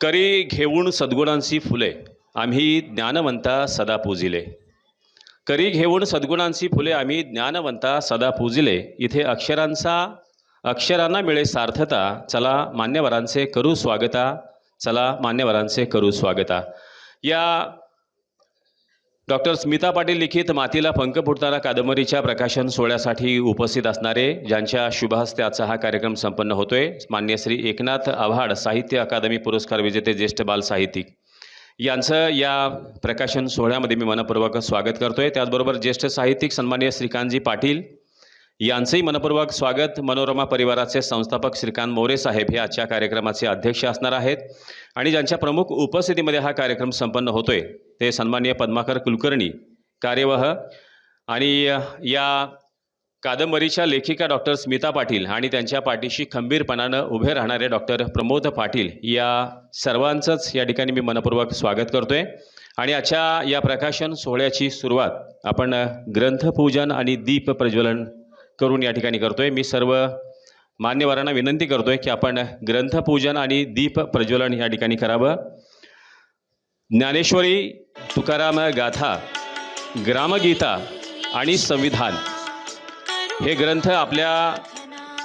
करी घेऊन सद्गुणांची फुले आम्ही ज्ञानवंता सदा पूजिले. करी घेऊन सद्गुणांची फुले आम्ही ज्ञानवंता सदा पूजिले. इथे अक्षरांना मिळे सार्थता. चला मान्यवरांचे करू स्वागता. चला मान्यवरांचे करू स्वागता. या डॉक्टर स्मिता पाटील लिखित मातीला पंख फुटताना कादंबरीच्या प्रकाशन सोहळ्यासाठी उपस्थित असणारे, ज्यांच्या शुभहस्ते आजचा हा कार्यक्रम संपन्न होतोय, मान्य श्री एकनाथ आव्हाड साहित्य अकादमी पुरस्कार विजेते ज्येष्ठ बाल साहित्यिक यांचं या प्रकाशन सोहळ्यामध्ये मी मनपूर्वक स्वागत करतोय. त्याचबरोबर ज्येष्ठ साहित्यिक सन्माननीय श्रीकांतजी पाटील यांचंही मनपूर्वक स्वागत. मनोरमा परिवाराचे संस्थापक श्रीकांत मोरे साहेब हे आजच्या कार्यक्रमाचे अध्यक्ष असणार आहेत आणि ज्यांच्या प्रमुख उपस्थितीमध्ये हा कार्यक्रम संपन्न होतोय ते सन्माननीय पद्माकर कुलकर्णी कार्यवाह आणि या कादंबरीच्या लेखिका डॉक्टर स्मिता पाटील आणि त्यांच्या पाठीशी खंबीरपणानं उभे राहणारे डॉक्टर प्रमोद पाटील या सर्वांचंच या ठिकाणी मी मनपूर्वक स्वागत करतोय. आणि आजच्या या प्रकाशन सोहळ्याची सुरुवात आपण ग्रंथपूजन आणि दीप प्रज्वलन करून या ठिकाणी करतोय. मी सर्व मान्यवरांना विनंती करतोय की आपण ग्रंथपूजन आणि दीप प्रज्वलन या ठिकाणी करावं. ज्ञानेश्वरी, तुकाराम गाथा, ग्रामगीता आणि संविधान हे ग्रंथ आपल्या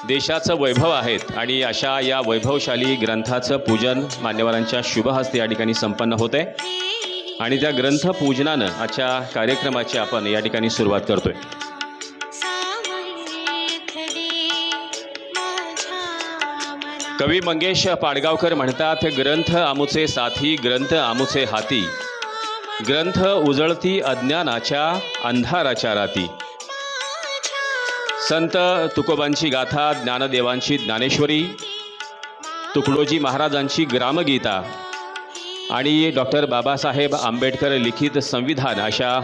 देशाचं वैभव आहेत आणि अशा या वैभवशाली ग्रंथाचं पूजन मान्यवरांच्या शुभहस्ते या ठिकाणी संपन्न होते आणि त्या ग्रंथपूजनानं आजच्या कार्यक्रमाची आपण या ठिकाणी सुरुवात करतोय. कवी मंगेश पाडगावकर म्हणतात, ग्रंथ आमुचे साथी, ग्रंथ आमुचे हाती, ग्रंथ उजळती अज्ञानाच्या अंधाराच्या राती. संत तुकोबांची गाथा, ज्ञानदेवांची ज्ञानेश्वरी, तुकडोजी महाराजांची ग्रामगीता आणि डॉक्टर बाबासाहेब आंबेडकर लिखित संविधान अशा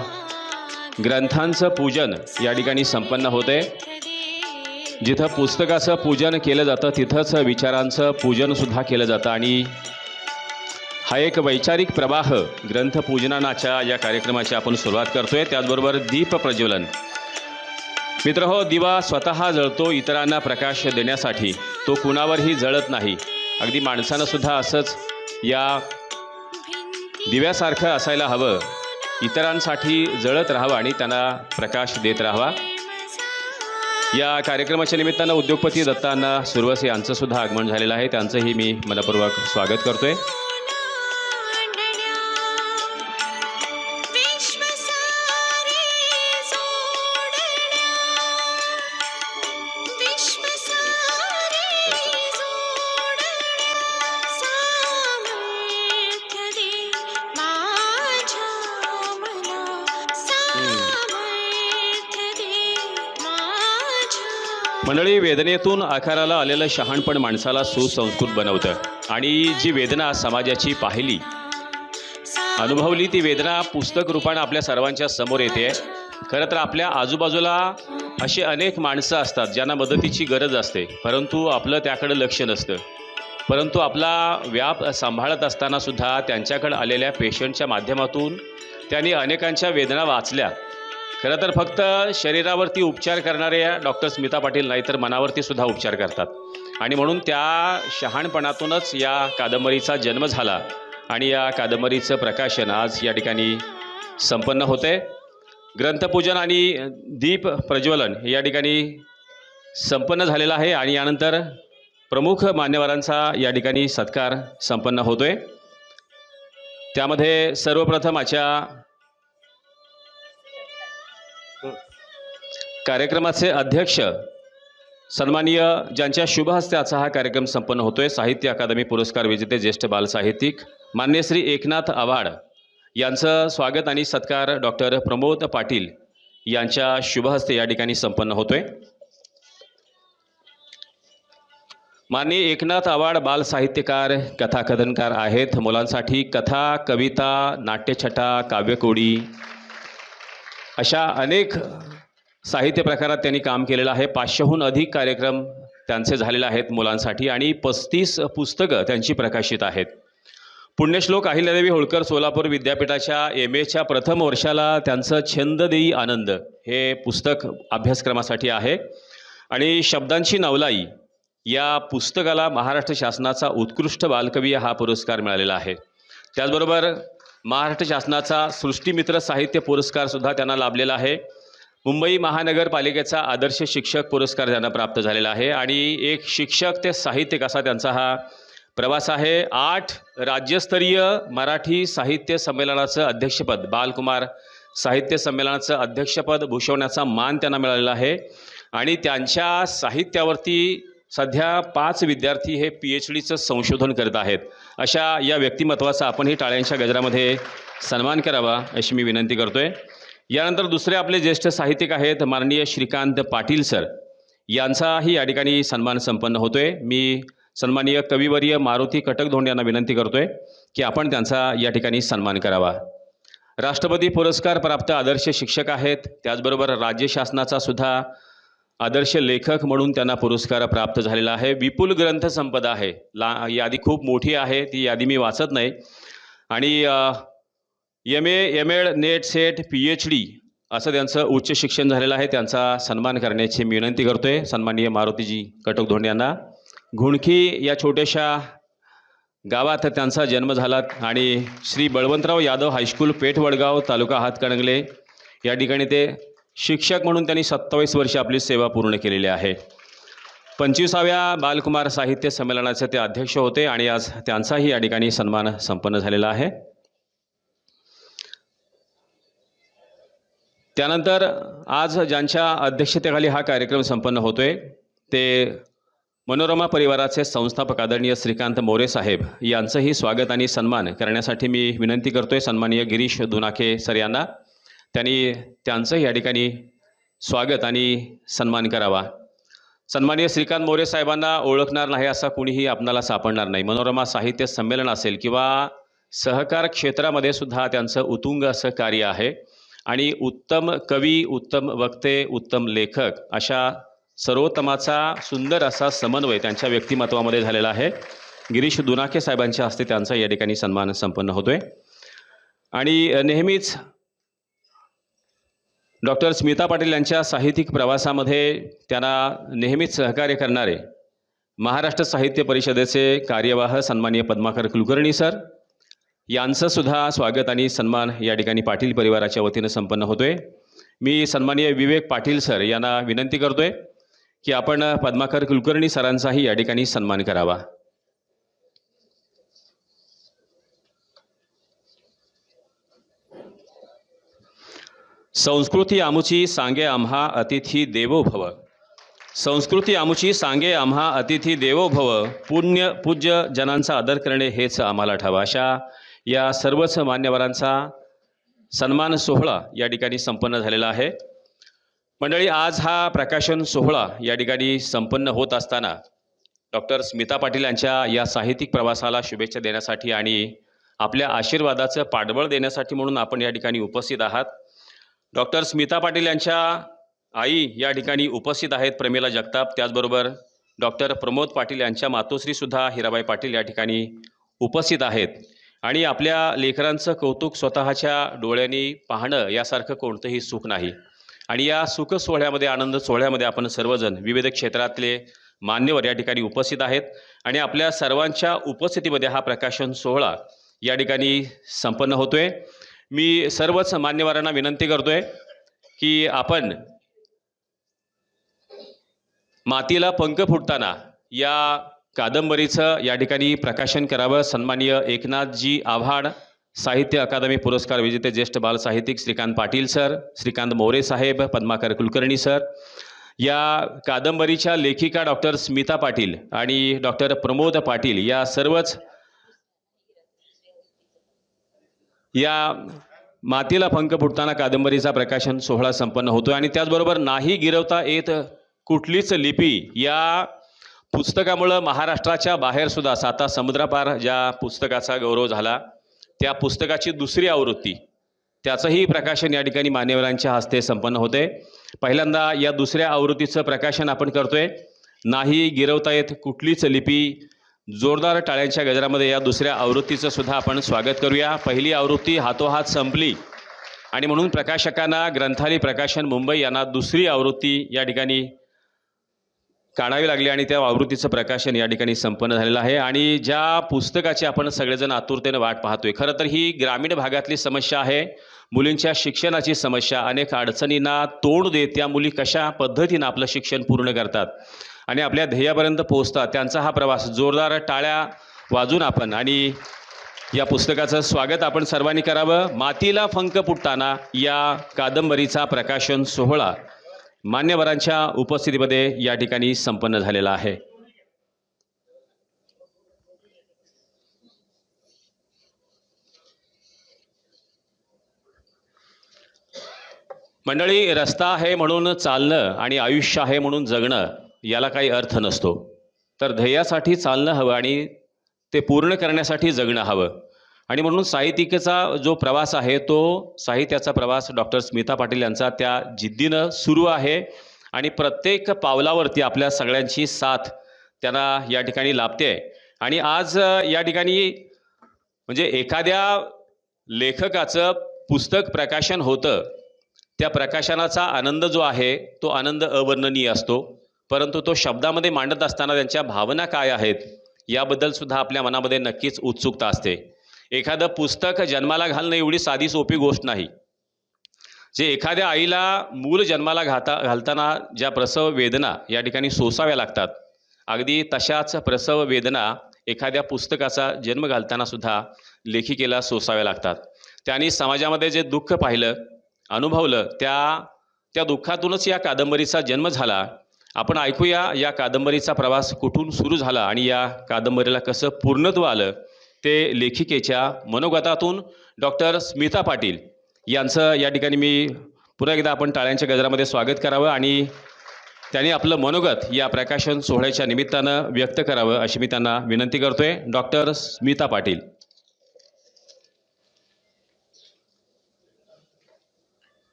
ग्रंथांचं पूजन या ठिकाणी संपन्न होते. जिथं पुस्तकाचं पूजन केलं जातं तिथंच विचारांचं पूजनसुद्धा केलं जातं आणि हा एक वैचारिक प्रवाह ग्रंथपूजनाच्या या कार्यक्रमाची आपण सुरुवात करतोय. त्याचबरोबर दीप प्रज्वलन. मित्रहो, दिवा स्वतः जळतो इतरांना प्रकाश देण्यासाठी, तो कुणावरही जळत नाही. अगदी माणसानं सुद्धा असंच या दिव्यासारखं असायला हवं, इतरांसाठी जळत राहावं आणि त्यांना प्रकाश देत राहावा. या कार्यक्रमाच्या निमित्तानं उद्योगपती दत्तांना सुरवसे यांचं सुद्धा आगमन झालेलं आहे, त्यांचंही मी मनपूर्वक स्वागत करतोय. मंडळी, वेदनेतून आकाराला आलेलं शहाणपण माणसाला सुसंस्कृत बनवतं आणि जी वेदना समाजाची पाहिली, अनुभवली, ती वेदना पुस्तक रूपानं आपल्या सर्वांच्या समोर येते. खरं तर आपल्या आजूबाजूला असे अनेक माणसं असतात ज्यांना मदतीची गरज असते, परंतु आपलं त्याकडे लक्ष नसतं. परंतु आपला व्याप सांभाळत असतानासुद्धा त्यांच्याकडे आलेल्या पेशंटच्या माध्यमातून त्यांनी अनेकांच्या वेदना वाचल्या. खरं तर फक्त शरीरावरती उपचार करणारे डॉक्टर स्मिता पाटील नाही तर मनावरती सुद्धा उपचार करतात आणि म्हणून त्या शहाणपणातूनच या कादंबरीचा जन्म झाला आणि या कादंबरीचं प्रकाशन आज या ठिकाणी संपन्न होते. ग्रंथपूजन आणि दीप प्रज्वलन या ठिकाणी संपन्न झालेलं आहे आणि यानंतर प्रमुख मान्यवरांचा या ठिकाणी सत्कार संपन्न होतोय. त्यामध्ये सर्वप्रथम आजच्या कार्यक्रमाचे अध्यक्ष सन्माननीय, ज्यांच्या शुभहस्ते आजचा हा कार्यक्रम संपन्न होतोय, साहित्य अकादमी पुरस्कार विजेते ज्येष्ठ बाल साहित्यिक मान्य श्री एकनाथ आव्हाड यांचं स्वागत आणि सत्कार डॉक्टर प्रमोद पाटील यांच्या शुभहस्ते या ठिकाणी संपन्न होतोय. माननीय एकनाथ आव्हाड बाल साहित्यकार, कथाकथनकार आहेत. मुलांसाठी कथा, कविता, नाट्यछटा, काव्यकोडी अशा अनेक साहित्य प्रकारात त्यांनी काम केलेलं आहे. 500हून अधिक कार्यक्रम त्यांचे झालेले आहेत मुलांसाठी आणि 35 पुस्तकं त्यांची प्रकाशित आहेत. पुण्यश्लोक अहिल्यादेवी होळकर सोलापूर विद्यापीठाच्या MAच्या प्रथम वर्षाला त्यांचं छंद देई आनंद हे पुस्तक अभ्यासक्रमासाठी आहे आणि शब्दांची नवलाई या पुस्तकाला महाराष्ट्र शासनाचा उत्कृष्ट बालकवी हा पुरस्कार मिळालेला आहे. त्याचबरोबर महाराष्ट्र शासनाचा सृष्टीमित्र साहित्य पुरस्कारसुद्धा त्यांना लाभलेला आहे. मुंबई महानगरपालिकेचा आदर्श शिक्षक पुरस्कार त्यांना प्राप्त झालेला आहे आणि एक शिक्षक ते साहित्यिक असा त्यांचा हा प्रवास आहे. 8 राज्यस्तरीय मराठी साहित्य संमेलनाचं अध्यक्षपद, बालकुमार साहित्य संमेलनाचं अध्यक्षपद भूषवण्याचा मान त्यांना मिळालेला आहे आणि त्यांच्या साहित्यावरती सध्या 5 विद्यार्थी हे PhDचं संशोधन करत आहेत. अशा या व्यक्तिमत्वाचा आपणही टाळ्यांच्या गजरामध्ये सन्मान करावा अशी मी विनंती करतोय. यानंतर दुसरे आपले ज्येष्ठ साहित्यिक आहेत माननीय श्रीकांत पाटील सर, यांचाही या ठिकाणी सन्मान संपन्न होतोय. मी सन्माननीय कविवर्य मारुती कटकधोंड यांना विनंती करतोय की आपण त्यांचा या ठिकाणी सन्मान करावा. राष्ट्रपती पुरस्कार प्राप्त आदर्श शिक्षक आहेत. त्याचबरोबर राज्य शासनाचा सुद्धा आदर्श लेखक म्हणून त्यांना पुरस्कार प्राप्त झालेला आहे. विपुल ग्रंथसंपदा आहे, यादी खूप मोठी आहे, ती यादी मी वाचत नाही. आणि MA, MEd, net, set, PhD असं त्यांचं उच्च शिक्षण झालेलं आहे. त्यांचा सन्मान करण्याची मी विनंती करतोय सन्माननीय मारुतीजी कटकधोंड यांना. घुणखी या छोट्याशा गावात त्यांचा जन्म झाला आणि श्री बळवंतराव यादव हायस्कूल पेठ वडगाव तालुका हातकणंगले या ठिकाणी ते शिक्षक म्हणून त्यांनी 27 वर्षे आपली सेवा पूर्ण केलेली आहे. 25व्या बालकुमार साहित्य संमेलनाचे ते अध्यक्ष होते आणि आज त्यांचाही या ठिकाणी सन्मान संपन्न झालेला आहे. त्यानंतर आज ज्यांच्या अध्यक्षतेखाली हा कार्यक्रम संपन्न होतोय ते मनोरमा परिवाराचे संस्थापक आदरणीय श्रीकांत मोरे साहेब यांचंही स्वागत आणि सन्मान करण्यासाठी मी विनंती करतोय सन्माननीय गिरीश दुनाखे सर यांना. त्यांचंही या ठिकाणी स्वागत आणि सन्मान करावा. सन्माननीय श्रीकांत मोरे साहेबांना ओळखणार नाही असा कुणीही आपणाला सापडणार नाही. मनोरमा साहित्य संमेलन असेल किंवा सहकार क्षेत्रामध्ये सुद्धा त्यांचं उत्तुंग असं कार्य आहे आणि उत्तम कवी, उत्तम वक्ते, उत्तम लेखक अशा सर्वोत्तमाचा सुंदर असा समन्वय त्यांच्या व्यक्तिमत्वामध्ये झालेला आहे. गिरीश दुनाखे साहेबांच्या हस्ते त्यांचा या ठिकाणी सन्मान संपन्न होतोय. आणि नेहमीच डॉक्टर स्मिता पाटील यांच्या साहित्यिक प्रवासामध्ये त्यांना नेहमीच सहकार्य करणारे महाराष्ट्र साहित्य परिषदेचे कार्यवाह सन्माननीय पद्माकर कुलकर्णी सर यांचं सुद्धा स्वागत आणि सन्मान या ठिकाणी पाटील परिवाराच्या वतीनं संपन्न होतोय. मी सन्माननीय विवेक पाटील सर यांना विनंती करतोय की आपण पद्माकर कुलकर्णी सरांचाही या ठिकाणी सन्मान करावा. संस्कृती आमुची सांगे आम्हा अतिथी देवो भव. संस्कृती आमुची सांगे आम्हा अतिथी देवो भव. पूज्य जनांचा आदर करणे हेच आम्हाला ठावं. अशा या सर्वच मान्यवरांचा सन्मान सोहळा या ठिकाणी संपन्न झालेला आहे. मंडळी, आज हा प्रकाशन सोहळा या ठिकाणी संपन्न होत असताना डॉक्टर स्मिता पाटील यांच्या या साहित्यिक प्रवासाला शुभेच्छा देण्यासाठी आणि आपल्या आशीर्वादाचं पाठबळ देण्यासाठी म्हणून आपण या ठिकाणी उपस्थित आहात. डॉक्टर स्मिता पाटील यांच्या आई या ठिकाणी उपस्थित आहेत, प्रमिला जगताप. त्याचबरोबर डॉक्टर प्रमोद पाटील यांच्या मातोश्रीसुद्धा हिराबाई पाटील या ठिकाणी उपस्थित आहेत. आणि आपल्या लेकरांचं कौतुक स्वतःच्या डोळ्यांनी पाहणं यासारखं कोणतंही सुख नाही. आणि या सुख सोहळ्यामध्ये, आनंद सोहळ्यामध्ये आपण सर्वजण विविध क्षेत्रातले मान्यवर या ठिकाणी उपस्थित आहेत आणि आपल्या सर्वांच्या उपस्थितीमध्ये हा प्रकाशन सोहळा या ठिकाणी संपन्न होतोय. मी सर्वच मान्यवरांना विनंती करतोय की आपण मातीला पंख फुटताना या कादंबरीचं या ठिकाणी प्रकाशन करावं. सन्माननीय एकनाथजी आव्हाड साहित्य अकादमी पुरस्कार विजेते ज्येष्ठ बाल साहित्यिक श्रीकांत पाटील सर, श्रीकांत मोरे साहेब, पद्माकर कुलकर्णी सर, या कादंबरीच्या लेखिका डॉक्टर स्मिता पाटील आणि डॉक्टर प्रमोद पाटील या सर्वच या मातीला पंख फुटताना कादंबरीचा प्रकाशन सोहळा संपन्न होतो. आणि त्याचबरोबर नाही गिरवता येत कुठलीच लिपी या पुस्तकामुळं महाराष्ट्राच्या बाहेरसुद्धा साता समुद्रापार ज्या पुस्तकाचा गौरव झाला त्या पुस्तकाची दुसरी आवृत्ती त्याचंही प्रकाशन या ठिकाणी मान्यवरांच्या हस्ते संपन्न होते. पहिल्यांदा या दुसऱ्या आवृत्तीचं प्रकाशन आपण करतोय. नाही गिरवता येत कुठलीच लिपी. जोरदार टाळ्यांच्या गजरामध्ये या दुसऱ्या आवृत्तीचं सुद्धा आपण स्वागत करूया. पहिली आवृत्ती हातोहात संपली आणि म्हणून प्रकाशकांना ग्रंथालय प्रकाशन मुंबई यांना दुसरी आवृत्ती या ठिकाणी काढावी लागली आणि त्या आवृत्तीचं प्रकाशन या ठिकाणी संपन्न झालेलं आहे. आणि ज्या पुस्तकाची आपण सगळेजण आतुरतेने वाट पाहतोय, खरं तर ही ग्रामीण भागातली समस्या आहे. मुलींच्या शिक्षणाची समस्या, अनेक अडचणींना तोंड देत त्या मुली कशा पद्धतीनं आपलं शिक्षण पूर्ण करतात आणि आपल्या ध्येयापर्यंत पोहोचतात, त्यांचा हा प्रवास. जोरदार टाळ्या वाजून आपण आणि या पुस्तकाचं स्वागत आपण सर्वांनी करावं. मातीला फंक फुटताना या कादंबरीचा प्रकाशन सोहळा मान्यवरांच्या उपस्थितीमध्ये या ठिकाणी संपन्न झालेला आहे. मंडळी, रस्ता आहे म्हणून चालणं आणि आयुष्य आहे म्हणून जगणं याला काही अर्थ नसतो. तर ध्येयासाठी चालणं हवं आणि ते पूर्ण करण्यासाठी जगणं हवं. आणि म्हणून साहित्यिकेचा जो प्रवास आहे तो साहित्याचा प्रवास डॉक्टर स्मिता पाटील यांचा त्या जिद्दीनं सुरू आहे आणि प्रत्येक पावलावरती आपल्या सगळ्यांची साथ त्यांना या ठिकाणी लाभते. आणि आज या ठिकाणी म्हणजे एखाद्या लेखकाचं पुस्तक प्रकाशन होतं, त्या प्रकाशनाचा आनंद जो आहे तो आनंद अवर्णनीय असतो. परंतु तो शब्दामध्ये मांडत असताना त्यांच्या भावना काय आहेत याबद्दल सुद्धा आपल्या मनामध्ये नक्कीच उत्सुकता असते. एखादं पुस्तक जन्माला घालणं एवढी साधी सोपी गोष्ट नाही. जे एखाद्या आईला मूल जन्माला घालताना ज्या प्रसव वेदना या ठिकाणी सोसाव्या लागतात, अगदी तशाच प्रसव वेदना एखाद्या पुस्तकाचा जन्म घालताना सुद्धा लेखिकेला सोसाव्या लागतात. त्यांनी समाजामध्ये जे दुःख पाहिलं, अनुभवलं, त्या दुःखातूनच या कादंबरीचा जन्म झाला. आपण ऐकूया या कादंबरीचा प्रवास कुठून सुरू झाला आणि या कादंबरीला कसं पूर्णत्व आलं ते लेखिकेच्या मनोगतातून. डॉक्टर स्मिता पाटील यांचं या ठिकाणी मी पुन्हा एकदा आपण टाळ्यांच्या गजरामध्ये स्वागत करावं आणि त्यांनी आपलं मनोगत या प्रकाशन सोहळ्याच्या निमित्तानं व्यक्त करावं अशी मी त्यांना विनंती करतोय. डॉक्टर स्मिता पाटील.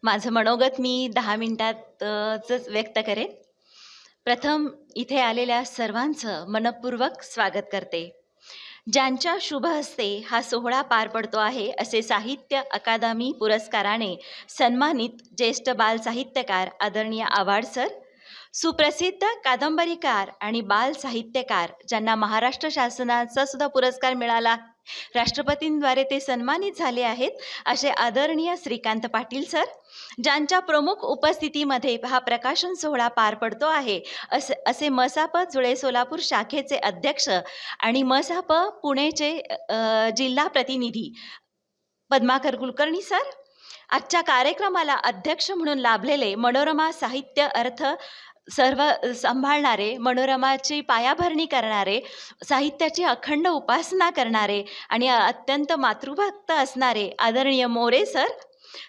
माझं मनोगत मी 10 मिनिटातच व्यक्त करेन. प्रथम इथे आलेल्या सर्वांचं मनपूर्वक स्वागत करते. ज्यांच्या शुभ हस्ते हा सोहळा पार पडतो आहे असे साहित्य अकादमी पुरस्काराने सन्मानित ज्येष्ठ बाल साहित्यकार आदरणीय आव्हाड सर, सुप्रसिद्ध कादंबरीकार आणि बाल साहित्यकार ज्यांना महाराष्ट्र शासनाचा सुद्धा पुरस्कार मिळाला, राष्ट्रपतींद्वारे ते सन्मानित झाले आहेत, असे आदरणीय श्रीकांत पाटील सर, ज्यांच्या प्रमुख उपस्थितीमध्ये हा प्रकाशन सोहळा पार पडतो आहे, असे मसाप जुळे सोलापूर शाखेचे अध्यक्ष आणि मसाप पुणेचे जिल्हा प्रतिनिधी पद्माकर कुलकर्णी सर, आजच्या कार्यक्रमाला अध्यक्ष म्हणून लाभलेले मनोरमा साहित्य अर्थ सर्व सांभाळणारे, मनोरमाची पायाभरणी करणारे, साहित्याची अखंड उपासना करणारे आणि अत्यंत मातृभक्त असणारे आदरणीय मोरे सर,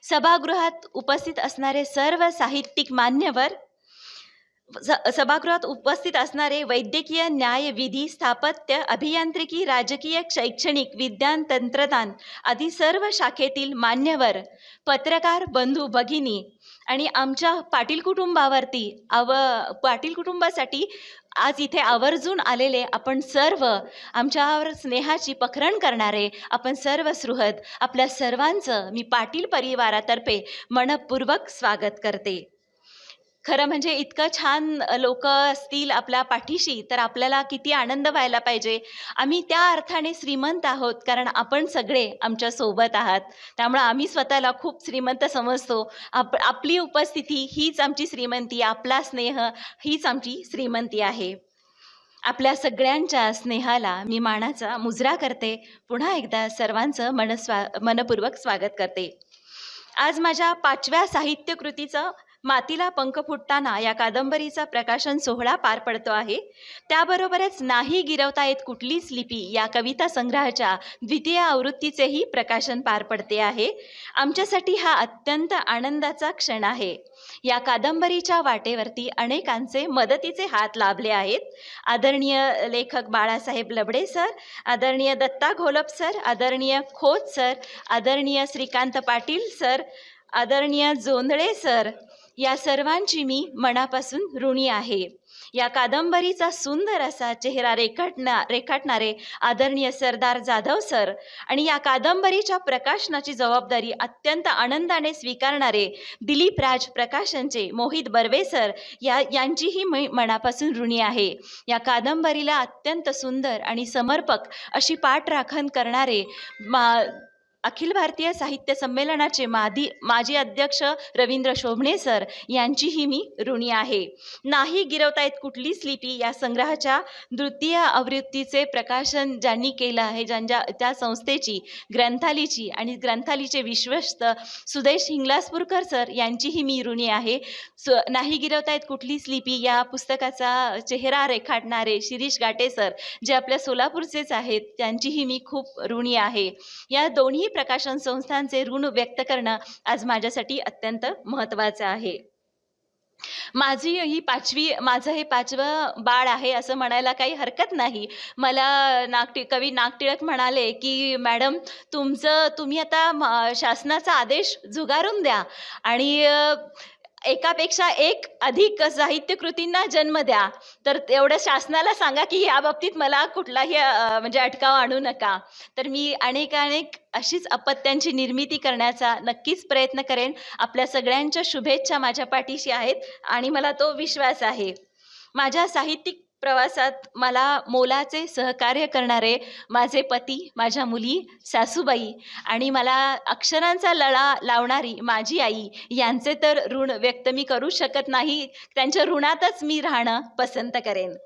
सभागृहात उपस्थित असणारे सर्व साहित्यिक मान्यवर, सभागृहात उपस्थित असणारे वैद्यकीय, न्याय, विधी, स्थापत्य, अभियांत्रिकी, राजकीय, शैक्षणिक, विज्ञान, तंत्रज्ञान आदी सर्व शाखेतील मान्यवर, पत्रकार बंधू भगिनी आणि आमच्या पाटील कुटुंबावरती पाटील कुटुंबासाठी आज इथे आवर्जून आलेले आपण सर्व, आमच्यावर स्नेहाची पखरण करणारे आपण सर्व सुहृद, आपल्या सर्वांचं मी पाटील परिवारातर्फे मनपूर्वक स्वागत करते. खरं म्हणजे इतकं छान लोक असतील आपल्या पाठीशी तर आपल्याला किती आनंद व्हायला पाहिजे. आम्ही त्या अर्थाने श्रीमंत आहोत कारण आपण सगळे आमच्या सोबत आहात. त्यामुळे आम्ही स्वतःला खूप श्रीमंत समजतो. आपली उपस्थिती हीच आमची श्रीमंती, आपला स्नेह हीच आमची श्रीमंती आहे. आपल्या सगळ्यांच्या स्नेहाला मी मानाचा मुजरा करते. पुन्हा एकदा सर्वांचं मनपूर्वक स्वागत करते. आज माझ्या 5व्या साहित्य कृतीचं मातीला पंख फुटताना या कादंबरीचा प्रकाशन सोहळा पार पडतो आहे. त्याबरोबरच नाही गिरवता येत कुठलीच लिपी या कविता संग्रहाच्या 2य आवृत्तीचेही प्रकाशन पार पडते आहे. आमच्यासाठी हा अत्यंत आनंदाचा क्षण आहे. या कादंबरीच्या वाटेवरती अनेकांचे मदतीचे हात लाभले आहेत. आदरणीय लेखक बाळासाहेब लबडे सर, आदरणीय दत्ता घोलप सर, आदरणीय खोत सर, आदरणीय श्रीकांत पाटील सर, आदरणीय जोंधळे सर या सर्वांची मी मनापासून ऋणी आहे. या कादंबरीचा सुंदर असा चेहरा रेखाटणारे आदरणीय सरदार जाधव सर आणि या कादंबरीच्या प्रकाशनाची जबाबदारी अत्यंत आनंदाने स्वीकारणारे दिलीप राज प्रकाशनचे मोहित बर्वे सर यांचीही मी मनापासून ऋणी आहे. या कादंबरीला अत्यंत सुंदर आणि समर्पक अशी पाठराखण करणारे अखिल भारतीय साहित्य संमेलनाचे माजी अध्यक्ष रवींद्र शोभणे सर यांचीही मी ऋणी आहे. नाही गिरवतायत कुठलीच लिपी या संग्रहाच्या द्वितीय आवृत्तीचे प्रकाशन ज्यांनी केलं आहे, त्या संस्थेची ग्रंथालीची आणि ग्रंथालीचे विश्वस्त सुदेश हिंगलाजपूरकर सर यांचीही मी ऋणी आहे. नाही गिरवतायत कुठलीच लिपी या पुस्तकाचा चेहरा रेखाटणारे शिरीष गाटे सर जे आपल्या सोलापूरचेच आहेत, त्यांचीही मी खूप ऋणी आहे. या दोन्ही प्रकाशन संस्थांचे ऋण व्यक्त करणं आज माझ्यासाठी अत्यंत महत्त्वाचं आहे. माझं हे 5वं बाळ आहे असं म्हणायला काही हरकत नाही. मला कवी नागटिळक म्हणाले की मॅडम तुम्ही आता शासनाचा आदेश झुगारून द्या आणि एकापेक्षा एक अधिक साहित्य कृतींना जन्म द्या. तर एवढं शासनाला सांगा की या बाबतीत मला कुठलाही म्हणजे अटकाव आणू नका. तर मी अनेक अशीच अपत्यांची निर्मिती करण्याचा नक्कीच प्रयत्न करेन. आपल्या सगळ्यांच्या शुभेच्छा माझ्या पाठीशी आहेत आणि मला तो विश्वास आहे. माझ्या साहित्यिक प्रवासात मला मोलाचे सहकार्य करणारे माझे पती, माझ्या मुली, सासूबाई आणि मला अक्षरांचा लळा लावणारी माझी आई यांचे तर ऋण व्यक्त मी करू शकत नाही. त्यांच्या ऋणातच मी राहणं पसंत करेन.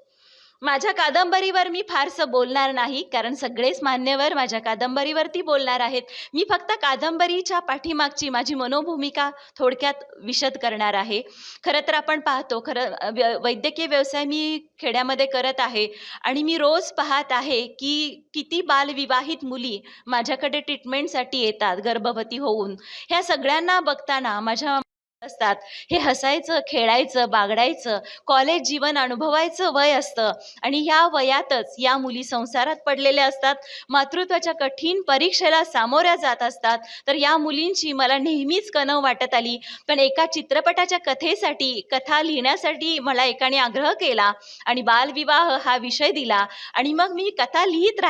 माझ्या कादंबरीवर मी फारसं बोलणार नाही कारण सगळेच मान्यवर माझ्या कादंबरीवरती बोलणार आहेत. मी फक्त कादंबरीच्या पाठीमागची माझी मनोभूमिका थोडक्यात विशद करणार आहे. खरं तर आपण पाहतो वैद्यकीय व्यवसाय मी खेड्यामध्ये करत आहे आणि मी रोज पाहत आहे की किती बालविवाहित मुली माझ्याकडे ट्रीटमेंटसाठी येतात गर्भवती होऊन. ह्या सगळ्यांना बघताना माझ्या असतात हे हसायचं, खेळायचं, बागडायचं, कॉलेज जीवन अनुभवायचं वय असतं आणि ह्या वयातच या मुली संसारात पडलेल्या असतात, मातृत्वाच्या कठीण परीक्षेला सामोऱ्या जात असतात. तर या मुलींची मला नेहमीच कणव वाटत आली. पण एका चित्रपटाच्या कथा लिहिण्यासाठी मला एकाने आग्रह केला आणि बालविवाह हा विषय दिला आणि मग मी कथा लिहित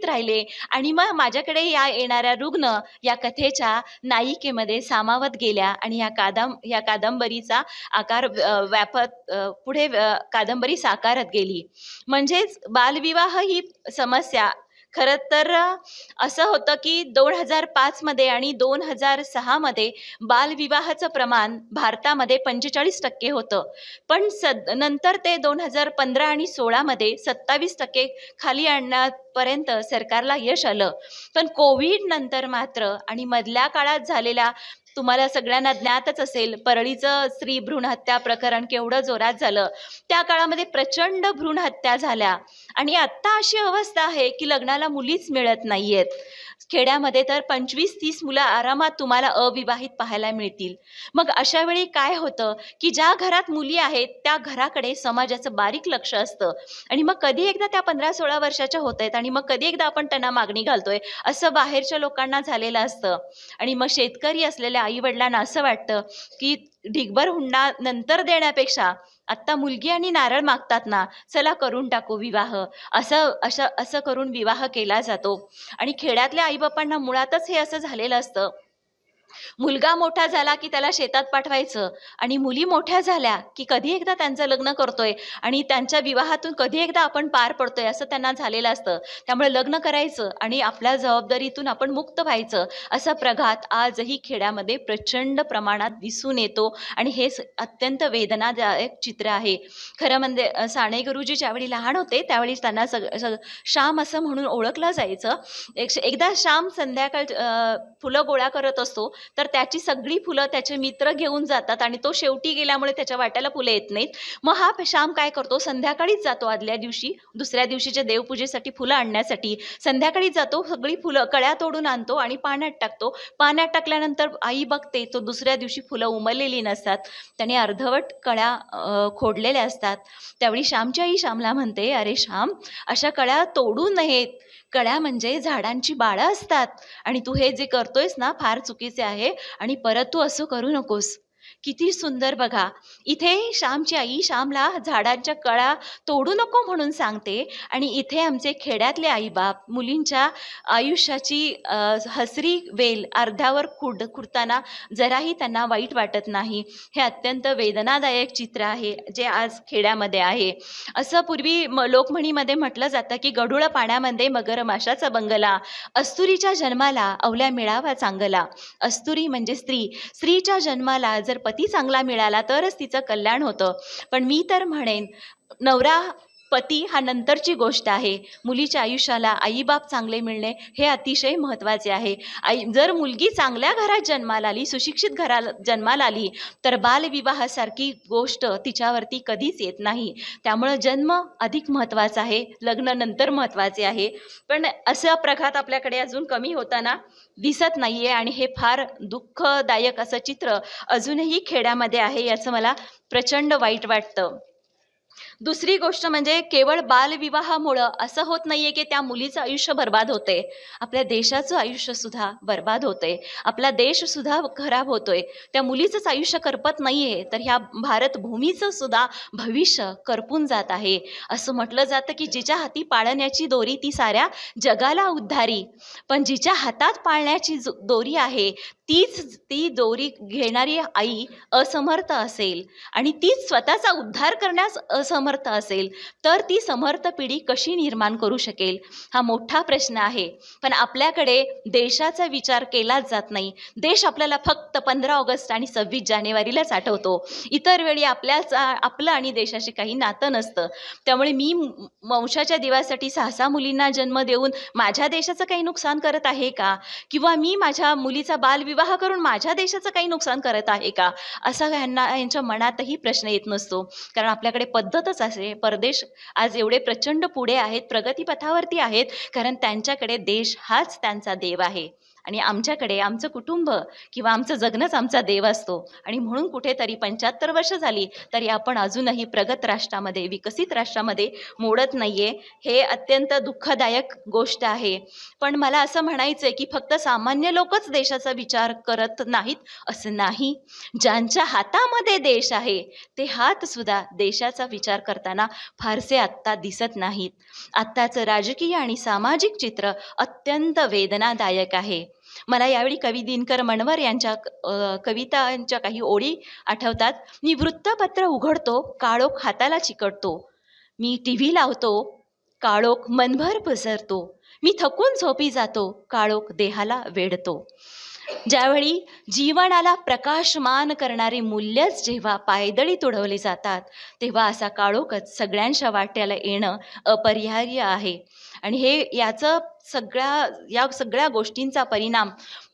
राहिले आणि मग माझ्याकडे येणाऱ्या रुग्ण या कथेच्या नायिकेमध्ये सामावत गेल्या आणि या कादंबरीचा आकार पुढे कादंबरी साकारत गेली. म्हणजेच बालविवाह ही समस्या खरं तर असं होतं की 2005 मध्ये आणि 2006 मध्ये बालविवाहाचं प्रमाण भारतामध्ये 45% होतं. पण नंतर ते 2015 आणि 16 मध्ये 27% खाली आणण्यापर्यंत सरकारला यश आलं. पण कोविड नंतर मात्र आणि मधल्या काळात झालेल्या तुम्हाला सगळ्यांना ज्ञातच असेल परळीचं स्त्री भ्रूण हत्या प्रकरण केवढं जोरात झालं. त्या काळामध्ये प्रचंड भ्रूण हत्या झाल्या आणि आत्ता अशी अवस्था आहे की लग्नाला मुलीच मिळत नाहीयेत. खेड्यामध्ये तर 25-30 मुलं आरामात तुम्हाला अविवाहित पाहायला मिळतील. मग अशा वेळी काय होतं की ज्या घरात मुली आहेत त्या घराकडे समाजाचं बारीक लक्ष असतं आणि मग कधी एकदा त्या 15-16 वर्षाच्या होत आहेत आणि मग कधी एकदा आपण त्यांना मागणी घालतोय असं बाहेरच्या लोकांना झालेलं असतं. आणि मग शेतकरी असलेल्या आई वडिलांना असं वाटतं की ढिगभर हुंडा नंतर देण्यापेक्षा आत्ता मुलगी आणि नारळ मागतात ना, चला करून टाकू विवाह, असं करून विवाह केला जातो. आणि खेड्यातल्या आईबापांना मुळातच हे असं झालेलं असतं. मुलगा मोठा झाला की त्याला शेतात पाठवायचं आणि मुली मोठ्या झाल्या की कधी एकदा त्यांचं लग्न करतोय आणि त्यांच्या विवाहातून कधी एकदा आपण पार पडतोय असं त्यांना झालेलं असतं. त्यामुळे लग्न करायचं आणि आपल्या जबाबदारीतून आपण मुक्त व्हायचं असा प्रघात आजही खेड्यामध्ये प्रचंड प्रमाणात दिसून येतो आणि हे अत्यंत वेदनादायक चित्र आहे. खरं म्हणजे साने गुरुजी ज्यावेळी लहान होते त्यावेळी त्यांना श्याम असं म्हणून ओळखलं जायचं. एकदा श्याम संध्याकाळ फुलं गोळा करत असतो तर त्याची सगळी फुलं त्याचे मित्र घेऊन जातात आणि तो शेवटी गेल्यामुळे त्याच्या वाट्याला फुलं येत नाहीत. मग हा श्याम काय करतो, संध्याकाळीच जातो आदल्या दिवशी दुसऱ्या दिवशीच्या देवपूजेसाठी फुलं आणण्यासाठी संध्याकाळीच जातो, सगळी फुलं कळ्या तोडून आणतो आणि पाण्यात टाकतो. पाण्यात टाकल्यानंतर आई बघते तो दुसऱ्या दिवशी फुलं उमललेली नसतात, त्याने अर्धवट कळ्या खोडलेल्या असतात. त्यावेळी श्यामची आई श्यामला म्हणते, अरे श्याम, अशा कळ्या तोडू नयेत, कळ्या म्हणजे झाडांची बाळं असतात आणि तू हे जे करतोयस ना फार चुकीचे आहे आणि परत तू असं करू नकोस. किती सुंदर बघा. इथे श्यामची आई श्यामला झाडांच्या कळ्या तोडू नको म्हणून सांगते आणि इथे आमचे खेड्यातले आईबाप मुलींच्या आयुष्याची हसरी वेल अर्ध्यावर खुरताना जराही त्यांना वाईट वाटत नाही. हे अत्यंत वेदनादायक चित्र आहे जे आज खेड्यामध्ये आहे. असं पूर्वी लोकम्हणीमध्ये म्हटलं जातं की गढूळ पाण्यामध्ये मगर माशाचा बंगला, अस्तुरीच्या जन्माला अवल्या मिळावा चांगला. अस्तुरी म्हणजे स्त्री. स्त्रीच्या जन्माला जर पती चांगला मिळाला तरच तिचं कल्याण होतं. पण मी तर म्हणेन नवरा पती हा नंतरची गोष्ट आहे. मुलीच्या आयुष्याला आईबाप चांगले मिळणे हे अतिशय महत्त्वाचे आहे. जर मुलगी चांगल्या घरात जन्माला आली, सुशिक्षित घरात जन्माला आली तर बालविवाहासारखी गोष्ट तिच्यावरती कधीच येत नाही. त्यामुळं जन्म अधिक महत्त्वाचा आहे, लग्न नंतर महत्त्वाचे आहे. पण असं प्रघात आपल्याकडे अजून कमी होताना दिसत नाहीये आणि हे फार दुःखदायक असं चित्र अजूनही खेड्यामध्ये आहे, याचं मला प्रचंड वाईट वाटतं. दुसरी गोष्ट म्हणजे केवळ बालविवाहामुळं असं होत नाहीये की त्या मुलीचं आयुष्य बर्बाद होते. आपल्या देशाचं आयुष्य सुद्धा बर्बाद होतंय. आपला देश सुद्धा खराब होतोय. त्या मुलीचंच आयुष्य करपत नाहीये तर ह्या भारत भूमीचं सुद्धा भविष्य करपून जात आहे. असं म्हटलं जातं की जिच्या हाती पाळण्याची दोरी ती साऱ्या जगाला उद्धारी. पण जिच्या हातात पाळण्याची दोरी आहे ती दोरी घेणारी आई असमर्थ असेल आणि तीच स्वतःचा उद्धार करण्यास असमर्थ असेल तर ती समर्थ पिढी कशी निर्माण करू शकेल, हा मोठा प्रश्न आहे. पण आपल्याकडे देशाचा विचार केलाच जात नाही. देश आपल्याला फक्त 15 ऑगस्ट आणि 26 जानेवारीलाच आठवतो. इतर वेळी आपलं आणि देशाशी काही नातं नसतं. त्यामुळे मी वंशाच्या दिवासाठी 6 मुलींना जन्म देऊन माझ्या देशाचं काही नुकसान करत आहे का, किंवा मी माझ्या मुलीचा बालविवाह करून माझ्या देशाचं काही नुकसान करत आहे का, असा यांच्या मनातही प्रश्न येत नसतो. कारण आपल्याकडे पद्धतच असे. परदेश आज एवढे प्रचंड पुढे आहेत, प्रगतीपथावरती आहेत, कारण त्यांच्याकडे देश हाच त्यांचा देव आहे आणि आमच्याकडे आमचं कुटुंब किंवा आमचं जगणंच आमचा देव असतो. आणि म्हणून कुठेतरी 75 वर्ष झाली तरी आपण अजूनही प्रगत राष्ट्रामध्ये, विकसित राष्ट्रामध्ये मोडत नाहीये. हे अत्यंत दुःखदायक गोष्ट आहे. पण मला असं म्हणायचं आहे की फक्त सामान्य लोकच देशाचा विचार करत नाहीत असं नाही. ज्यांच्या हातामध्ये देश आहे ते हात सुद्धा देशाचा विचार करताना फारसे आत्ता दिसत नाहीत. आत्ताचं राजकीय आणि सामाजिक चित्र अत्यंत वेदनादायक आहे. मला यावेळी कवी दिनकर मनवर यांच्या कवितांच्या काही ओळी आठवतात. मी वृत्तपत्र उघडतो, काळोख हाताला चिकटतो. मी टीव्ही लावतो, काळोख मनभर पसरतो. मी थकून झोपी जातो, काळोख देहाला वेढतो. ज्यावेळी जीवनाला प्रकाशमान करणारे मूल्यच जेव्हा पायदळी तुडवले जातात तेव्हा असा काळोखच सगळ्यांच्या वाट्याला येणं अपरिहार्य आहे. आणि या सगळ्या गोष्टींचा परिणाम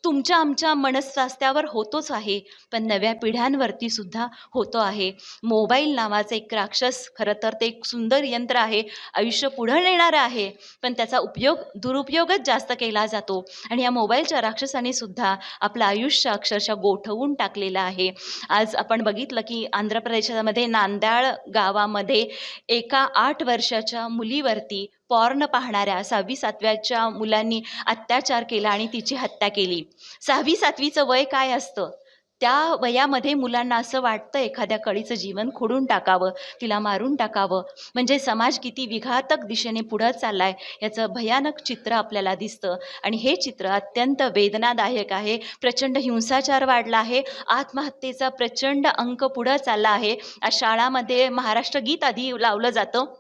तुमच्या आमच्या मनस्वास्थ्यावर होतोच आहे, पण नव्या पिढ्यांवरती सुद्धा होतो आहे. मोबाईल नावाचं एक राक्षस, खरं तर ते एक सुंदर यंत्र आहे, आयुष्य पुढं नेणारं आहे, पण त्याचा दुरुपयोगच जास्त केला जातो. आणि या मोबाईलच्या राक्षसाने सुद्धा आपलं आयुष्य अक्षरशः गोठवून टाकलेलं आहे. आज आपण बघितलं की आंध्र प्रदेशामध्ये नांद्याळ गावामध्ये एका 8 वर्षाच्या मुलीवरती पॉर्न पाहणाऱ्या 6वी-7वीच्या मुलांनी अत्याचार केला आणि तिची हत्या केली. 6वी-7वीचं वय काय असतं? त्या वयामध्ये मुलांना असं वाटतं एखाद्या कळीचं जीवन खोडून टाकावं, तिला मारून टाकावं. म्हणजे समाज किती विघातक दिशेने पुढं चाललाय याचं भयानक चित्र आपल्याला दिसतं. आणि हे चित्र अत्यंत वेदनादायक आहे. प्रचंड हिंसाचार वाढला आहे. आत्महत्येचा प्रचंड अंक पुढं चालला आहे. आज शाळामध्ये महाराष्ट्र गीत आधी लावलं जातं.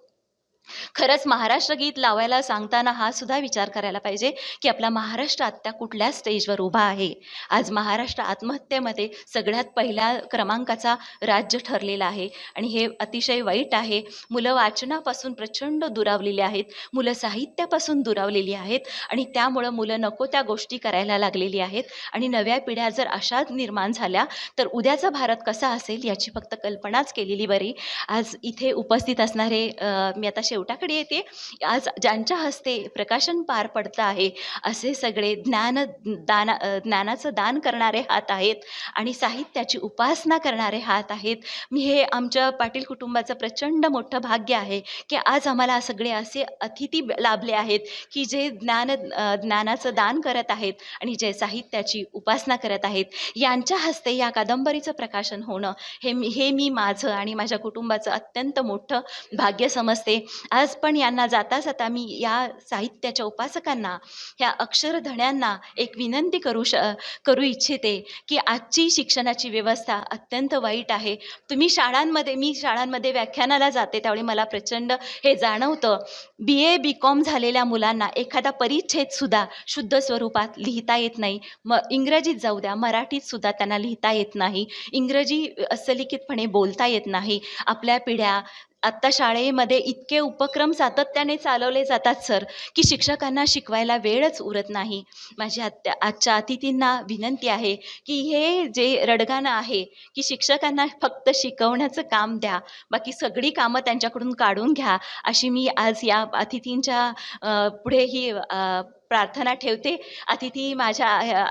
खरंच महाराष्ट्र गीत लावायला सांगताना हा सुद्धा विचार करायला पाहिजे की आपला महाराष्ट्र आत्ता कुठल्या स्टेजवर उभा आहे. आज महाराष्ट्र आत्महत्येमध्ये सगळ्यात पहिल्या क्रमांकाचा राज्य ठरलेला आहे आणि हे अतिशय वाईट आहे. मुलं वाचनापासून प्रचंड दुरावलेली आहेत, मुलं साहित्यापासून दुरावलेली आहेत आणि त्यामुळं मुलं नको त्या गोष्टी करायला लागलेली आहेत. आणि नव्या पिढ्या जर अशा निर्माण झाल्या तर उद्याचा भारत कसा असेल याची फक्त कल्पनाच केलेली बरी. आज इथे उपस्थित असणारे मी आता शेवटाकडे येते. आज ज्यांच्या हस्ते प्रकाशन पार पडतं आहे असे सगळे ज्ञानाचं दान करणारे हात आहेत आणि साहित्याची उपासना करणारे हात आहेत. हे आमच्या पाटील कुटुंबाचं प्रचंड मोठं भाग्य आहे की आज आम्हाला सगळे असे अतिथी लाभले आहेत की जे ज्ञानाचं दान करत आहेत आणि जे साहित्याची उपासना करत आहेत. यांच्या हस्ते या कादंबरीचं प्रकाशन होणं हे मी माझं आणि माझ्या कुटुंबाचं अत्यंत मोठं भाग्य समजते. आज पण यांना जाता जाता मी या साहित्याच्या उपासकांना, ह्या अक्षरधण्यांना एक विनंती करू इच्छिते की आजची शिक्षणाची व्यवस्था अत्यंत वाईट आहे. मी शाळांमध्ये व्याख्यानाला जाते त्यावेळी मला प्रचंड हे जाणवतं. BA BCom झालेल्या मुलांना एखादा परिच्छेदसुद्धा शुद्ध स्वरूपात लिहिता येत नाही. इंग्रजीत जाऊ द्या, मराठीतसुद्धा त्यांना लिहिता येत नाही. इंग्रजी असलिखितपणे बोलता येत नाही. आपल्या पिढ्या आत्ता शाळेमध्ये इतके उपक्रम सातत्याने चालवले जातात सर की शिक्षकांना शिकवायला वेळच उरत नाही. माझी आजच्या अतिथींना विनंती आहे की हे जे रडगाणं आहे की शिक्षकांना फक्त शिकवण्याचं काम द्या, बाकी सगळी कामं त्यांच्याकडून काढून घ्या, अशी मी आज या अतिथींच्या पुढे ही प्रार्थना ठेवते. अतिथी माझ्या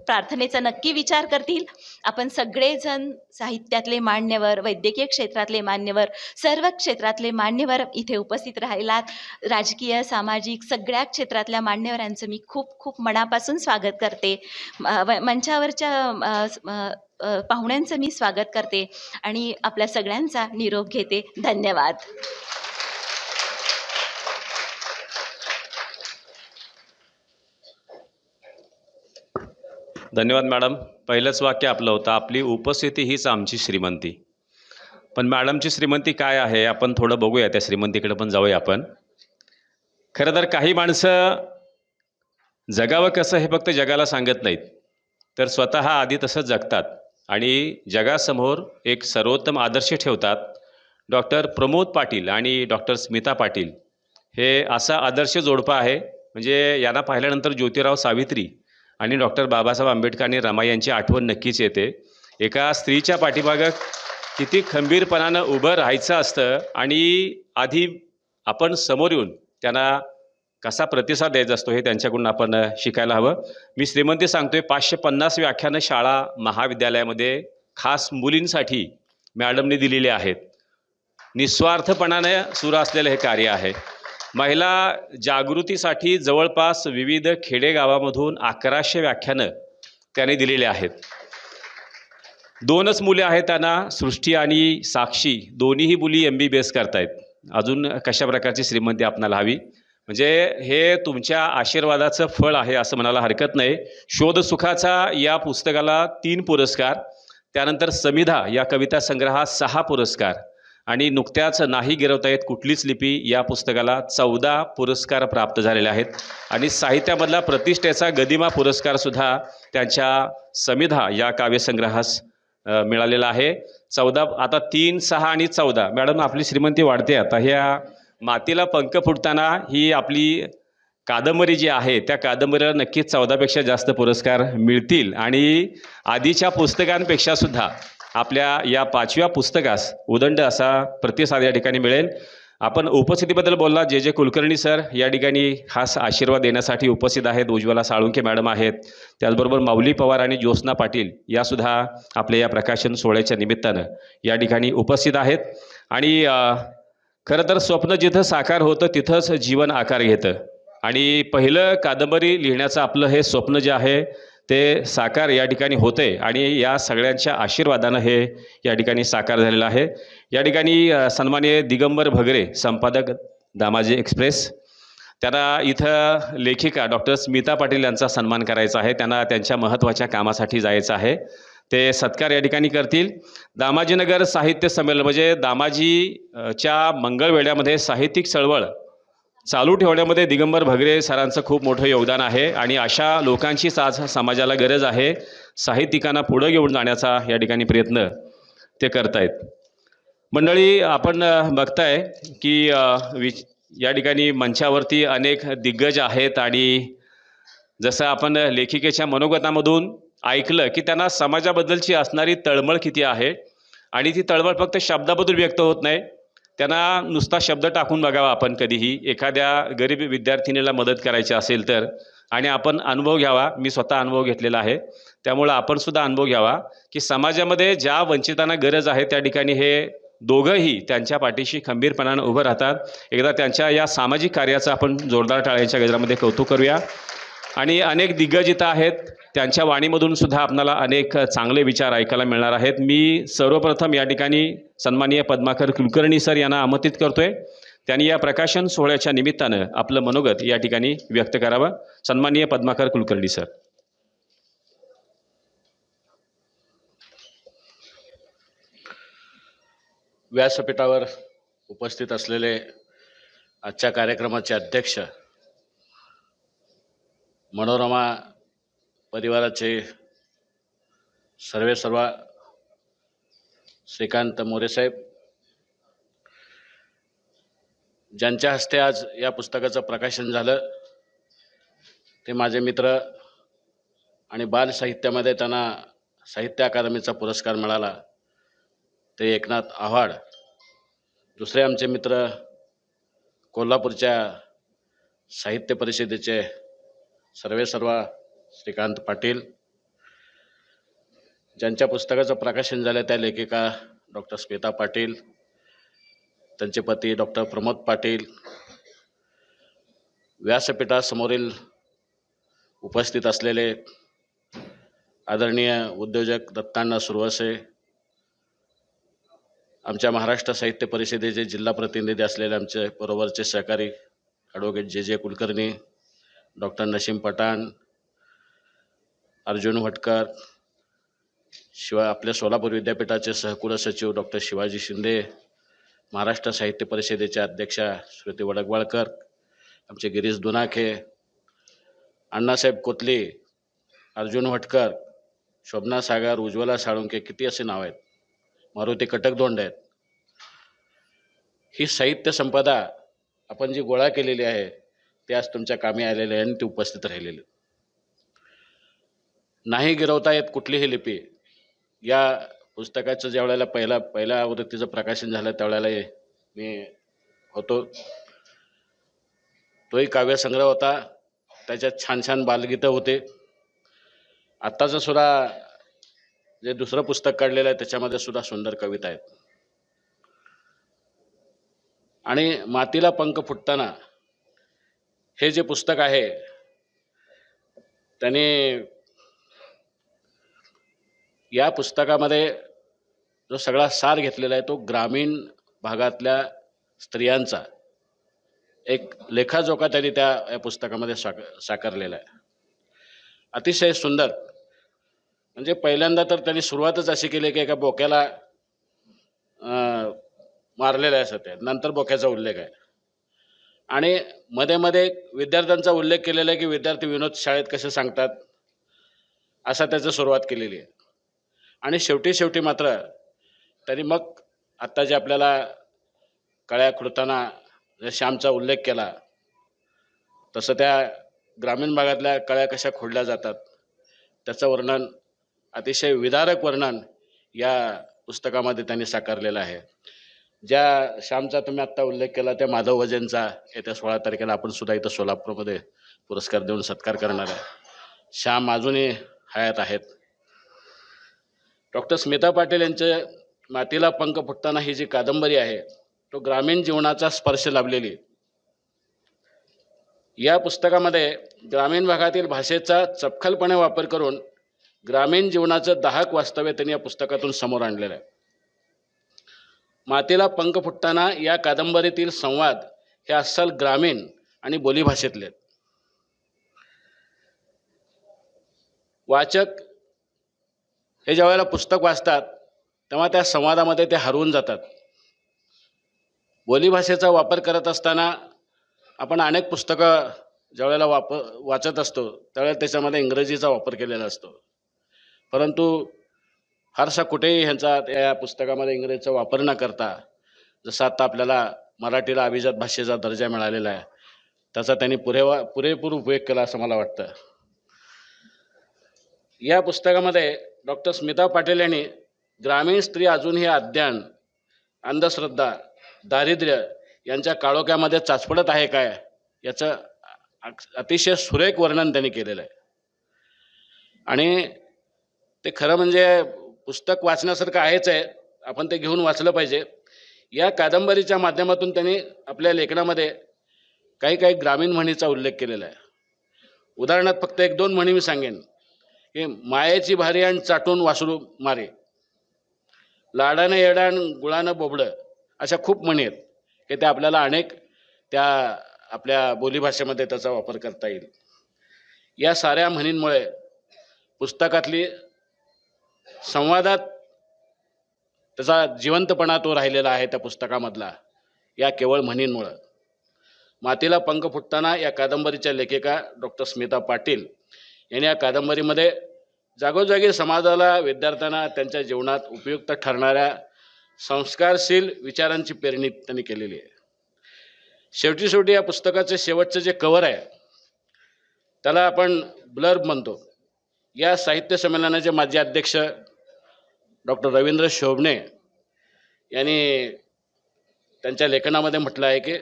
प्रार्थनेचा नक्की विचार करतील. आपण सगळेजण साहित्यातले मान्यवर, वैद्यकीय क्षेत्रातले मान्यवर, सर्व क्षेत्रातले मान्यवर इथे उपस्थित राहिलात. राजकीय, सामाजिक सगळ्या क्षेत्रातल्या मान्यवरांचं मी खूप खूप मनापासून स्वागत करते. मंचावरच्या पाहुण्यांचं मी स्वागत करते आणि आपल्या सगळ्यांचा निरोप घेते. धन्यवाद. धन्यवाद मॅडम. पहिलंच वाक्य आपलं होतं, आपली उपस्थिती हीच आमची श्रीमंती. पण मॅडमची श्रीमंती काय आहे आपण थोडं बघूया, त्या श्रीमंतीकडे पण जाऊया आपण. खरं तर काही माणसं जगावं कसं हे फक्त जगाला सांगत नाहीत, तर स्वतः आधी तसंच जगतात आणि जगासमोर एक सर्वोत्तम आदर्श ठेवतात. डॉक्टर प्रमोद पाटील आणि डॉक्टर स्मिता पाटील हे असा आदर्श जोडपं आहे. म्हणजे यांना पाहिल्यानंतर ज्योतिराव सावित्री आणि डॉक्टर बाबासाहेब आंबेडकर आणि रमा यांची आठवण नक्कीच येते. एका स्त्रीच्या पाठीमागं किती खंबीरपणानं उभं राहायचं असतं आणि आधी आपण समोर येऊन त्यांना कसा प्रतिसाद द्यायचा असतो हे त्यांच्याकडून आपण शिकायला हवं. मी श्रीमंती सांगतोय, 550 व्याख्यानं शाळा महाविद्यालयामध्ये खास मुलींसाठी मॅडमने दिलेली आहेत. निस्वार्थपणाने सुरू असलेलं हे कार्य आहे. महिला जागृतीसाठी जवळपास विविध खेडेगावामधून 1100 व्याख्यानं त्याने दिलेली आहेत. 2च मुले आहेत त्यांना, सृष्टी आणि साक्षी. दोन्हीही मुली MBBS करतायत. अजून कशा प्रकारची श्रीमंती आपणाला हवी? म्हणजे हे तुमच्या आशीर्वादाचं फळ आहे असं म्हणायला हरकत नाही. शोधसुखाचा या पुस्तकाला 3 पुरस्कार, त्यानंतर समिधा या कविता संग्रहात 6 पुरस्कार आणि नुकत्याच नाही गिरवता येत कुठलीच लिपी या पुस्तकाला 14 पुरस्कार प्राप्त झालेले आहेत. आणि साहित्यामधला प्रतिष्ठेचा गदिमा पुरस्कारसुद्धा त्यांच्या समिधा या काव्यसंग्रहास मिळालेला आहे. 14, आता 3, 6 आणि 14. मॅडम आपली श्रीमंती वाढते. आता ह्या मातीला पंख फुटताना ही आपली कादंबरी जी आहे त्या कादंबरीला नक्कीच 14पेक्षा जास्त पुरस्कार मिळतील आणि आधीच्या पुस्तकांपेक्षा सुद्धा आपल्या या 5व्या पुस्तकास उदंड असा प्रतिसाद या ठिकाणी मिळेल. आपण उपस्थितीबद्दल बोलला. जे कुलकर्णी सर या ठिकाणी खास आशीर्वाद देण्यासाठी उपस्थित आहेत. उज्ज्वला साळुंखे मॅडम आहेत. त्याचबरोबर माऊली पवार आणि ज्योत्स्ना पाटील यासुद्धा आपल्या या प्रकाशन सोहळ्याच्या निमित्तानं या ठिकाणी उपस्थित आहेत. आणि खरं तर स्वप्न जिथं साकार होतं तिथंच जीवन आकार घेतं आणि पहिलं कादंबरी लिहिण्याचं आपलं हे स्वप्न जे आहे ते साकार या ठिकाणी होते आणि या सगळ्यांच्या आशीर्वादानं हे या ठिकाणी साकार झालेलं आहे. या ठिकाणी सन्माननीय दिगंबर भगरे, संपादक दामाजी एक्सप्रेस, त्यांना इथं लेखिका डॉक्टर स्मिता पाटील यांचा सन्मान करायचा आहे. त्यांना त्यांच्या महत्त्वाच्या कामासाठी जायचं आहे. ते सत्कार या ठिकाणी करतील. दामाजीनगर साहित्य संमेलन म्हणजे दामाजीच्या मंगळवेढ्यामध्ये साहित्यिक चळवळ चालू ठेवण्यामध्ये दिगंबर भगरे सरांचं खूप मोठं योगदान आहे आणि अशा लोकांचीच आज समाजाला गरज आहे. साहित्यिकांना पुढं घेऊन जाण्याचा या ठिकाणी प्रयत्न ते करतायत. मंडळी, आपण बघताय की या ठिकाणी मंचावरती अनेक दिग्गज आहेत आणि जसं आपण लेखिकेच्या मनोगतामधून ऐकलं की त्यांना समाजाबद्दलची असणारी तळमळ किती आहे आणि ती तळमळ फक्त शब्दाबद्दल व्यक्त होत नाही, त्यांना नुसता शब्द टाकून बघावा आपण कधीही. एखाद्या गरीब विद्यार्थिनीला मदत करायची असेल तर, आणि आपण अनुभव घ्यावा. मी स्वतः अनुभव घेतलेला आहे, त्यामुळं आपण सुद्धा अनुभव घ्यावा की समाजामध्ये ज्या वंचितांना गरज आहे त्या ठिकाणी हे दोघंही त्यांच्या पाठीशी खंबीरपणानं उभं राहतात. एकदा त्यांच्या या सामाजिक कार्याचं आपण जोरदार टाळ्यांच्या गजरामध्ये कौतुक करूया. आणि अनेक दिग्गज इथं आहेत, त्यांच्या वाणीमधून सुद्धा आपणाला अनेक चांगले विचार ऐकायला मिळणार आहेत. मी सर्वप्रथम या ठिकाणी सन्माननीय पद्माकर कुलकर्णी सर यांना आमंत्रित करतोय. त्यांनी या प्रकाशन सोहळ्याच्या निमित्तानं आपलं मनोगत या ठिकाणी व्यक्त करावं. सन्माननीय पद्माकर कुलकर्णी सर. व्यासपीठावर उपस्थित असलेले आजच्या कार्यक्रमाचे अध्यक्ष, मनोरमा परिवाराचे सर्वेसर्वा श्रीकांत मोरेसाहेब, ज्यांच्या हस्ते आज या पुस्तकाचं प्रकाशन झालं ते माझे मित्र आणि बाल साहित्यामध्ये त्यांना साहित्य अकादमीचा पुरस्कार मिळाला ते एकनाथ आव्हाड. दुसरे आमचे मित्र कोल्हापूरच्या साहित्य परिषदेचे सर्वेसर्वा श्रीकांत पाटील, ज्यांच्या पुस्तकाचं प्रकाशन झालं त्या लेखिका डॉक्टर स्मिता पाटील, त्यांचे पती डॉक्टर प्रमोद पाटील, व्यासपीठासमोरील उपस्थित असलेले आदरणीय उद्योजक दत्तांना सुरवसे, आमच्या महाराष्ट्र साहित्य परिषदेचे जिल्हा प्रतिनिधी असलेले आमचे बरोबरचे सहकारी ॲडव्होकेट जे कुलकर्णी, डॉक्टर नसीम पठाण, अर्जुन भटकर, शिवाय आपल्या सोलापूर विद्यापीठाचे सहकुलसचिव डॉक्टर शिवाजी शिंदे, महाराष्ट्र साहित्य परिषदेचे अध्यक्षा श्रुती वडकवाळकर, आमचे गिरीश दुनाखे, अण्णासाहेब कोतली, अर्जुन भटकर, शोभना सागर, उज्ज्वला साळुंके, किती असे नाव आहेत, मारुती कटकदोंड आहेत. ही साहित्य संपदा आपण जी गोळा केलेली आहे ते आज तुमच्या कामी आलेले आहे आणि ती उपस्थित राहिलेली. नाही गिरवता येत कुठलीही लिपी. या पुस्तकाचं ज्या वेळेला पहिल्या आवृत्तीचं प्रकाशन झालं त्यावेळेला मी होतो. तोही काव्यसंग्रह होता, त्याच्यात छान छान बालगीतं होते. आत्ताचं सुद्धा जे दुसरं पुस्तक काढलेलं आहे त्याच्यामध्ये सुद्धा सुंदर कविता आहेत. आणि मातीला पंख फुटताना हे जे पुस्तक आहे त्याने या पुस्तकामध्ये जो सगळा सार घेतलेला आहे तो ग्रामीण भागातल्या स्त्रियांचा एक लेखाजोखा त्यांनी या पुस्तकामध्ये साकारलेला आहे. अतिशय सुंदर. म्हणजे पहिल्यांदा तर त्यांनी सुरुवातच अशी केली की एका बोक्याला मारलेलं आहे सध्या, नंतर बोक्याचा उल्लेख आहे आणि मध्ये मध्ये विद्यार्थ्यांचा उल्लेख केलेला आहे की विद्यार्थी विनोद शाळेत कसे सांगतात असा त्याचं सुरुवात केलेली आहे. आणि शेवटी मात्र त्यांनी मग आत्ता जे आपल्याला कळ्या खुडताना श्यामचा उल्लेख केला तसं त्या ग्रामीण भागातल्या कळ्या कशा खोडल्या जातात त्याचं वर्णन, अतिशय विदारक वर्णन या पुस्तकामध्ये त्यांनी साकारलेलं आहे. ज्या श्यामचा तुम्ही आत्ता उल्लेख केला त्या माधव वजेंचा येत्या 16 तारखेला आपण सुद्धा इथं सोलापूरमध्ये पुरस्कार देऊन सत्कार करणार आहे. श्याम अजूनही हयात आहेत. डॉक्टर स्मिता पाटील यांचे मातीला पंख फुटताना ही जी कादंबरी आहे तो ग्रामीण जीवनाचा स्पर्श लाभलेली. या पुस्तकामध्ये ग्रामीण भागातील भाषेचा चपखलपणे वापर करून ग्रामीण जीवनाचं दाहक वास्तव्य त्यांनी या पुस्तकातून समोर आणलेलं आहे. मातीला पंख फुटताना या कादंबरीतील संवाद हे अस्सल ग्रामीण आणि बोलीभाषेतले. वाचक हे ज्या वेळेला पुस्तक वाचतात तेव्हा त्या संवादामध्ये ते हरवून जातात. बोलीभाषेचा वापर करत असताना आपण अनेक पुस्तकं ज्या वेळेला वाचत असतो त्यावेळेला त्याच्यामध्ये इंग्रजीचा वापर केलेला असतो, परंतु फारसा कुठेही ह्यांचा या पुस्तकामध्ये इंग्रजीचा वापर न करता जसं आता आपल्याला मराठीला अभिजात भाषेचा दर्जा मिळालेला आहे त्याचा त्यांनी पुरेपूर उपयोग केला असं मला वाटतं. या पुस्तकामध्ये डॉक्टर स्मिता पाटील यांनी ग्रामीण स्त्री अजूनही अज्ञान, अंधश्रद्धा दारिद्र्य यांच्या काळोख्यामध्ये चाचपडत आहे काय याचं अतिशय सुरेख वर्णन त्यांनी केलेलं आहे. आणि ते खरं म्हणजे पुस्तक वाचण्यासारखं आहेच आहे, आपण ते घेऊन वाचलं पाहिजे. या कादंबरीच्या माध्यमातून त्यांनी आपल्या लेखनामध्ये काही काही ग्रामीण म्हणीचा उल्लेख केलेला आहे. उदाहरणार्थ फक्त एक दोन म्हणी मी सांगेन की मायेची भारी आणि चाटून वासरू मारे, लाडानं येडान गुळानं बोबडं, अशा खूप म्हणी आहेत की त्या आपल्याला अनेक त्या आपल्या बोलीभाषेमध्ये त्याचा वापर करता येईल. या साऱ्या म्हणींमुळे पुस्तकातली संवादात त्याचा जिवंतपणा तो राहिलेला आहे त्या पुस्तकामधला, या केवळ म्हणींमुळं. मातीला पंख फुटताना या कादंबरीच्या लेखिका डॉक्टर स्मिता पाटील यांनी या कादंबरीमध्ये जागोजागी समाजाला, विद्यार्थ्यांना त्यांच्या जीवनात उपयुक्त ठरणाऱ्या संस्कारशील विचारांची पेरणी त्यांनी केलेली आहे. शेवटी या पुस्तकाचे शेवटचं जे कव्हर आहे त्याला आपण ब्लर्ब म्हणतो. या साहित्य संमेलनाचे माजी अध्यक्ष डॉक्टर रवींद्र शोभणे यांनी त्यांच्या लेखनामध्ये म्हटलं आहे की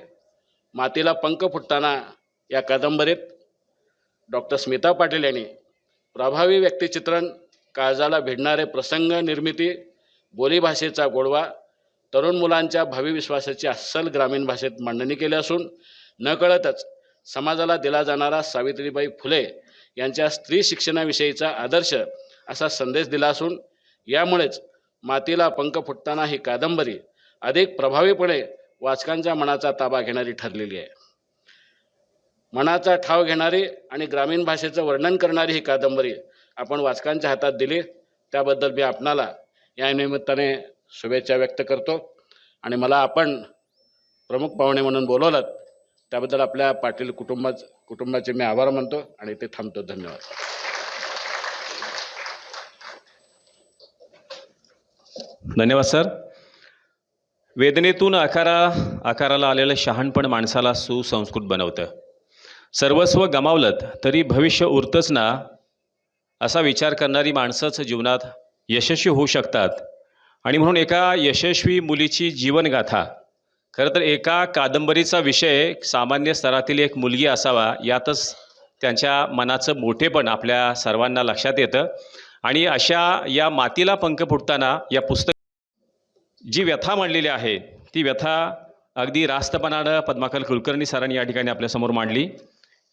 मातीला पंख फुटताना या कादंबरीत डॉक्टर स्मिता पाटील यांनी प्रभावी व्यक्तिचित्रण, काळजाला भिडणारे प्रसंग निर्मिती, बोलीभाषेचा गोडवा, तरुण मुलांच्या भावी विश्वासाची अस्सल ग्रामीण भाषेत मांडणी केली असून नकळतच समाजाला दिला जाणारा सावित्रीबाई फुले यांच्या स्त्री शिक्षणाविषयीचा आदर्श असा संदेश दिला असून यामुळेच मातीला पंख फुटताना ही कादंबरी अधिक प्रभावीपणे वाचकांच्या मनाचा ताबा घेणारी ठरलेली आहे. मनाचा ठाव घेणारी आणि ग्रामीण भाषेचं वर्णन करणारी ही कादंबरी आपण वाचकांच्या हातात दिली, त्याबद्दल मी आपणाला या निमित्ताने शुभेच्छा व्यक्त करतो. आणि मला आपण प्रमुख पाहुणे म्हणून बोलवलं त्याबद्दल आपल्या पाटील कुटुंबाचे मी आभार मानतो आणि ते थांबतो. धन्यवाद. धन्यवाद सर. वेदनेतून आकाराला आलेलं शहाणपण माणसाला सुसंस्कृत बनवतं. सर्वस्व गमावलं तरी भविष्य उरतंच ना, असा विचार करणारी माणसंच जीवनात यशस्वी होऊ शकतात. आणि म्हणून एका यशस्वी मुलीची जीवनगाथा, खरं तर एका कादंबरीचा विषय सामान्य स्तरातील एक मुलगी असावा, यातच त्यांच्या मनाचं मोठेपण आपल्या सर्वांना लक्षात येतं. आणि अशा या मातीला पंख फुटताना या पुस्तक जी व्यथा मांडलेली आहे ती व्यथा अगदी रास्तपणानं पद्माकर कुलकर्णी सरांनी या ठिकाणी आपल्यासमोर मांडली.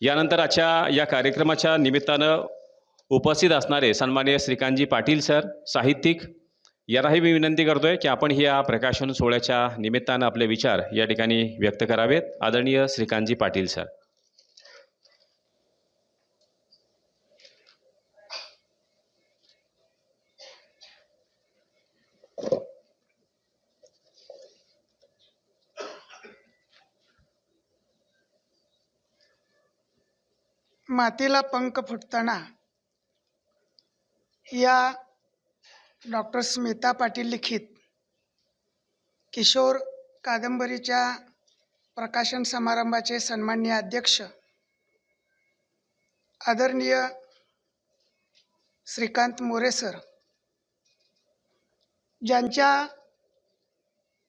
यानंतर या कार्यक्रमाच्या निमित्तानं उपस्थित असणारे सन्माननीय श्रीकांतजी पाटील सर, साहित्यिक, यांनाही मी विनंती करतोय की आपण या प्रकाशन सोहळ्याच्या निमित्तानं आपले विचार या ठिकाणी व्यक्त करावेत. आदरणीय श्रीकांतजी पाटील सर. मातीला पंख फुटताना या डॉक्टर स्मिता पाटील लिखित किशोर कादंबरीच्या प्रकाशन समारंभाचे सन्माननीय अध्यक्ष आदरणीय श्रीकांत मोरे सर, ज्यांच्या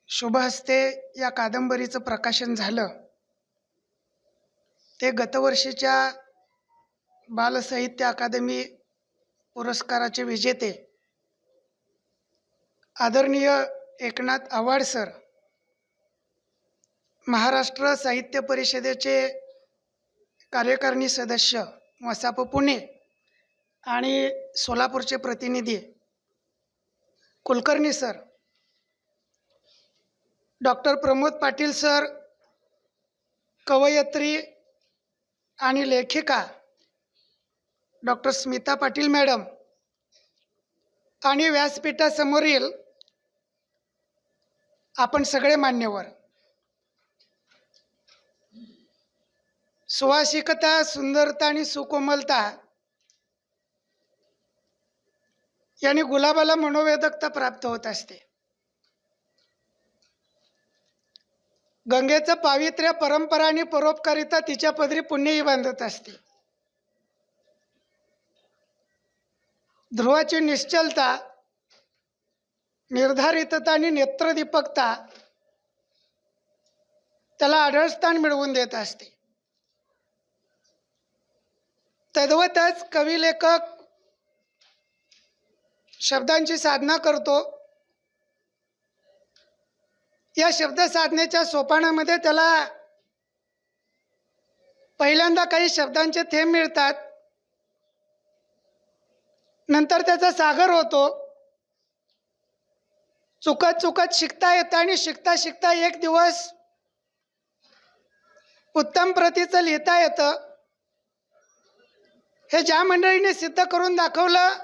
शुभहस्ते या कादंबरीचं प्रकाशन झालं, ते गतवर्षीच्या बालसाहित्य अकादमी पुरस्काराचे विजेते आदरणीय एकनाथ आव्हाड सर, महाराष्ट्र साहित्य परिषदेचे कार्यकारिणी सदस्य मसाप पुणे आणि सोलापूरचे प्रतिनिधी Kulkarni sir, doctor Pramod Patil sir, कवयित्री आणि लेखिका डॉक्टर स्मिता पाटील मॅडम आणि व्यासपीठासमोरील आपण सगळे मान्यवर, सुवासिकता, सुंदरता आणि सुकोमलता यांनी गुलाबाला मनोवेदकता प्राप्त होत असते. गंगेचं पावित्र्य, परंपरा आणि परोपकारिता तिच्या पदरी पुण्यही बांधत असते. ध्रुवाची निश्चलता, निर्धारितता आणि नेत्रदीपकता त्याला आढळस्थान मिळवून देत असते. तद्वतच कवी लेखक शब्दांची साधना करतो. या शब्द साधनेच्या सोपानामध्ये त्याला पहिल्यांदा काही शब्दांचे थेंब मिळतात, नंतर त्याचा सागर होतो. चुकत चुकत शिकता येतं आणि शिकता शिकता एक दिवस उत्तम प्रतीचं लिहिता येतं. हे ज्या मंडळीने सिद्ध करून दाखवलं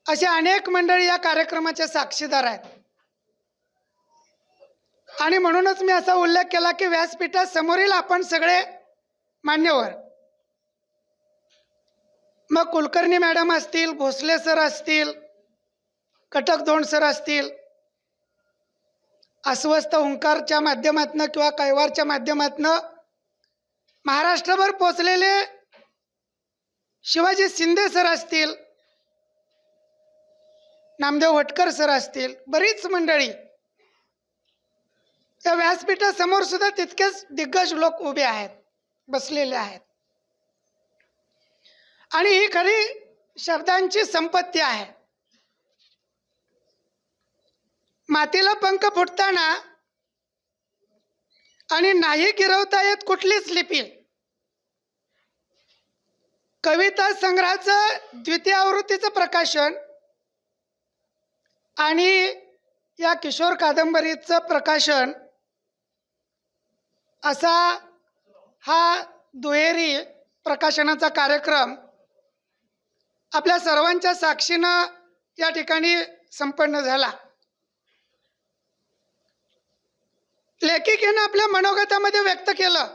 असे अनेक मंडळी या कार्यक्रमाचे साक्षीदार आहेत. आणि म्हणूनच मी असा उल्लेख केला की व्यासपीठासमोरील आपण सगळे मान्यवर, मग कुलकर्णी मॅडम असतील, भोसले सर असतील, कटक धोंड सर असतील, अस्वस्थ ओंकारच्या माध्यमातून किंवा कैवारच्या माध्यमातून महाराष्ट्रभर पोचलेले शिवाजी शिंदे सर असतील, नामदेव भटकर सर असतील, बरीच मंडळी या व्यासपीठासमोर सुद्धा तितकेच दिग्गज लोक उभे आहेत, बसलेले आहेत. आणि ही खरी शब्दांची संपत्ती आहे. मातीला पंख फुटताना आणि नाही गिरवता येत कुठलीच लिपी. कविता संग्रहाचं द्वितीय आवृत्तीचं प्रकाशन आणि या किशोर कादंबरीचं प्रकाशन असा हा दुहेरी प्रकाशनाचा कार्यक्रम आपल्या सर्वांच्या साक्षीनं या ठिकाणी संपन्न झाला. लेखिकेनं आपल्या मनोगतामध्ये व्यक्त केलं,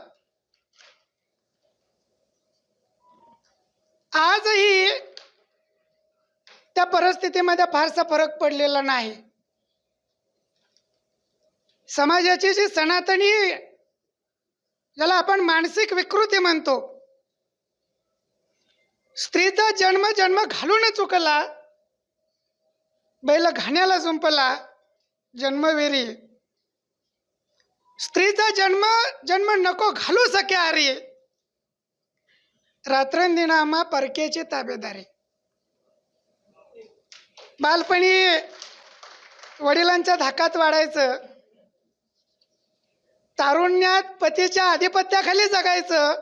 आजही त्या परिस्थितीमध्ये फारसा फरक पडलेला नाही. समाजाची जी सनातनी, ज्याला आपण मानसिक विकृती म्हणतो, स्त्रीचा जन्म जन्म घालून चुकला, बैल घाण्याला जुंपला जन्मवेरी, स्त्रीचा जन्म जन्म नको घालू सके आरी, रात्रंदिनामा परकेची ताबेदारी. बालपणी वडिलांच्या धाकात वाढायचं, तारुण्यात पतीच्या आधिपत्याखाली जगायचं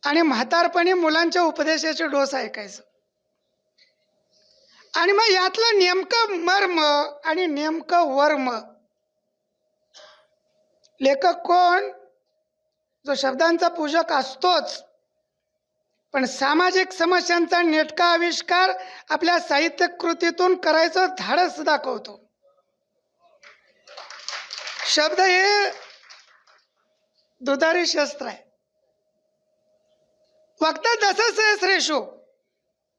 आणि म्हातारपणी मुलांच्या उपदेशाचे डोस ऐकायचं. आणि मग यातलं नेमकं मर्म आणि नेमकं वर्म. लेखक कोण? जो शब्दांचा पूजक असतोच, पण सामाजिक समस्यांचा नेटका आविष्कार आपल्या साहित्य कृतीतून करायचं धाडस दाखवतो. शब्द हे दुधारी शस्त्र आहे. वक्ता जसंच आहे श्रेषो,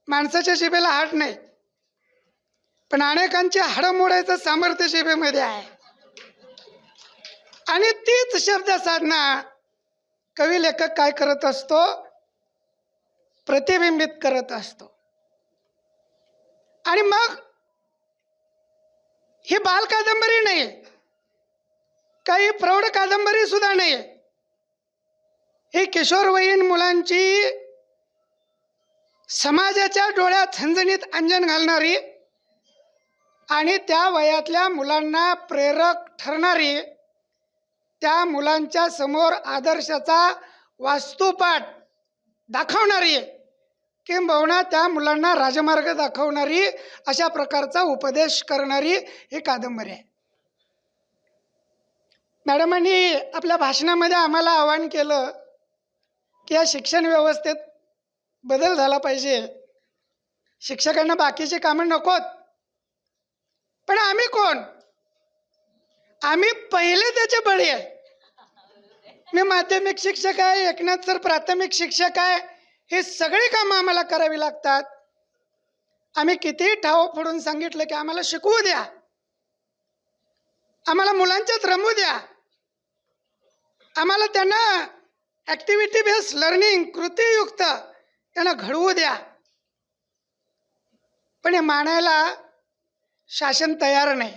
माणसाच्या जिभेला हाड नाही, पण अनेकांची हाडं मोडायचं सामर्थ्य जिभेमध्ये आहे. आणि तीच शब्द साधना कवी लेखक काय करत असतो? प्रतिबिंबित करत असतो. आणि मग ही बाल कादंबरी नाही, काही प्रौढ कादंबरी सुद्धा नाही, ही किशोरवयीन मुलांची समाजाच्या डोळ्यात झणझणीत अंजन घालणारी आणि त्या वयातल्या मुलांना प्रेरक ठरणारी, त्या मुलांच्या समोर आदर्शाचा वास्तुपाठ दाखवणारी, किंबहुना त्या मुलांना राजमार्ग दाखवणारी, अशा प्रकारचा उपदेश करणारी ही कादंबरी आहे. मॅडमांनी आपल्या भाषणामध्ये आम्हाला आवाहन केलं की या शिक्षण व्यवस्थेत बदल झाला पाहिजे, शिक्षकांना बाकीची कामं नकोत. पण आम्ही कोण? आम्ही पहिले त्याचे बळी आहे. मी माध्यमिक शिक्षक आहे, एकनाथ सर प्राथमिक शिक्षक आहे, ही सगळी कामं आम्हाला करावी लागतात. आम्ही कितीही ठाव फोडून सांगितलं की आम्हाला शिकवू द्या, आम्हाला मुलांच्यात रमू द्या, आम्हाला त्यांना ॲक्टिव्हिटी बेस्ड लर्निंग कृतीयुक्त त्यांना घडवू द्या, पण हे मानायला शासन तयार नाही.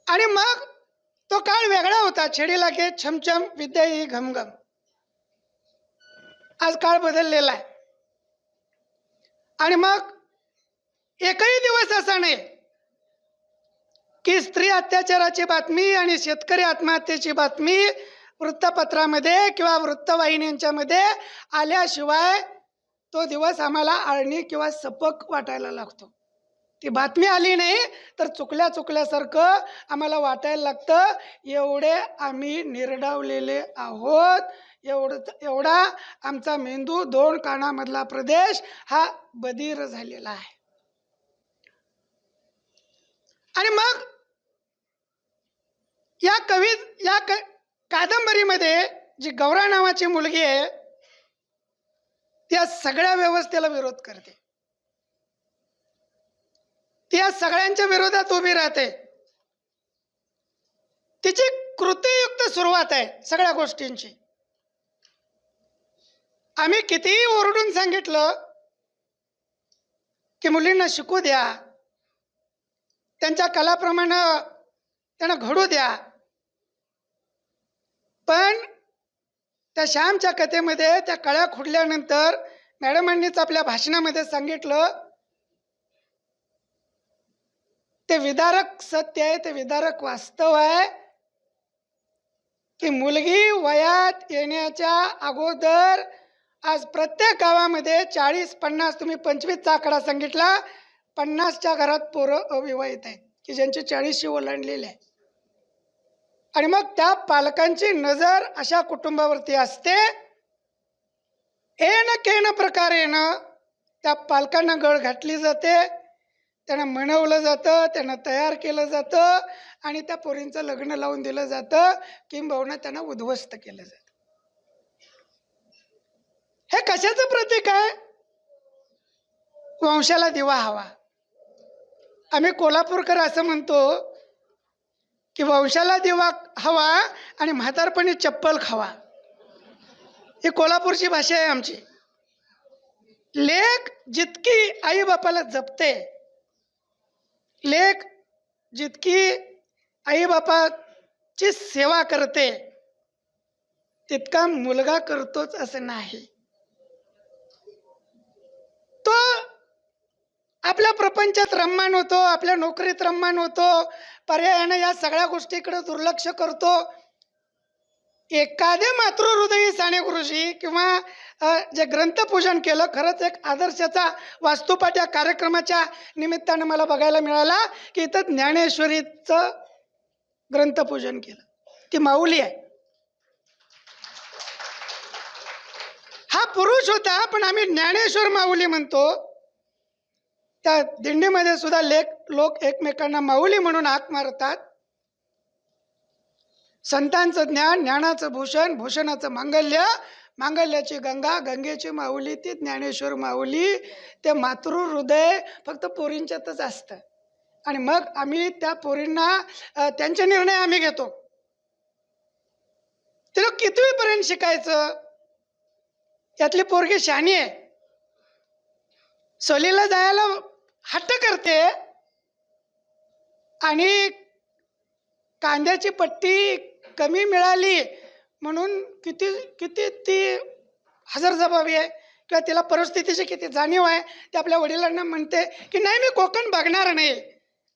आणि मग तो काळ वेगळा होता. छेडीला घे छमछम विद्या ही घमघम. आज काळ बदललेला आहे. आणि मग एकही दिवस असा नाही की स्त्री अत्याचाराची बातमी आणि शेतकरी आत्महत्येची बातमी वृत्तपत्रामध्ये किंवा वृत्तवाहिन्यांच्यामध्ये आल्याशिवाय तो दिवस आम्हाला आळणी किंवा सपक वाटायला लागतो. ती बातमी आली नाही तर चुकल्यासारखं आम्हाला वाटायला लागतं. एवढे आम्ही निर्डावलेले आहोत. एवढा आमचा मेंदू, 2 कानामधला प्रदेश हा बधीर झालेला आहे. आणि मग या कादंबरीमध्ये जी गौरा नावाची मुलगी आहे त्या सगळ्या व्यवस्थेला विरोध करते. ती या सगळ्यांच्या विरोधात उभी राहते. तिची कृतीयुक्त सुरुवात आहे सगळ्या गोष्टींची. आम्ही कितीही ओरडून सांगितलं की मुलींना शिकू द्या, त्यांच्या कलाप्रमाणे त्यांना घडू द्या, पण त्या श्यामच्या कथेमध्ये त्या कळ्या खुडल्यानंतर मॅडमांनीच आपल्या भाषणामध्ये सांगितलं ते विदारक सत्य आहे, ते विदारक वास्तव आहे की मुलगी वयात येण्याच्या अगोदर आज प्रत्येक गावामध्ये 40-50, तुम्ही 25चा आकडा सांगितला, 50च्या घरात पोरं अविवाहित आहेत की ज्यांची 40शी ओलांडलेली आहे. आणि मग त्या पालकांची नजर अशा कुटुंबावरती असते. एन केन प्रकारेनं त्या पालकांना गळ घातली जाते, त्यांना मनवलं जातं, त्यांना तयार केलं जातं आणि त्या पोरींचं लग्न लावून दिलं जातं, किंबहुना त्यांना उद्ध्वस्त केलं जातं. हे कशाचं प्रतीक आहे? वंशाला दिवा हवा. आम्ही कोल्हापूरकर असं म्हणतो की वंशाला दिवा हवा आणि म्हातारपणी चप्पल खावा. ही कोल्हापूरची भाषा आहे आमची. लेक जितकी आई बापाला जपते, लेक जितकी आई बापाची सेवा करते तितका मुलगा करतोच असं नाही. तो आपल्या प्रपंचात रममाण होतो, आपल्या नोकरीत रममाण होतो, पर्यायानं या सगळ्या गोष्टीकडे दुर्लक्ष करतो. एखादे मातृहृदयी साने गुरुजी किंवा जे ग्रंथपूजन केलं, खरंच एक आदर्शाचा वास्तुपाठ या कार्यक्रमाच्या निमित्तानं मला बघायला मिळाला की इथं ज्ञानेश्वरीचं ग्रंथपूजन केलं. ती माऊली आहे. हा पुरुष होता पण आम्ही ज्ञानेश्वर माऊली म्हणतो. त्या दिंडीमध्ये सुद्धा लोक एकमेकांना माऊली म्हणून हाक मारतात. संतांचं ज्ञान, ज्ञानाचं भूषण, भूषणाचं मांगल्य, मांगल्याची गंगा, गंगेची माऊली ती ज्ञानेश्वर माऊली. ते मातृहृदय फक्त पोरींच्यातच असतं. आणि मग आम्ही त्या पोरींना त्यांचे निर्णय आम्ही घेतो. तिला कितवीपर्यंत शिकायचं? यातली पोरगी शहाणी आहे, सहलीला जायला हट्ट करते आणि कांद्याची पट्टी कमी मिळाली म्हणून किती ती हजरजबाबी आहे किंवा तिला परिस्थितीची किती जाणीव आहे. ते आपल्या वडिलांना म्हणते की नाही मी कोकण बघणार नाही,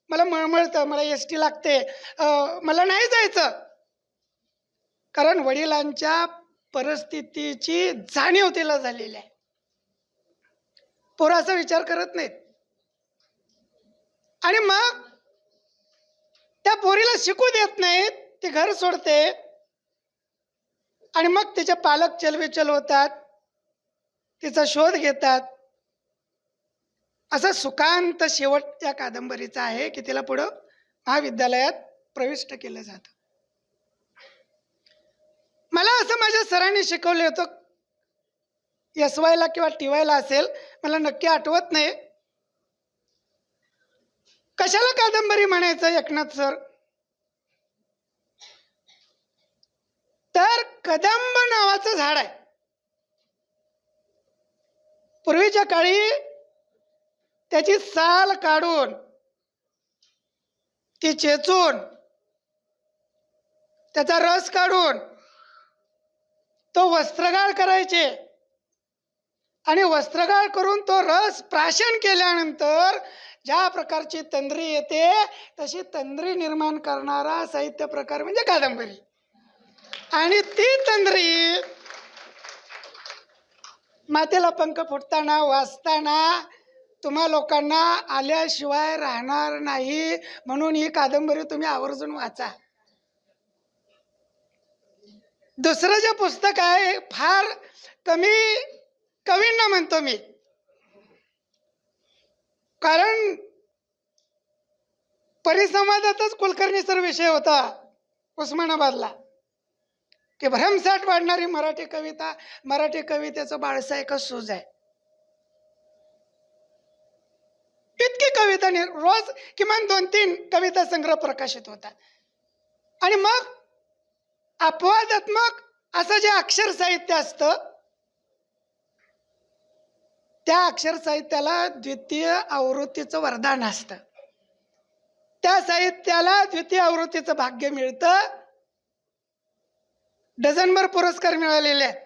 मला मळमळतं, मला एसटी लागते, मला नाही जायचं. कारण वडिलांच्या परिस्थितीची जाणीव तिला झालेली आहे. पोरं असा विचार करत नाहीत. आणि मग त्या पोरीला शिकू देत नाहीत, ती घर सोडते आणि मग तिचे पालक चलविचल होतात, तिचा शोध घेतात. असा सुकांत शेवट या कादंबरीचा आहे की तिला पुढं महाविद्यालयात प्रविष्ट केलं जातं. मला असं माझ्या सरांनी शिकवलं होतं, SYला किंवा TYला असेल, मला नक्की आठवत नाही. कशाला कादंबरी म्हणायचं एकनाथ सर? तर कदंब नावाचं झाड आहे. पूर्वीच्या काळी त्याची साल काढून ती चेचून त्याचा रस काढून तो वस्त्रगाळ करायचे आणि वस्त्रगाळ करून तो रस प्राशन केल्यानंतर ज्या प्रकारची तंद्री येते तशी तंद्री निर्माण करणारा साहित्य प्रकार म्हणजे कादंबरी. आणि ती तंद्री मातेला पंख फुटताना वाचताना तुम्हा लोकांना आल्याशिवाय राहणार नाही. म्हणून ही कादंबरी तुम्ही आवर्जून वाचा. दुसरं जे पुस्तक आहे फार कमी कवींना म्हणतो मी, कारण परिसंवादातच कुलकर्णी सर विषय होता उस्मानाबादला की भरमसाठ वाढणारी मराठी कविता, मराठी कवितेचं बाळसाहेबच सूज आहे. इतकी कविता रोज किमान 2-3 कविता संग्रह प्रकाशित होतात. आणि मग अपवादात्मक असं जे अक्षर साहित्य असतं त्या अक्षर साहित्याला द्वितीय आवृत्तीचं वरदान असतं. त्या साहित्याला द्वितीय आवृत्तीचं भाग्य मिळतं. डझनभर पुरस्कार मिळालेले आहेत.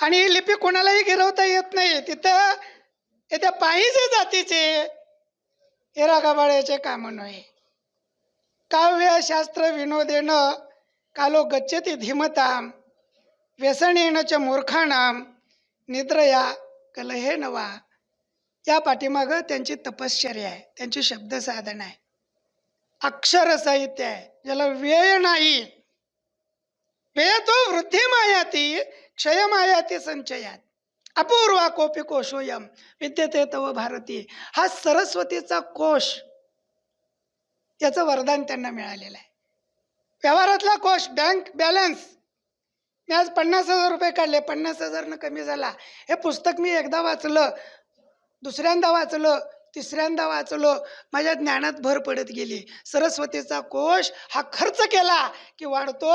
आणि ही लिपी कोणालाही गिरवता येत नाही. तिथं येत्या पाहिजे जातीचे हिरा गबाळ्याचे काम नव्हे. काव्य शास्त्र विनोदेन कालो गच्छति धीमताम व्यसनेन च मूर्खाणाम निद्रया कलहे नवा. या पाठीमागं त्यांची तपश्चर्या आहे, त्यांची शब्द साधना आहे, अक्षर साहित्य आहे ज्याला व्यय नाही. व्यय तो वृद्धी मायाती क्षय मायाती संचयात अपूर्वा कोपी कोशोयम विद्यते तव भारती. हा सरस्वतीचा कोश, याचं वरदान त्यांना मिळालेलं आहे. व्यवहारातला कोश, बँक बॅलन्स. मी आज 50,000 रुपये काढले, 50,000 कमी झाला. हे पुस्तक मी एकदा वाचलं, दुसऱ्यांदा वाचलं, तिसऱ्यांदा वाचलं, माझ्या ज्ञानात भर पडत गेली. सरस्वतीचा कोश हा खर्च केला की वाढतो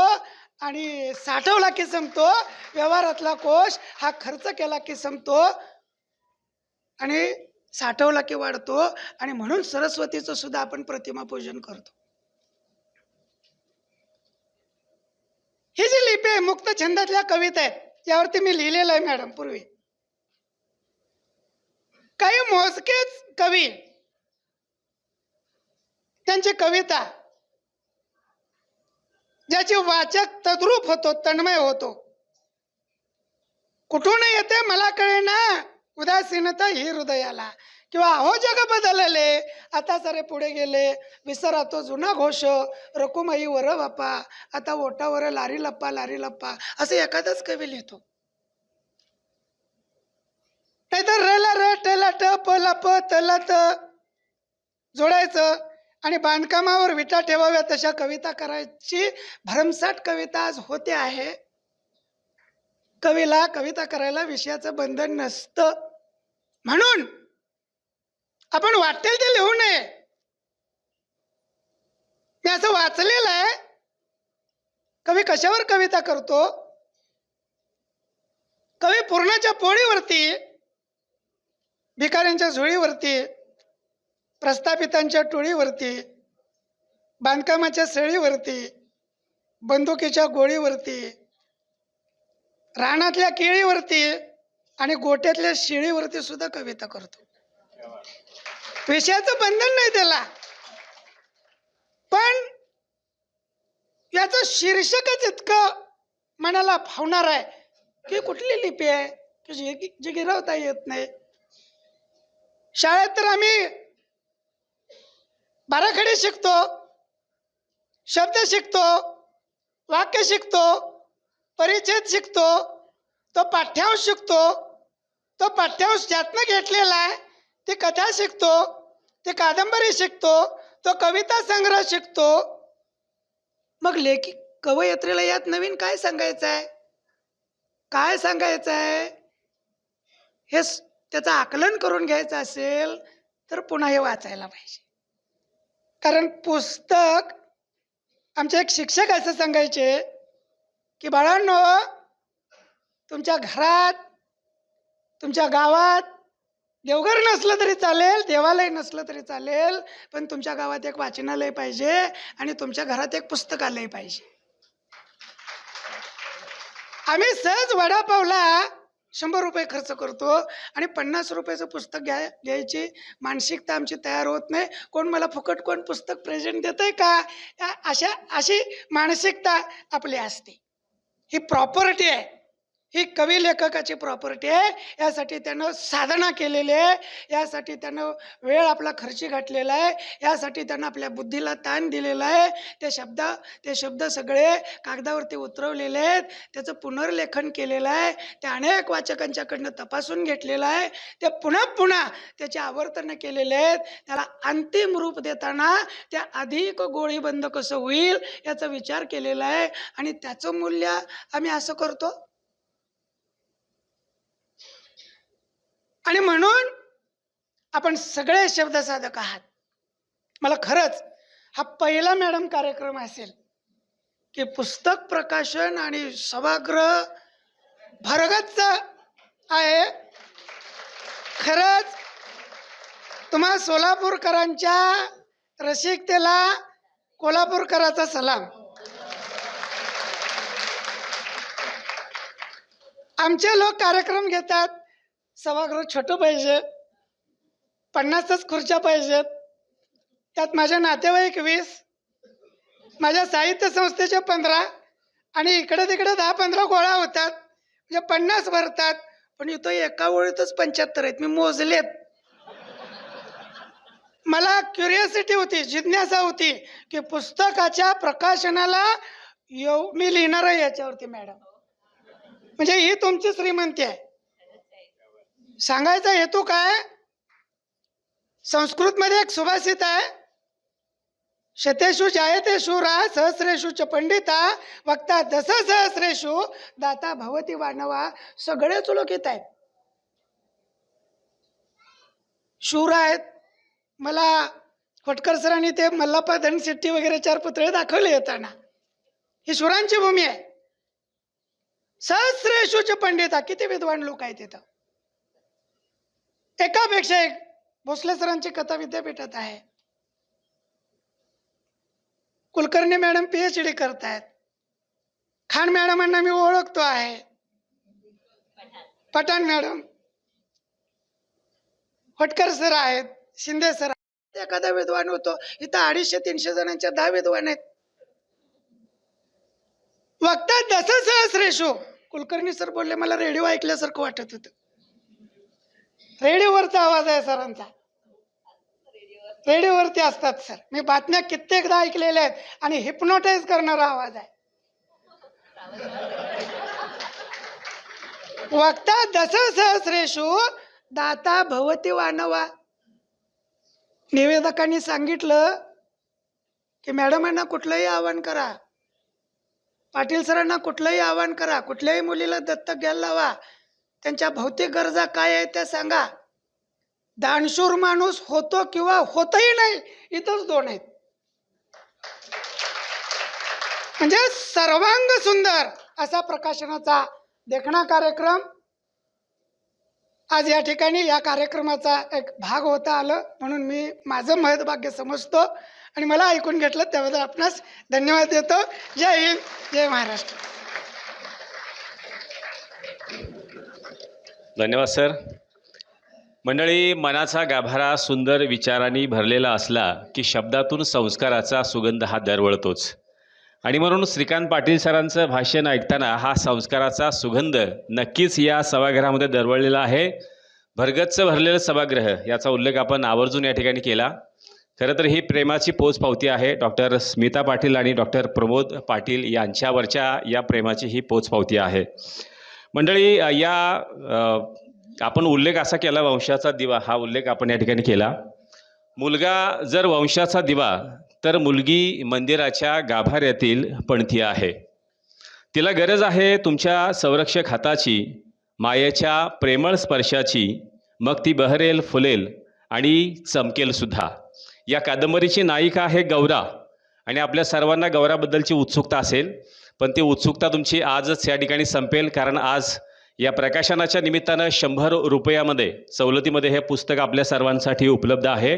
आणि साठवला की संपतो. व्यवहारातला कोश हा खर्च केला की संपतो आणि साठवला की वाढतो. आणि म्हणून सरस्वतीचं सुद्धा आपण प्रतिमा पूजन करतो. ही जी लिपी आहे मुक्त छंदातल्या कविता आहेत, यावरती मी लिहिलेलं आहे मॅडम पूर्वी. काही मोजकेच कवी त्यांची कविता ज्याची वाचक तद्रूप होतो, तन्मय होतो. कुठून येते मला कळेना उदासीनता ही हृदयाला, किंवा अहो जग बदलले आता सारे पुढे गेले, विसरा तो जुना घोष रकुमाई वर बापा आता ओटावर लारी लप्पा लारी लप्पा, असं एखादाच कवी लिहितो. नाहीतर रेला र टेला ट प ला प तला त जोडायचं आणि बांधकामावर विटा ठेवाव्या तशा कविता करायची भरमसाठ कविता आज होते आहे. कवीला कविता करायला विषयाचं बंधन नसतं. म्हणून आपण वाटेल ते लिहू नये. मी असं वाचलेलं आहे. कवी कशावर कविता करतो? कवी पूर्णाच्या पोळीवरती, भिकाऱ्यांच्या झोळीवरती, प्रस्थापितांच्या टोळीवरती, बांधकामाच्या सळीवरती, बंदुकीच्या गोळीवरती, रानातल्या केळीवरती आणि गोट्यातल्या शेळीवरती सुद्धा कविता करतो. विषयाचं बंधन नाही त्याला. पण याचं शीर्षकच इतकं मनाला भावणार आहे की कुठली लिपी आहे की जी गिरवता येत नाही. शाळेत तर आम्ही बाराखडी शिकतो, शब्द शिकतो, वाक्य शिकतो, परिच्छेद शिकतो, तो पाठ्यांश शिकतो. तो पाठ्यांश ज्यातनं घेतलेला आहे ती कथा शिकतो, ती कादंबरी शिकतो, तो कविता संग्रह शिकतो. मग लेखी कवयित्रीला यात नवीन काय सांगायचं आहे, काय सांगायचं आहे हे त्याचं आकलन करून घ्यायचं असेल तर पुन्हा हे वाचायला पाहिजे. कारण पुस्तक, आमचे एक शिक्षक असं सांगायचे की बाळांनो, तुमच्या घरात, तुमच्या गावात देवघर नसलं तरी चालेल, देवालय नसलं तरी चालेल, पण तुमच्या गावात एक वाचनालय पाहिजे आणि तुमच्या घरात एक पुस्तकालय पाहिजे. आम्ही सहज वडापावला 100 रुपये खर्च करतो आणि 50 रुपयाचं पुस्तक घ्यायची मानसिकता आमची तयार होत नाही. कोण मला फुकट कोण पुस्तक प्रेझेंट देतंय का, अशी मानसिकता आपली असते. ही प्रॉपर्टी आहे, ही कवी लेखकाची प्रॉपर्टी आहे. यासाठी त्यानं साधना केलेली आहे, यासाठी त्यानं वेळ आपला खर्ची घातलेला आहे, यासाठी त्यानं आपल्या बुद्धीला ताण दिलेला आहे. ते शब्द सगळे कागदावरती उतरवलेले आहेत, त्याचं पुनर्लेखन केलेलं आहे, ते अनेक वाचकांच्याकडनं तपासून घेतलेलं आहे, ते पुन्हा पुन्हा त्याचे आवर्तन केलेले आहेत. त्याला अंतिम रूप देताना त्या अधिक गोळीबंद कसं होईल याचा विचार केलेला आहे आणि त्याचं मूल्य आम्ही असं करतो. आणि म्हणून आपण सगळे शब्दसाधक आहात. मला खरंच हा पहिला मॅडम कार्यक्रम असेल की पुस्तक प्रकाशन आणि सभागृह भरगच्च आहे. खरंच तुम्हा सोलापूरकरांच्या रसिकतेला कोल्हापूरकराचा सलाम. आमचे लोक कार्यक्रम घेतात, सभागृह छोटं पाहिजे, 50च खुर्च्या पाहिजेत, त्यात माझे नातेवाईक 20, माझ्या साहित्य संस्थेचे 15 आणि इकडे तिकडे 10-15 गोळा होतात, म्हणजे 50 भरतात. पण इथं एका ओळीतच 75 आहेत, मी मोजलेत. मला क्युरिओसिटी होती, जिज्ञासा होती की पुस्तकाच्या प्रकाशनाला मी लिहिणार आहे याच्यावरती मॅडम, म्हणजे ही तुमची श्रीमंती आहे. सांगायचा हेतू काय, संस्कृतमध्ये एक सुभाषित आहे, शतेषु जायते शूरा सहस्रेषु च पंडिता वक्ता दश सहस्रेषु दाता भवती वानवा. सगळेच लोक येत आहेत, शूर आहेत. मला खोटकर सरांनी ते मल्लाप्पा धनशेट्टी वगैरे 4 पुतळे दाखवले येताना. ही शूरांची भूमी आहे. सहस्रेषु च पंडिता, किती विद्वान लोक आहेत तिथं, एकापेक्षा एक. भोसले सरांची कथा विद्यापीठात आहे, कुलकर्णी मॅडम PhD करतायत, खान मॅडमांना मी ओळखतो आहे, पठाण मॅडम, होटकर सर आहेत, शिंदे सर. एखादा विद्वान होतो, इथं 250-300 जणांच्या 10 विद्वान आहेत. वक्ता दश सहस्रेषु. कुलकर्णी सर बोलले, मला रेडिओ ऐकल्यासारखं वाटत होतं. रेडिओवरचा आवाज आहे सरांचा, रेडिओवरती असतात सर. मी बातम्या कित्येकदा ऐकलेल्या आहेत आणि हिप्नोटाईज करणारा आवाज आहे. वक्ता दश सहस्रेषु दाता भवती वानवा. निवेदकांनी सांगितलं की मॅडमांना कुठलंही आवाहन करा, पाटील सरांना कुठलंही आवाहन करा, कुठल्याही मुलीला दत्तक घ्यायला लावा, त्यांच्या भौतिक गरजा काय आहेत त्या सांगा. दानशूर माणूस होतो किंवा होतही नाही, इथंच 2 आहेत. म्हणजे सर्वांग सुंदर असा प्रकाशनाचा देखणा कार्यक्रम आज या ठिकाणी या कार्यक्रमाचा एक भाग होता आलं, म्हणून मी माझं महत्भाग्य समजतो आणि मला ऐकून घेतलं त्याबद्दल आपणास धन्यवाद देतो. जय हिंद, जय महाराष्ट्र. धन्यवाद सर. मंडळी, मनाचा गाभारा सुंदर विचारांनी भरलेला असला की शब्दातून संस्काराचा सुगंध हा दरवळतोच. आणि म्हणून श्रीकांत पाटील सरांचं भाषण ऐकताना हा संस्काराचा सुगंध नक्कीच या सभागृहामध्ये दरवळलेला आहे. भरगच्च भरलेलं सभागृह याचा उल्लेख आपण आवर्जून या ठिकाणी केला. खरं तर ही प्रेमाची पोचपावती आहे. डॉक्टर स्मिता पाटील आणि डॉक्टर प्रमोद पाटील यांच्यावरच्या या प्रेमाची ही पोचपावती आहे. मंडळी, आपण उल्लेख असा केला वंशाचा दिवा, हा उल्लेख आपण या ठिकाणी केला. मुलगा जर वंशाचा दिवा तर मुलगी मंदिराच्या गाभाऱ्यातील पणती आहे. तिला गरज आहे तुमच्या संरक्षक हाताची, मायेच्या प्रेमळ स्पर्शाची. मग ती बहरेल, फुलेल आणि चमकेल सुद्धा. या कादंबरीची नायिका आहे गौरा आणि आपल्या सर्वांना गौराबद्दलची उत्सुकता असेल, पण ती उत्सुकता तुमची आजच या ठिकाणी संपेल, कारण आज या प्रकाशनाच्या निमित्तानं 100 रुपयामध्ये सवलतीमध्ये हे पुस्तक आपल्या सर्वांसाठी उपलब्ध आहे.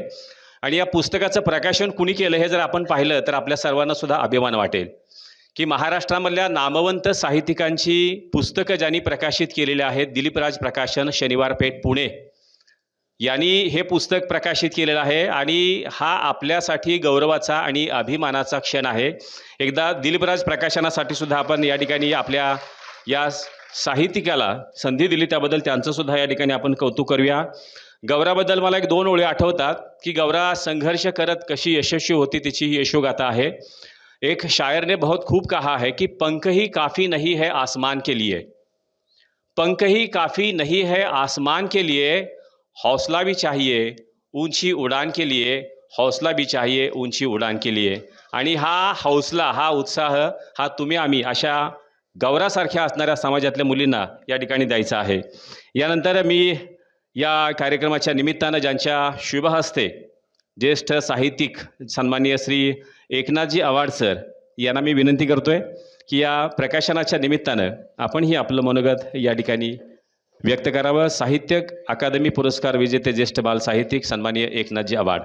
आणि या पुस्तकाचं प्रकाशन कुणी केलं हे जर आपण पाहिलं तर आपल्या सर्वांना सुद्धा अभिमान वाटेल की महाराष्ट्रामधल्या नामवंत साहित्यिकांची पुस्तकं ज्यांनी प्रकाशित केलेली आहेत, दिलीपराज प्रकाशन, शनिवार पेठ, पुणे यांनी हे पुस्तक प्रकाशित केलेलं आहे. आणि हा आपल्यासाठी गौरवाचा आणि अभिमानाचा क्षण आहे. एकदा दिलीपराज प्रकाशनासाठी सुद्धा आपण या ठिकाणी आपल्या या साहित्यिकाला संधी दिली त्याबद्दल त्यांचं सुद्धा या ठिकाणी आपण कौतुक करूया. गौराबद्दल मला एक 2 ओळी आठवतात की गौरा संघर्ष करत कशी यशस्वी होती तिची ही यशोगाथा आहे. एक शायर ने बहुत खूब कहा है कि पंख ही काफ़ी नहीं है आसमान के लिए, पंख ही काफ़ी नहीं है आसमान के लिए, हौसला भी चाहिए ऊंची उड़ान के लिए, हौसला भी चाहिए ऊंची उड़ान के लिए. आणि हा हौसला, हा उत्साह, हा तुम्ही आम्ही अशा गौरासारख्या असणाऱ्या समाजातल्या मुलींना या ठिकाणी द्यायचा आहे. यानंतर मी या कार्यक्रमाच्या निमित्तानं ज्यांच्या शुभ हस्ते ज्येष्ठ साहित्यिक सन्माननीय श्री एकनाथजी आव्हाड सर यांना मी विनंती करतोय की या प्रकाशनाच्या निमित्तानं आपणही आपलं मनोगत या ठिकाणी व्यक्त करावं. साहित्य अकादमी पुरस्कार विजेते ज्येष्ठ बाल साहित्यिक सन्माननीय एकनाथजी आव्हाड.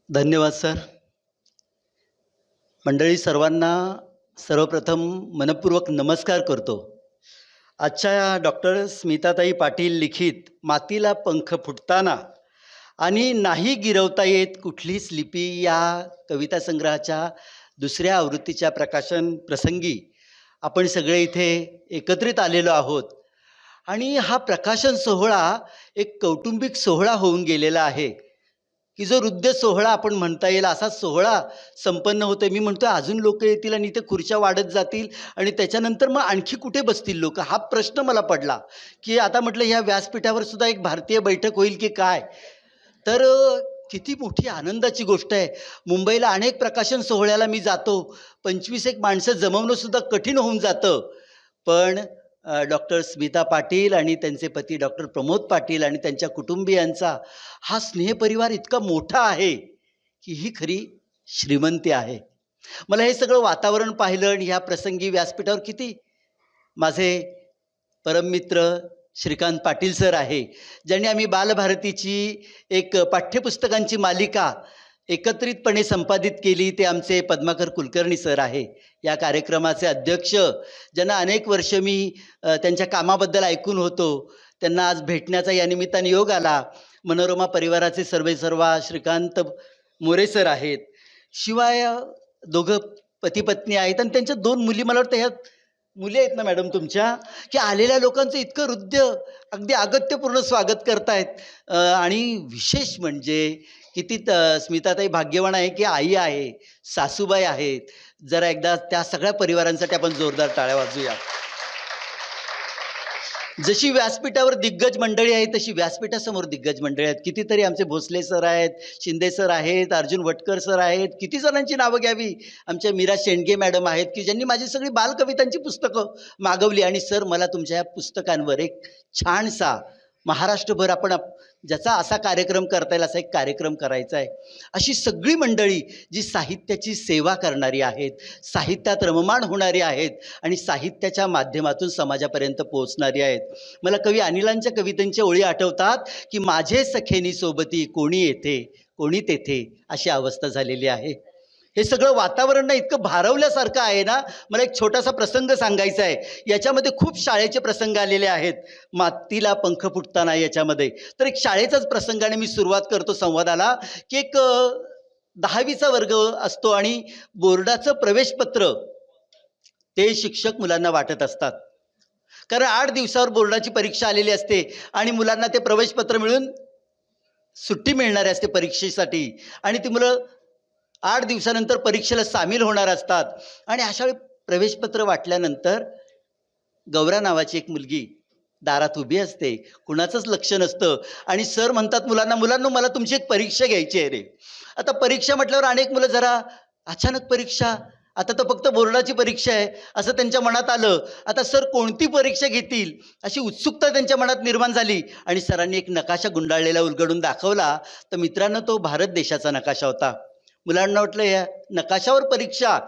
धन्यवाद सर. मंडळी सर्वांना सर्वप्रथम मनपूर्वक नमस्कार करतो. आजच्या डॉक्टर स्मिताताई पाटील लिखित मातीला पंख फुटताना आणि नाही गिरवता येत कुठलीच लिपी या कविता संग्रहाच्या दुसऱ्या आवृत्तीच्या प्रकाशन प्रसंगी आपण सगळे इथे एकत्रित आलेलो आहोत. आणि हा प्रकाशन सोहळा एक कौटुंबिक सोहळा होऊन गेलेला आहे की जो हृदय सोहळा आपण म्हणता येईल असा सोहळा संपन्न होतो. मी म्हणतो अजून लोक येतील आणि ते खुर्च्या वाढत जातील आणि त्याच्यानंतर मग आणखी कुठे बसतील लोक, हा प्रश्न मला पडला की आता म्हटलं ह्या व्यासपीठावर सुद्धा एक भारतीय बैठक होईल की काय. तर किती मोठी आनंदाची गोष्ट आहे. मुंबईला अनेक प्रकाशन सोहळ्याला मी जातो, 25 माणसं जमवणं सुद्धा कठीण होऊन जातं. पण डॉक्टर स्मिता पाटील आणि त्यांचे पती डॉक्टर प्रमोद पाटील आणि त्यांच्या कुटुंबियांचा हा स्नेहपरिवार इतका मोठा आहे की ही खरी श्रीमंती आहे. मला हे सगळं वातावरण पाहिलं आणि ह्या प्रसंगी व्यासपीठावर किती माझे परममित्र श्रीकांत पाटील सर आहे, ज्यांनी आम्ही बालभारतीची एक पाठ्यपुस्तकांची मालिका एकत्रितपणे संपादित केली. ते आमचे पद्माकर कुलकर्णी सर आहे, या कार्यक्रमाचे अध्यक्ष, ज्यांना अनेक वर्ष मी त्यांच्या कामाबद्दल ऐकून होतो. त्यांना आज भेटण्याचा या निमित्ताने योग आला. मनोरमा परिवाराचे सर्वेसर्वा श्रीकांत मोरे सर आहेत. शिवाय दोघं पती पत्नी आहेत आणि त्यांच्या 2 मुली. मला वाटतं ह्या मुली आहेत ना मॅडम तुमच्या, की आलेल्या लोकांचं इतकं हृदय अगदी अगत्यपूर्ण स्वागत करतायत. आणि विशेष म्हणजे किती स्मिताताई भाग्यवान आहे की आई आहे, सासूबाई आहेत. जरा एकदा त्या सगळ्या परिवारांसाठी आपण जोरदार टाळ्या वाजूया. जशी व्यासपीठावर दिग्गज मंडळी आहेत तशी व्यासपीठासमोर दिग्गज मंडळी आहेत. कितीतरी आमचे भोसले सर आहेत, शिंदे सर आहेत, अर्जुन वटकर सर आहेत. किती जणांची नावं घ्यावी. आमच्या मीरा शेंडगे मॅडम आहेत की ज्यांनी माझी सगळी बालकवितांची पुस्तकं मागवली. आणि सर मला तुमच्या या पुस्तकांवर एक छानसा महाराष्ट्रभर आपण ज्याचा असा कार्यक्रम करता येईल असा एक कार्यक्रम करायचा आहे. अशी सगळी मंडळी जी साहित्याची सेवा करणारी आहेत, साहित्यात रममाण होणारी आहेत आणि साहित्याच्या माध्यमातून समाजापर्यंत पोहोचणारी आहेत. मला कवी अनिलांच्या कवितांच्या ओळी आठवतात की माझे सखेनी सोबती कोणी येथे कोणी तेथे अशी अवस्था झालेली आहे. हे सगळं वातावरण ना इतकं भारवल्यासारखं आहे ना. मला एक छोटासा प्रसंग सांगायचा आहे. याच्यामध्ये खूप शाळेचे प्रसंग आलेले आहेत. मातीला पंख फुटताना याच्यामध्ये तर एक शाळेचाच प्रसंगाने मी सुरुवात करतो संवादाला की एक 10वीचा वर्ग असतो आणि बोर्डाचं प्रवेशपत्र ते शिक्षक मुलांना वाटत असतात. कारण 8 दिवसावर बोर्डाची परीक्षा आलेली असते आणि मुलांना ते प्रवेशपत्र मिळून सुट्टी मिळणारी असते परीक्षेसाठी. आणि ती मुलं 8 दिवसानंतर परीक्षेला सामील होणार असतात. आणि अशा वेळी प्रवेशपत्र वाटल्यानंतर गौरा नावाची एक मुलगी दारात उभी असते, कुणाचंच लक्ष नसतं. आणि सर म्हणतात मुलांनो मला तुमची एक परीक्षा घ्यायची आहे रे. आता परीक्षा म्हटल्यावर अनेक मुलं जरा अचानक परीक्षा, आता तर फक्त बोर्डाची परीक्षा आहे असं त्यांच्या मनात आलं. आता सर कोणती परीक्षा घेतील अशी उत्सुकता त्यांच्या मनात निर्माण झाली. आणि सरांनी एक नकाशा गुंडाळलेला उलगडून दाखवला. तर मित्रांनो तो भारत देशाचा नकाशा होता. मुलांना वाटलं या नकाशावर परीक्षा.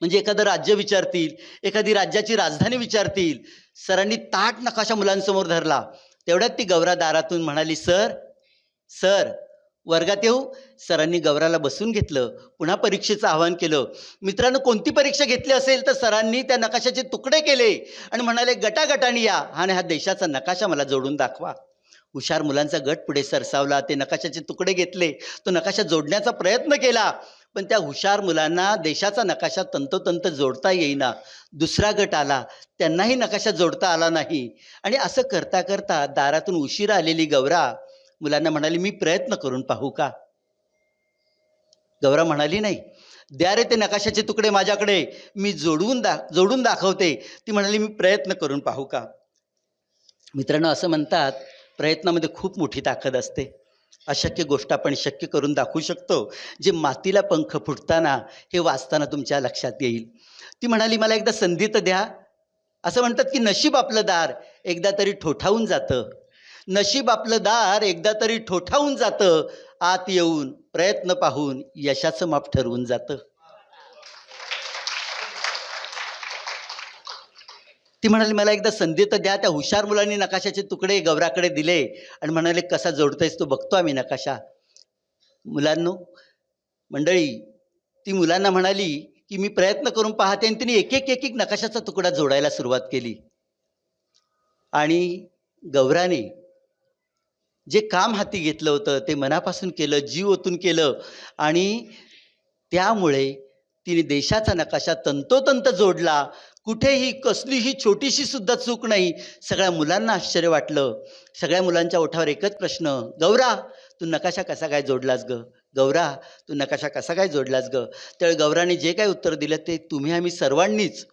म्हणजे एखादं राज्य विचारतील, एखादी राज्याची राजधानी विचारतील. सरांनी ताट नकाशा मुलांसमोर धरला. तेवढ्यात ती गौरा दारातून म्हणाली, सर सर वर्गात येऊ. सरांनी गौराला बसून घेतलं. पुन्हा परीक्षेचं आवाहन केलं. मित्रांनो, कोणती परीक्षा घेतली असेल तर सरांनी त्या नकाशाचे तुकडे केले आणि म्हणाले, गटागटाने या आणि हा देशाचा नकाशा मला जोडून दाखवा. हुशार मुलांचा गट पुढे सरसावला. ते नकाशाचे तुकडे घेतले, तो नकाशा जोडण्याचा प्रयत्न केला, पण त्या हुशार मुलांना देशाचा नकाशा तंतोतंत जोडता येईना. दुसरा गट आला, त्यांनाही नकाशा जोडता आला नाही. आणि असं करता करता दारातून उशिरा आलेली गौरा मुलांना म्हणाली, मी प्रयत्न करून पाहू का? गौरा म्हणाली, नाही, द्या रे ते नकाशाचे तुकडे माझ्याकडे, मी जोडून दाखवते. ती म्हणाली, मी प्रयत्न करून पाहू का? मित्रांनो, असं म्हणतात, प्रयत्नामध्ये खूप मोठी ताकद असते. अशक्य गोष्ट आपण शक्य करून दाखवू शकतो. जे मातीला पंख फुटताना हे वाचताना तुमच्या लक्षात येईल. ती म्हणाली, मला एकदा संधी तर द्या. असं म्हणतात की नशीब आपलं दार एकदा तरी ठोठावून जातं. नशीब आपलं दार एकदा तरी ठोठावून जातं. आत येऊन प्रयत्न पाहून यशाचं माप ठरवून जातं. ती म्हणाली, मला एकदा संधी तर द्या. त्या हुशार मुलांनी नकाशाचे तुकडे गौराकडे दिले आणि म्हणाले, कसा जोडतोयस तो बघतो आम्ही नकाशा. मुलांनो, मंडळी, ती मुलांना म्हणाली की मी प्रयत्न करून पाहते. आणि तिने एक एक नकाशाचा तुकडा जोडायला सुरुवात केली. आणि गौराने जे काम हाती घेतलं होतं ते मनापासून केलं, जीव ओतून केलं. आणि त्यामुळे तिने देशाचा नकाशा तंतोतंत जोडला. कुठेही कसलीही छोटीशी सुद्धा चूक नाही. सगळ्या मुलांना आश्चर्य वाटलं. सगळ्या मुलांच्या ओठावर एकच प्रश्न, गौरा तू नकाशा कसा काय जोडलास ग? गौरा तू नकाशा कसा काय जोडलास ग? त्यावेळी गौराने जे काय उत्तर दिलं ते तुम्ही आम्ही सर्वांनीच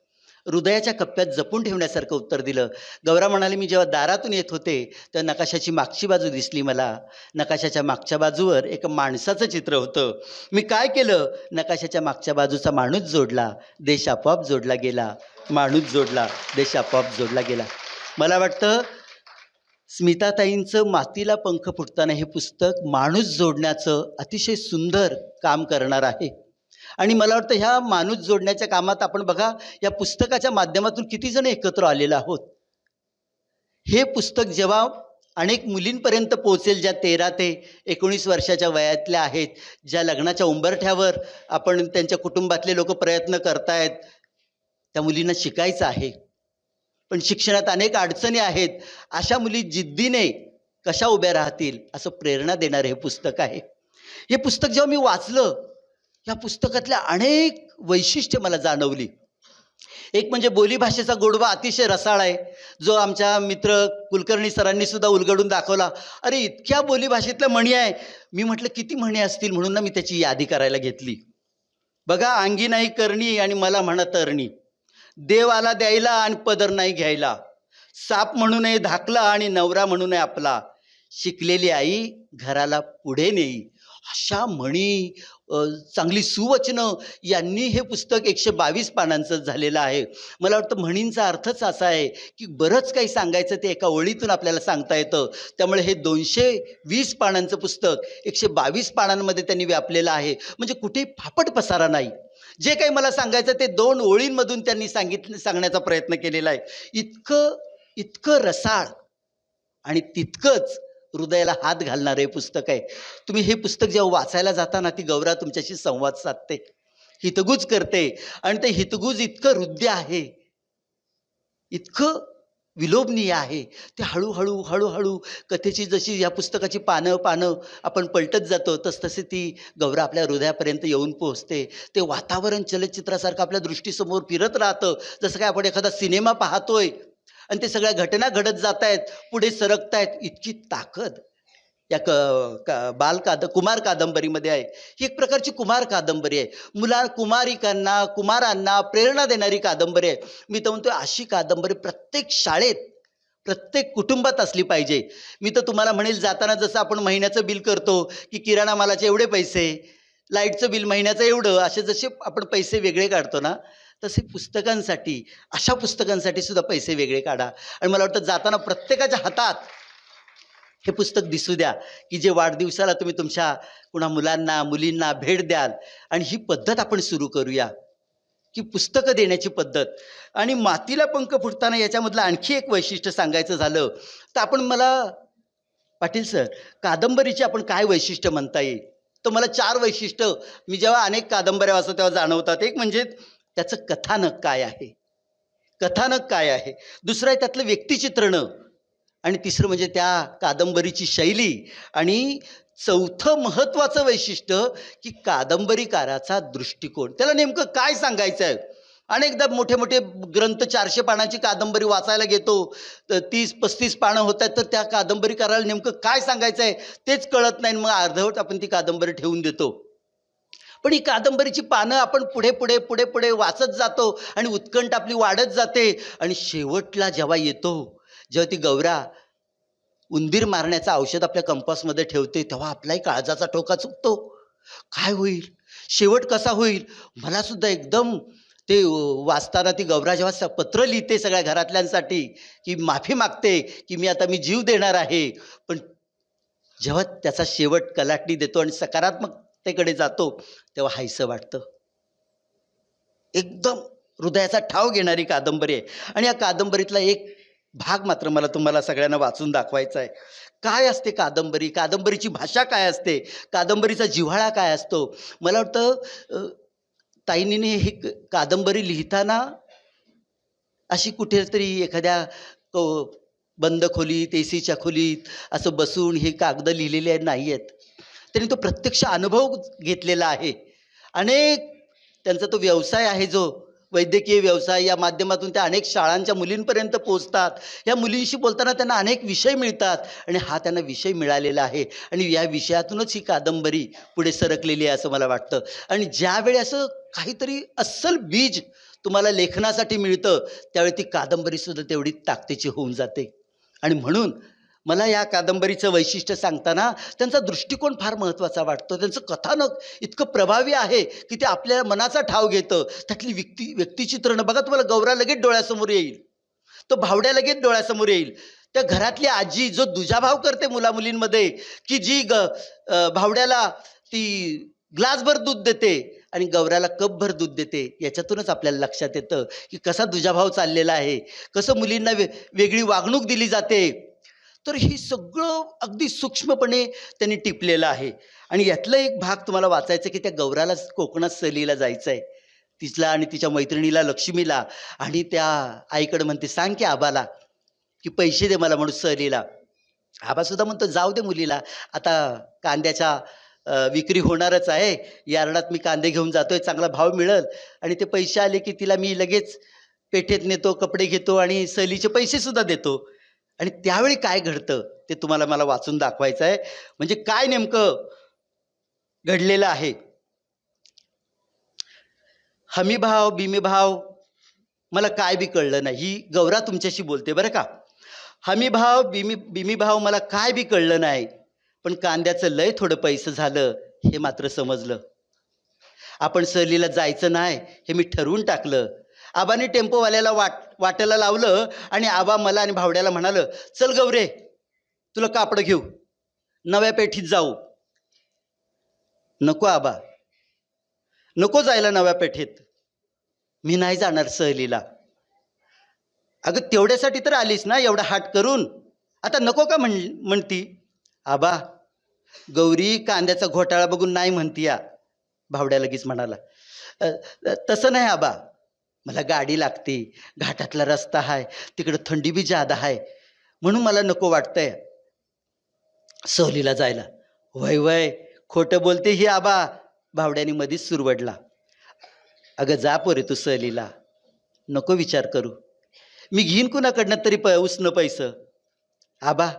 हृदयाच्या कप्प्यात जपून ठेवण्यासारखं उत्तर दिलं. गौरा म्हणाली, मी जेव्हा दारातून येत होते तेव्हा नकाशाची मागची बाजू दिसली मला. नकाशाच्या मागच्या बाजूवर एक माणसाचं चित्र होतं. मी काय केलं, नकाशाच्या मागच्या बाजूचा माणूस जोडला, देश आपोआप जोडला गेला. माणूस जोडला, देश आपोआप जोडला गेला. मला वाटतं स्मिताताईंचं मातीला पंख फुटताना हे पुस्तक माणूस जोडण्याचं अतिशय सुंदर काम करणार आहे. आणि मला वाटतं ह्या माणूस जोडण्याच्या कामात आपण बघा, या पुस्तकाच्या माध्यमातून किती जण एकत्र आलेलो आहोत. हे पुस्तक जेव्हा अनेक मुलींपर्यंत पोहोचेल, ज्या 13 ते 19 वर्षाच्या वयातल्या आहेत, ज्या लग्नाच्या उंबरठ्यावर आपण त्यांच्या कुटुंबातले लोक प्रयत्न करतायत, त्या मुलींना शिकायचं आहे, पण शिक्षणात अनेक अडचणी आहेत. अशा मुली जिद्दीने कशा उभ्या राहतील असं प्रेरणा देणारं हे पुस्तक आहे. हे पुस्तक जेव्हा मी वाचलं, या पुस्तकातल्या अनेक वैशिष्ट्य मला जाणवली. एक म्हणजे बोलीभाषेचा गोडवा अतिशय रसाळ आहे, जो आमच्या मित्र कुलकर्णी सरांनी सुद्धा उलगडून दाखवला. अरे इतक्या बोलीभाषेतल्या म्हणी आहे. मी म्हटलं किती म्हणी असतील, म्हणून ना मी त्याची यादी करायला घेतली. बघा, अंगी नाही करणी आणि मला म्हणा तरणी, देव आला द्यायला आणि पदर नाही घ्यायला, साप म्हणू नये धाकला आणि नवरा म्हणू नये आपला, शिकलेली आई घराला पुढे नेई. अशा म्हणी, चांगली सुवचनं यांनी हे पुस्तक 122 पानांचं झालेलं आहे. मला वाटतं म्हणींचा अर्थच असा आहे की बरंच काही सांगायचं ते एका ओळीतून आपल्याला सांगता येतं. त्यामुळे हे 220 पानांचं पुस्तक 122 पानांमध्ये त्यांनी व्यापलेलं आहे. म्हणजे कुठेही फापट पसारा नाही. जे काही मला सांगायचं ते 2 ओळींमधून त्यांनी सांगण्याचा प्रयत्न केलेला आहे. इतकं रसाळ आणि तितकंच हृदयाला हात घालणारं हे पुस्तक आहे. तुम्ही हे पुस्तक जेव्हा वाचायला जाताना ती गौरा तुमच्याशी संवाद साधते, हितगुज करते. आणि ते हितगुज इतकं हृदय आहे, इतकं विलोभनीय आहे. ते हळूहळू कथेची जशी या पुस्तकाची पानं आपण पलटत जातो, तसतसे ती गौरा आपल्या हृदयापर्यंत येऊन पोहोचते. ते वातावरण चलचित्रासारखं आपल्या दृष्टीसमोर फिरत राहतं, जसं काय आपण एखादा सिनेमा पाहतोय आणि ते सगळ्या घटना घडत जात आहेत, पुढे सरकतायत. इतकी ताकद या कुमार कादंबरीमध्ये आहे. ही एक प्रकारची कुमार कादंबरी आहे. कुमारांना प्रेरणा देणारी कादंबरी आहे. मी तर म्हणतो अशी कादंबरी प्रत्येक शाळेत, प्रत्येक कुटुंबात असली पाहिजे. मी तर तुम्हाला म्हणेल, जाताना जसं आपण महिन्याचं बिल करतो की किराणा मालाचे एवढे पैसे, लाईटचं बिल महिन्याचं एवढं, असे जसे आपण पैसे वेगळे काढतो ना, तसे पुस्तकांसाठी, अशा पुस्तकांसाठी सुद्धा पैसे वेगळे काढा. आणि मला वाटतं जाताना प्रत्येकाच्या हातात हे पुस्तक दिसू द्या, की जे वाढदिवसाला तुम्ही तुमच्या कुणा मुलांना मुलींना भेट द्याल. आणि ही पद्धत आपण सुरू करूया की पुस्तकं देण्याची पद्धत. आणि मातीला पंख फुटताना याच्यामधलं आणखी एक वैशिष्ट्य सांगायचं झालं तर मला पाटील सर, कादंबरीची आपण काय वैशिष्ट्य म्हणता येईल? तर मला 4 वैशिष्ट्य मी जेव्हा अनेक कादंबऱ्या वाचतो तेव्हा जाणवतात. एक म्हणजे त्याचं कथानक काय आहे, कथानक काय आहे. दुसरं आहे त्यातलं व्यक्तिचित्रणं. आणि तिसरं म्हणजे त्या कादंबरीची शैली. आणि चौथं महत्त्वाचं वैशिष्ट्य की कादंबरीकाराचा दृष्टिकोन. त्याला नेमकं काय सांगायचं आहे. अनेकदा मोठे मोठे ग्रंथ 400 पानाची कादंबरी वाचायला घेतो, तर 30-35 पानं होत आहेत, तर त्या कादंबरीकाराला नेमकं काय सांगायचं आहे तेच कळत नाही. मग अर्धवट आपण ती कादंबरी ठेवून देतो. पण ही कादंबरीची पानं आपण पुढे पुढे पुढे पुढे वाचत जातो आणि उत्कंठ आपली वाढत जाते. आणि शेवटला जेव्हा येतो, जेव्हा ती गौरा उंदीर मारण्याचं औषध आपल्या कंपासमध्ये ठेवते, तेव्हा आपलाही काळजाचा ठोका चुकतो. काय होईल, शेवट कसा होईल. मला सुद्धा एकदम ते वाचताना ती गौरा जेव्हा पत्र लिहिते सगळ्या घरातल्यांसाठी की माफी मागते की मी जीव देणार आहे, पण जेव्हा त्याचा शेवट कलाटणी देतो आणि सकारात्मकतेकडे जातो तेव्हा हायसं वाटतं. एकदम हृदयाचा ठाव घेणारी कादंबरी आहे. आणि या कादंबरीतला एक भाग मात्र मला तुम्हाला सगळ्यांना वाचून दाखवायचा आहे. काय असते कादंबरी, कादंबरीची भाषा काय असते, कादंबरीचा जिव्हाळा काय असतो. मला वाटतं ताईंनी ही कादंबरी लिहिताना अशी कुठेतरी एखाद्या बंद खोलीत, एसीच्या खोलीत असं बसून हे कागद लिहिलेले नाही आहेत. त्यांनी तो प्रत्यक्ष अनुभव घेतलेला आहे. अनेक त्यांचा तो व्यवसाय आहे जो वैद्यकीय व्यवसाय, या माध्यमातून त्या अनेक शाळांच्या मुलींपर्यंत पोचतात. या मुलींशी बोलताना त्यांना अनेक विषय मिळतात आणि हा त्यांना विषय मिळालेला आहे. आणि या विषयातूनच ही कादंबरी पुढे सरकलेली आहे असं मला वाटतं. आणि ज्यावेळी असं काहीतरी अस्सल बीज तुम्हाला लेखनासाठी मिळतं त्यावेळी ती कादंबरीसुद्धा तेवढी ताकदीची होऊन जाते. आणि म्हणून मला या कादंबरीचं वैशिष्ट्य सांगताना त्यांचा दृष्टिकोन फार महत्त्वाचा वाटतो. त्यांचं कथानक इतकं प्रभावी आहे की ते आपल्या मनाचा ठाव घेतं. त्यातली व्यक्तिचित्रणं बघा, तुम्हाला गौरा लगेच डोळ्यासमोर येईल, तो भावड्या लगेच डोळ्यासमोर येईल. त्या घरातली आजी जो दुजाभाव करते मुलामुलींमध्ये, की जी भावड्याला ती ग्लासभर दूध देते आणि गौऱ्याला कपभर दूध देते, याच्यातूनच आपल्याला लक्षात येतं की कसा दुजाभाव चाललेला आहे, कसं मुलींना वेगळी वागणूक दिली जाते. तर ही सगळं अगदी सूक्ष्मपणे त्यांनी टिपलेलं आहे. आणि यातला एक भाग तुम्हाला वाचायचं की त्या गौराला कोकणात सहलीला जायचं आहे, तिला आणि तिच्या मैत्रिणीला लक्ष्मीला. आणि त्या आईकडे म्हणते, सांग की आबाला की पैसे दे मला म्हणून सहलीला. आबासुद्धा म्हणतो, जाऊ दे मुलीला, आता कांद्याच्या विक्री होणारच आहे, यार्डात मी कांदे घेऊन जातोय, चांगला भाव मिळेल आणि ते पैसे आले की तिला मी लगेच पेठेत नेतो, कपडे घेतो आणि सहलीचे पैसेसुद्धा देतो. आणि त्यावेळी काय घडतं ते तुम्हाला मला वाचून दाखवायचं आहे. म्हणजे काय नेमकं घडलेलं आहे. हमीभाव बिमीभाव मला काय बी कळलं नाही. ही गौरा तुमच्याशी बोलते बरं का. हमीभाव बिमीभाव मला काय बी कळलं नाही, पण कांद्याचं लय थोडं पैसे झालं हे मात्र समजलं. आपण सहलीला जायचं नाही हे मी ठरवून टाकलं. आबाने टेम्पोवाल्याला वाटायला लावलं आणि आबा मला आणि भावड्याला म्हणालं, चल गौरे तुला कापडं घेऊ, नव्या पेठीत जाऊ. नको आबा, नको जायला नव्या पेठेत, मी नाही जाणार सहलीला. अगं तेवढ्यासाठी तर आलीस ना एवढा हाट करून, आता नको का म्हणती. आबा, गौरी कांद्याचा घोटाळा बघून नाही म्हणती या. भावड्या लगेच म्हणाला, तसं नाही आबा, मला गाडी लागते, घाटातला रस्ता आहे, तिकडं थंडी बी जादा आहे, म्हणून मला नको वाटतंय सहलीला जायला. वय वय खोटं बोलते ही आबा, भावड्याने मधीच सुरवडला. अगं जा पोरे तू सहलीला, नको विचार करू, मी घेईन कुणाकडनं तरी उसनं पैसं. आबा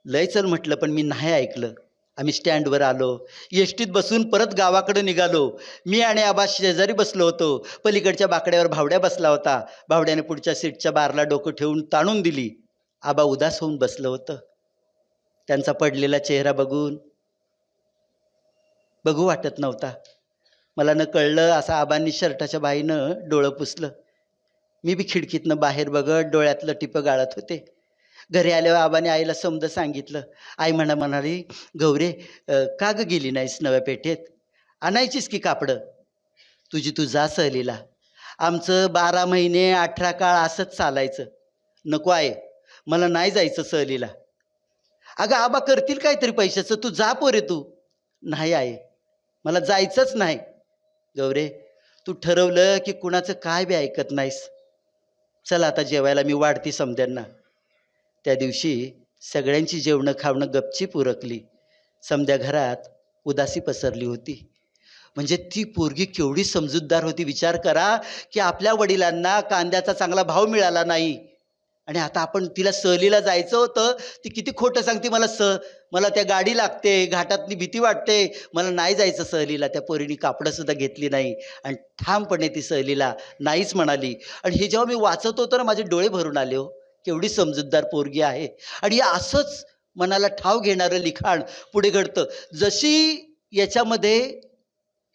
लय चल म्हटलं पण मी नाही ऐकलं. आम्ही स्टँडवर आलो, एसटीत बसून परत गावाकडे निघालो. मी आणि आबा शेजारी बसलो होतो, पलीकडच्या बाकड्यावर भावड्या बसला होता. भावड्याने पुढच्या सीटच्या बारला डोकं ठेवून ताणून दिली. आबा उदास होऊन बसलं होतं. त्यांचा पडलेला चेहरा बघू वाटत नव्हता. मला न कळलं असं आबांनी शर्टाच्या बाईनं डोळं पुसलं. मी बी खिडकीतनं बाहेर बघत डोळ्यातलं टिपं गाळत होते. घरी आल्यावर आबाने आईला समजा सांगितलं. आई म्हणाली, गौरे का ग गेली नाहीस नव्या पेठेत, आणायचीस की कापडं, तुझी तू जा सहलीला, आमचं 12 महिने 18 काळ असंच चालायचं. नको आहे, मला नाही जायचं सहलीला. अगं आबा करतील काहीतरी पैशाचं, तू जा पोरे तू. नाही आहे, मला जायचंच नाही. गौरे, तू ठरवलं की कुणाचं काय बी ऐकत नाहीस. चल आता जेवायला, मी वाढती समद्यांना. त्या दिवशी सगळ्यांची जेवणं खावणं गपचीप उरकली. समद्या घरात उदासी पसरली होती. म्हणजे ती पोरगी केवढी समजूतदार होती. विचार करा की आपल्या वडिलांना कांद्याचा चांगला भाव मिळाला नाही आणि आता आपण तिला सहलीला जायचं होतं. ती किती खोटं सांगते, मला त्या गाडी लागते, घाटातली भीती वाटते, मला नाही जायचं सहलीला. त्या पोरीने कापडंसुद्धा घेतली नाही आणि ठामपणे ती सहलीला नाहीच म्हणाली. आणि हे जेव्हा मी वाचत होतो ना, माझे डोळे भरून आले. हो, केवढी समजूतदार पोरगी आहे. आणि असंच मनाला ठाव घेणारं लिखाण पुढे घडतं. जशी याच्यामध्ये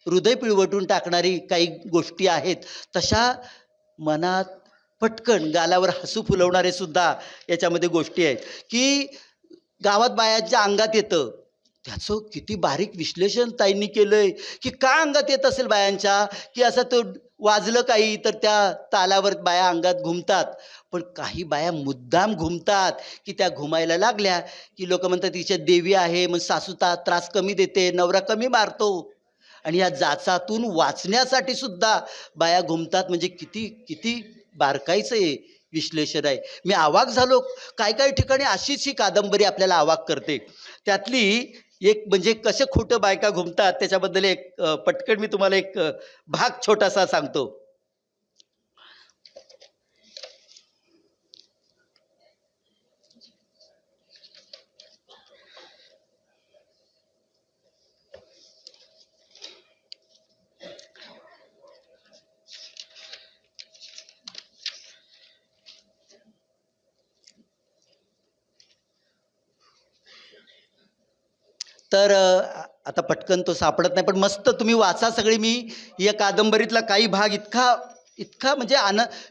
हृदय पिळवटून टाकणारी काही गोष्टी आहेत, तशा मनात पटकन गालावर हसू फुलवणारे सुद्धा याच्यामध्ये गोष्टी आहेत. की गावात बायांच्या अंगात येतं, त्याचं किती बारीक विश्लेषण ताईंनी केलंय. की का अंगात येत असेल बायांच्या, की असं तो वाजलं काही तर त्या तालावर बाया अंगात घुमतात. पण काही बाया मुद्दाम घुमतात की त्या घुमायला लागल्या की लोक म्हणतात तिच्या देवी आहे, मग सासू त्रास कमी देते, नवरा कमी मारतो. आणि या जाचातून वाचण्यासाठी सुद्धा बाया घुमतात. म्हणजे किती किती बारकाईचं हे विश्लेषण आहे. मी अवाक झालो. काही ठिकाणी अशीच ही कादंबरी आपल्याला अवाक करते. त्यातली एक म्हणजे कसे खोटं बायका घुमतात त्याच्याबद्दल एक पटकन मी तुम्हाला एक भाग छोटासा सांगतो. तर आता पटकन तो सापडत नाही, पण मस्त तुम्ही वाचा सगळी. मी या कादंबरीतला काही भाग इतका म्हणजे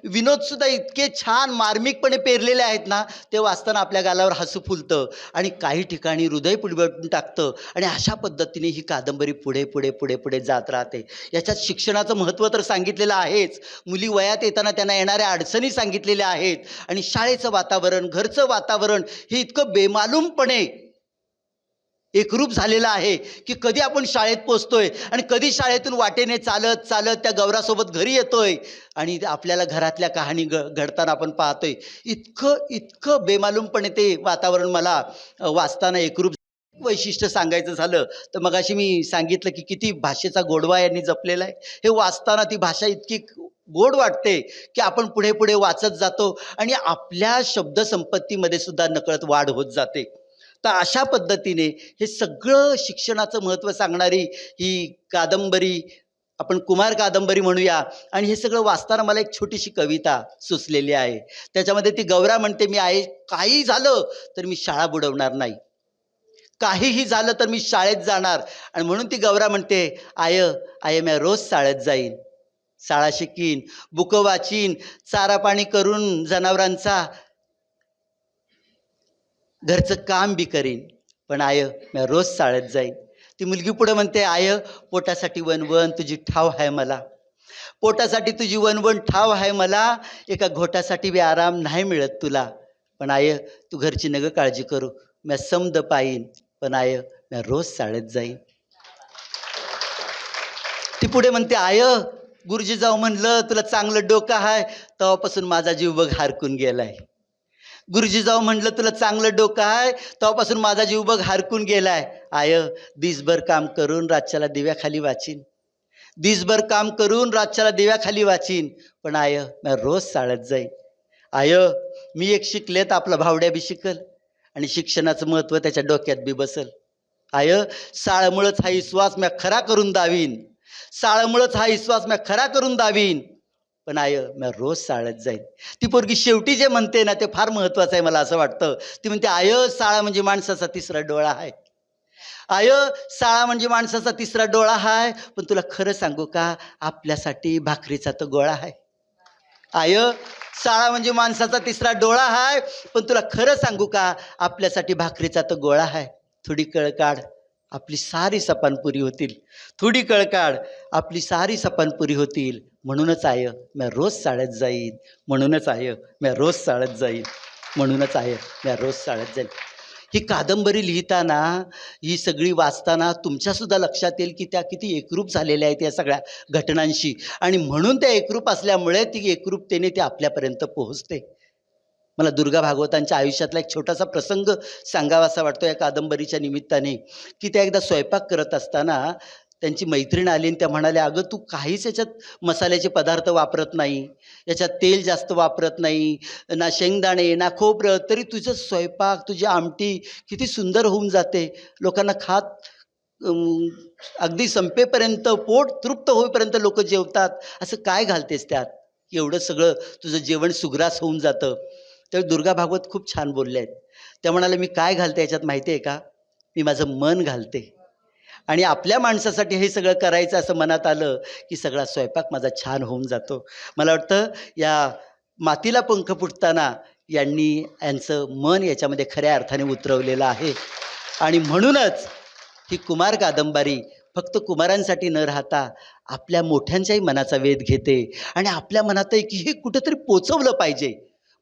विनोदसुद्धा इतके छान मार्मिकपणे पेरलेले आहेत ना, ते वाचताना आपल्या गालावर हसू फुलतं आणि काही ठिकाणी हृदय पुलवटून टाकतं. आणि अशा पद्धतीने ही कादंबरी पुढे पुढे पुढे पुढे जात राहते. याच्यात शिक्षणाचं महत्त्व तर सांगितलेलं आहेच, मुली वयात येताना त्यांना येणाऱ्या अडचणी सांगितलेल्या आहेत, आणि शाळेचं वातावरण, घरचं वातावरण हे इतकं बेमालूमपणे एकरूप झालेलं आहे की कधी आपण शाळेत पोचतोय आणि कधी शाळेतून वाटेने चालत चालत त्या गौरासोबत घरी येतोय आणि आपल्याला घरातल्या कहाणी घडताना आपण पाहतोय. इतकं बेमालूमपणे ते वातावरण मला वाचताना एकरूप. वैशिष्ट्य सांगायचं झालं तर मगाशी मी सांगितलं की किती भाषेचा गोडवा यांनी जपलेला आहे. हे वाचताना ती भाषा इतकी गोड वाटते की आपण पुढे पुढे वाचत जातो आणि आपल्या शब्दसंपत्तीमध्ये सुद्धा नकळत वाढ होत जाते. तर अशा पद्धतीने हे सगळं शिक्षणाचं महत्त्व सांगणारी ही कादंबरी आपण कुमार कादंबरी म्हणूया. आणि हे सगळं वाचताना मला एक छोटीशी कविता सुचलेली आहे. त्याच्यामध्ये ती गौरा म्हणते, मी आहे काही झालं तर मी शाळा बुडवणार नाही, काहीही झालं तर मी शाळेत जाणार. आणि म्हणून ती गौरा म्हणते, आय मी रोज शाळेत जाईन, शाळा शिकीन, बुकं वाचीन, चारा पाणी करून जनावरांचा, घरचं काम बी करीन, पण मी रोज शाळेत जाईन. ती मुलगी पुढं म्हणते, पोटासाठी वनवन तुझी ठाव आहे मला, पोटासाठी तुझी वनवन ठाव आहे मला, एका घोटासाठी बी आराम नाही मिळत तुला, पण तू घरची नग काळजी करू, मी समद पाईन, पण मी रोज शाळेत जाईन. ती पुढे म्हणते, गुरुजी जाऊ म्हणलं तुला चांगलं डोकं आहे, तेव्हापासून माझा जीव बघ हारकून गेलाय. गुरुजी जाऊ म्हटलं तुला चांगलं डोकं आहे, तेव्हापासून माझा जीव बघ हारकून गेलाय. दिसभर काम करून रातच्याला दिव्याखाली वाचीन, दिसभर काम करून रातच्याला दिव्याखाली वाचीन, पण मी रोज शाळेत जाईन. मी एक शिकले तर आपला भावड्या बी शिकल आणि शिक्षणाचं महत्त्व त्याच्या डोक्यात बी बसल. शाळेमुळंच हा विश्वास मी खरा करून दावीन, शाळेमुळंच हा विश्वास मी खरा करून दावीन, पण मी रोज शाळेत जाईन. ती पोरगी शेवटी जे म्हणते ना ते फार महत्त्वाचं आहे मला असं वाटतं. ती म्हणते, शाळा म्हणजे माणसाचा तिसरा डोळा आहे, शाळा म्हणजे माणसाचा तिसरा डोळा आहे, पण तुला खरं सांगू का, आपल्यासाठी भाकरीचा तो गोळा आहे. शाळा म्हणजे माणसाचा तिसरा डोळा आहे, पण तुला खरं सांगू का, आपल्यासाठी भाकरीचा तो गोळा आहे. थोडी कळ काढ, आपली सारी सपान पुरी होतील. थोडी कळ काढ आपली सारी सपान पुरी होतील. म्हणूनच आय मी रोज शाळेत जाईन, म्हणूनच आय मी रोज शाळेत जाईन, म्हणूनच आय मी रोज शाळेत जाईन. ही कादंबरी लिहिताना, ही सगळी वाचताना तुमच्यासुद्धा लक्षात येईल की त्या किती एकरूप झालेल्या आहेत या सगळ्या घटनांशी. आणि म्हणून त्या एकरूप असल्यामुळे ती एकरूपतेने ते आपल्यापर्यंत पोहोचते. मला दुर्गा भागवतांच्या आयुष्यातला एक छोटासा प्रसंग सांगावासा वाटतो या कादंबरीच्या निमित्ताने, की त्या एकदा स्वयंपाक करत असताना त्यांची मैत्रीण आली आणि त्या म्हणाल्या, अगं तू काहीच याच्यात मसाल्याचे पदार्थ वापरत नाही, याच्यात तेल जास्त वापरत नाही, ना शेंगदाणे ना खोबरं, तरी तुझं स्वयंपाक तुझी आमटी किती सुंदर होऊन जाते. लोकांना अगदी संपेपर्यंत पोट तृप्त होईपर्यंत लोक जेवतात. असं काय घालतेस त्यात, एवढं सगळं तुझं जेवण सुग्रास होऊन जातं. तर दुर्गा भागवत खूप छान बोलले आहेत. त्या म्हणाले, मी काय घालते याच्यात माहिती आहे का, मी माझं मन घालते. आणि आपल्या माणसासाठी हे सगळं करायचं असं मनात आलं की सगळा स्वयंपाक माझा छान होऊन जातो. मला वाटतं या मातीला पंख फुटताना यांचं मन याच्यामध्ये खऱ्या अर्थाने उतरवलेलं आहे. आणि म्हणूनच ही कुमार कादंबरी फक्त कुमारांसाठी न राहता आपल्या मोठ्यांच्याही मनाचा वेध घेते आणि आपल्या मनात आहे की हे कुठेतरी पोचवलं पाहिजे.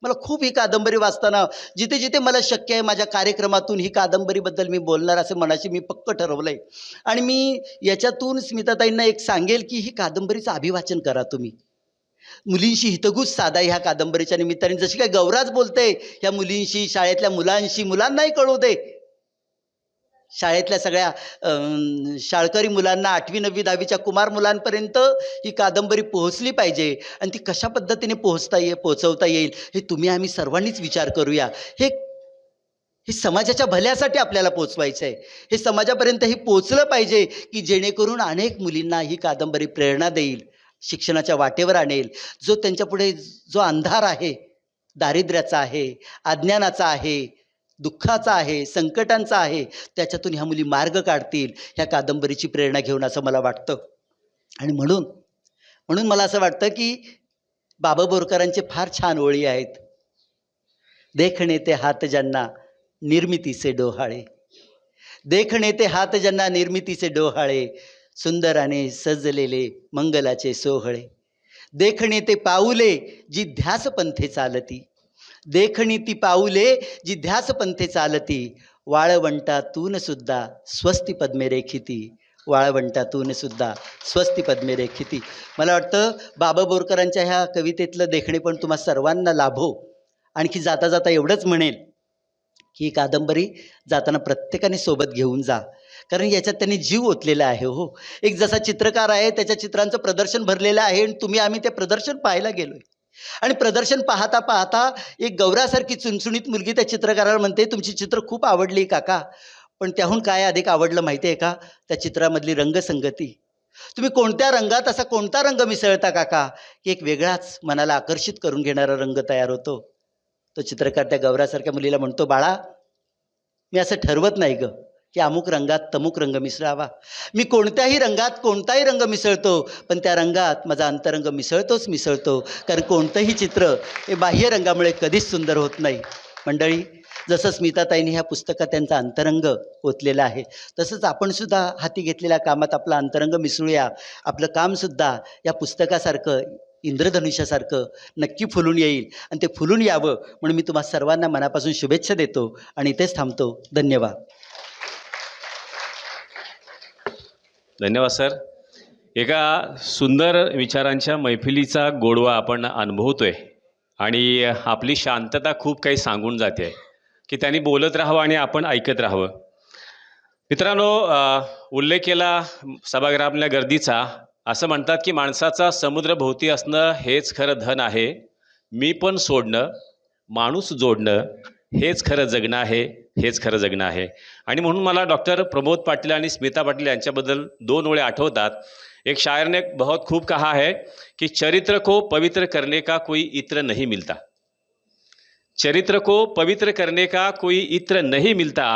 मला खूप ही कादंबरी वाचताना जिथे जिथे मला शक्य आहे माझ्या कार्यक्रमातून ही कादंबरीबद्दल मी बोलणार असं मनाशी मी पक्क ठरवलं आहे. आणि मी याच्यातून स्मिताताईंना एक सांगेल की ही कादंबरीचं अभिवाचन करा तुम्ही. मुलींशी हितगुज साधा ह्या कादंबरीच्या निमित्ताने. जशी काय गौराज बोलते ह्या मुलींशी, शाळेतल्या मुलांशी, मुलांनाही कळू दे, शाळेतल्या सगळ्या शाळकरी मुलांना 8वी 9वी 10वीच्या कुमार मुलांपर्यंत ही कादंबरी पोहोचली पाहिजे. आणि ती कशा पद्धतीने पोहोचवता येईल हे तुम्ही आम्ही सर्वांनीच विचार करूया. हे समाजाच्या भल्यासाठी आपल्याला पोचवायचं आहे. हे समाजापर्यंत हे पोचलं पाहिजे की जेणेकरून अनेक मुलींना ही कादंबरी प्रेरणा देईल, शिक्षणाच्या वाटेवर आणेल. जो त्यांच्यापुढे जो अंधार आहे, दारिद्र्याचा आहे, अज्ञानाचा आहे, दुःखाचा आहे, संकटांचा आहे, त्याच्यातून ह्या मुली मार्ग काढतील ह्या कादंबरीची प्रेरणा घेऊन, असं मला वाटतं. आणि म्हणून मला असं वाटतं की बाबा बोरकरांचे फार छान ओळी आहेत. देखणे ते हात ज्यांना निर्मितीचे डोहाळे, देखणे ते हात ज्यांना निर्मितीचे डोहाळे, सुंदराने सजलेले मंगलाचे सोहळे. देखणे ते पाऊले जी ध्यास पंथे चालती, देखणी ती पाऊले जी ध्यास पंथे चालती, वाळवंटातून सुद्धा स्वस्ती पद्मे रेखिती, वाळवंटातून सुद्धा स्वस्ती पद्मे रेखिती. मला वाटतं बाबा बोरकरांच्या ह्या कवितेतलं देखणे पण तुम्हा सर्वांना लाभो. आणखी जाता जाता एवढंच म्हणेल की ही कादंबरी जाताना प्रत्येकाने सोबत घेऊन जा, कारण याच्यात त्यांनी जीव ओतलेला आहे. हो, एक जसा चित्रकार आहे त्याच्या चित्रांचं प्रदर्शन भरलेलं आहे आणि आम्ही ते प्रदर्शन पाहायला गेलो आहे. आणि प्रदर्शन पाहता पाहता एक गौरासारखी चुणचुणीत मुलगी त्या चित्रकाराला म्हणते, तुमची चित्र खूप आवडली काका, पण त्याहून काय अधिक आवडलं माहिती आहे का, त्या चित्रामधली रंगसंगती. तुम्ही कोणत्या रंगात असा कोणता रंग मिसळता काका की एक वेगळाच मनाला आकर्षित करून घेणारा रंग तयार होतो. तो चित्रकार त्या गौरासारख्या मुलीला म्हणतो, बाळा मी असं ठरवत नाही ग की अमुक रंगात तमुक रंग मिसळावा. मी कोणत्याही रंगात कोणताही रंग मिसळतो, पण त्या रंगात माझा अंतरंग मिसळतो. कारण कोणतंही चित्र हे बाह्य रंगामुळे कधीच सुंदर होत नाही. मंडळी, जसं स्मिताताईंनी ह्या पुस्तकात त्यांचा अंतरंग ओतलेला आहे, तसंच आपण सुद्धा हाती घेतलेल्या कामात आपला अंतरंग मिसळूया. आपलं कामसुद्धा या पुस्तकासारखं, इंद्रधनुष्यासारखं नक्की फुलून येईल. आणि ते फुलून यावं म्हणून मी तुम्हा सर्वांना मनापासून शुभेच्छा देतो आणि इथेच थांबतो. धन्यवाद. धन्यवाद सर. एका सुंदर विचारांच्या मैफिलीचा गोडवा आपण अनुभवतोय आणि आपली शांतता खूप काही सांगून जाते की त्यांनी बोलत राहावं आणि आपण ऐकत राहावं. मित्रांनो, उल्लेख केला सभागृहातल्या गर्दीचा. असं म्हणतात की माणसाचा समुद्रभोवती असणं हेच खरं धन आहे. मी पण सोडणं, माणूस जोडणं हेच खरं जगणं आहे, हेच खरं जगणं आहे. आणि म्हणून मला डॉक्टर प्रमोद पाटील आणि स्मिता पाटील यांच्याबद्दल 2 ओळी आठवतात. एक शायर ने बहुत खूब कहा है कि चरित्र को पवित्र करने का कोई इत्र नहीं मिलता, चरित्र को पवित्र करने का कोई इत्र नहीं मिलता,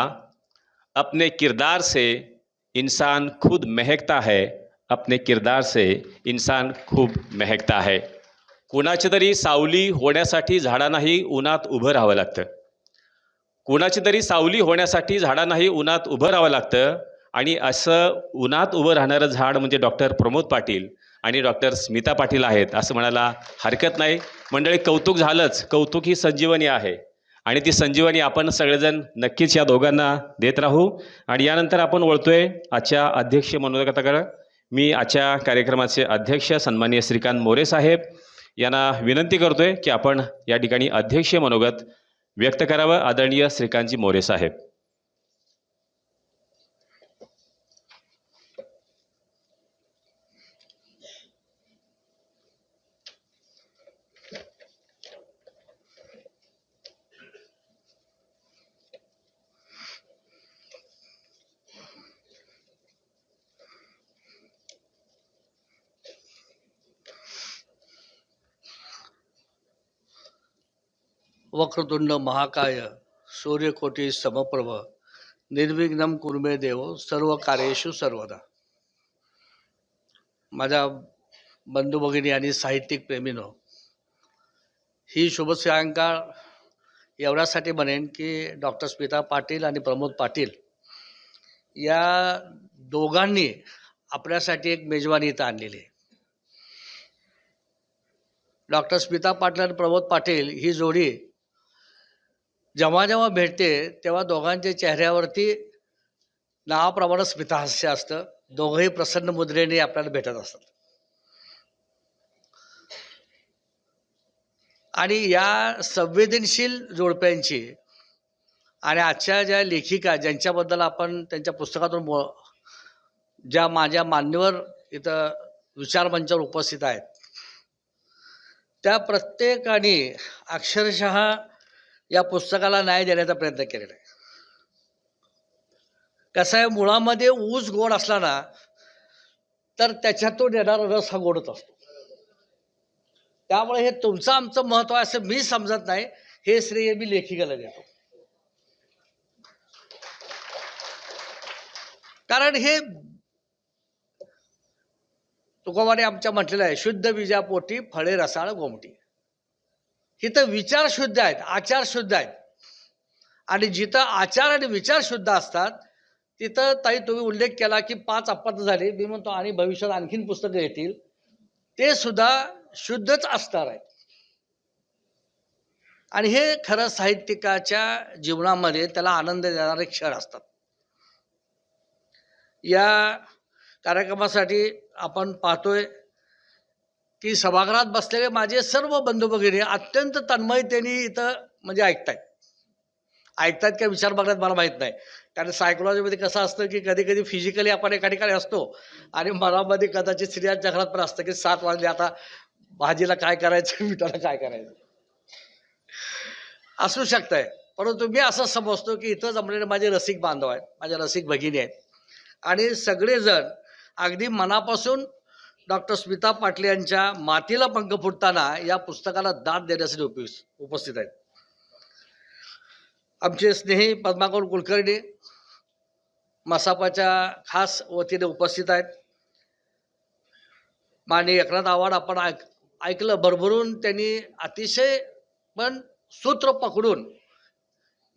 अपने किरदार से इंसान खुद महकता है, अपने किरदार से इंसान खूब महकता है. कुणाची तरी सावली होण्यासाठी झाडांनाही उन्हात उभं राहावं लागतं, कुणाची तरी सावली होण्यासाठी झाडांनाही उन्हात उभं राहावं लागतं. आणि असं उन्हात उभं राहणारं झाड म्हणजे डॉक्टर प्रमोद पाटील आणि डॉक्टर स्मिता पाटील आहेत असं म्हणायला हरकत नाही. मंडळी, कौतुक झालंच. कौतुक ही संजीवनी आहे आणि ती संजीवनी आपण सगळेजण नक्कीच या दोघांना देत राहू. आणि यानंतर आपण वळतोय आजच्या अध्यक्ष मनोगताकडे. मी आजच्या कार्यक्रमाचे अध्यक्ष सन्माननीय श्रीकांत मोरे साहेब यांना विनंती करतोय की आपण या ठिकाणी अध्यक्षीय मनोगत व्यक्त करावं. आदरणीय श्रीकांतजी मोरे साहेब. वक्रतुंड महाकाय सूर्यकोटी समप्रभ निर्विघ्नं कुर्मे देव सर्व कार्येषु सर्वदा. माझ्या बंधू भगिनी आणि साहित्यिक प्रेमीनो, ही शुभ सायंकाळ एवढ्यासाठी म्हणेन की डॉक्टर स्मिता पाटील आणि प्रमोद पाटील या दोघांनी आपल्यासाठी एक मेजवानी इथं आणलेली आहे. डॉक्टर स्मिता पाटील आणि प्रमोद पाटील ही जोडी जेव्हा जेव्हा भेटते तेव्हा दोघांच्या चेहऱ्यावरती नावाप्रमाणे स्मितहास्य असतं. दोघंही प्रसन्न मुद्रेने आपल्याला भेटत असतात. आणि या संवेदनशील जोडप्यांची आणि आजच्या ज्या लेखिका ज्यांच्याबद्दल आपण त्यांच्या पुस्तकातून ज्या माझ्या मान्यवर इथं विचारमंचावर उपस्थित आहेत, त्या प्रत्येकाने अक्षरशः या पुस्तकाला न्याय देण्याचा प्रयत्न केलेला आहे. कसं आहे, मुळामध्ये ऊस गोड असला ना तर त्याच्यातून येणारा रस हा गोडच असतो. त्यामुळे हे तुमचं आमचं महत्व आहे असं मी समजत नाही. हे श्रेय मी लेखिकेला देतो. कारण हे तुकोबाने आमच्या म्हटलेलं आहे, शुद्ध बीजापोटी फळे रसाळ गोमटी. इथं विचार शुद्ध आहेत, आचार शुद्ध आहेत. आणि जिथं आचार आणि विचार शुद्ध असतात तिथं ताई तुम्ही उल्लेख केला की 5 अपवाद झाले. मी म्हणतो आणि भविष्यात आणखीन पुस्तकं येतील, ते सुद्धा शुद्धच असणार आहेत. आणि हे खरं साहित्यिकाच्या जीवनामध्ये त्याला आनंद देणारे क्षण असतात. या कार्यक्रमासाठी आपण पाहतोय की सभागृहात बसलेले माझे सर्व बंधू भगिनी अत्यंत तन्मयतेने इथं म्हणजे ऐकतात का विचार बघण्यात मला माहीत नाही. कारण सायकोलॉजीमध्ये कसं असतं की कधी कधी फिजिकली आपण एका ठिकाणी असतो आणि मनामध्ये कदाचित स्त्रियांच्या घरात पण असतं की 7 वाजले, आता भाजीला काय करायचं, मिठाला काय करायचं असू शकतंय. परंतु मी असं समजतो की इथं जमलेले माझे रसिक बांधव आहेत, माझ्या रसिक भगिनी आहेत आणि सगळेजण अगदी मनापासून डॉक्टर स्मिता पाटील यांच्या मातीला पंख फुटताना या पुस्तकाला दाद देण्यासाठी उपस्थित आहेत. आमचे स्नेही पद्माकर कुलकर्णी मसापाच्या खास वतीने उपस्थित आहेत. माननीय एकनाथ आव्हाड आपण ऐकलं भरभरून. त्यांनी अतिशय पण सूत्र पकडून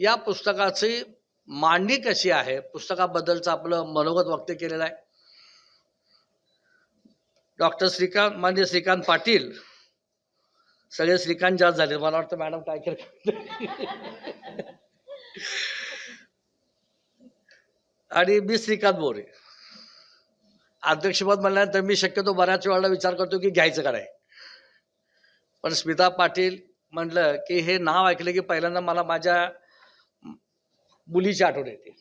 या पुस्तकाची मांडणी कशी आहे, पुस्तकाबद्दलचं आपलं मनोगत व्यक्त केलेलं आहे. डॉक्टर माननीय श्रीकांत पाटील, सगळे श्रीकांत जास्त झाले, मला वाटतं मॅडम काय केलं आणि मी श्रीकांत मोरे. अध्यक्षपद म्हणल्यानंतर मी शक्यतो बऱ्याच वेळेला विचार करतो की घ्यायचं काय, पण स्मिता पाटील म्हटलं की हे नाव ऐकलं की पहिल्यांदा मला माझ्या मुलीची आठवण येते.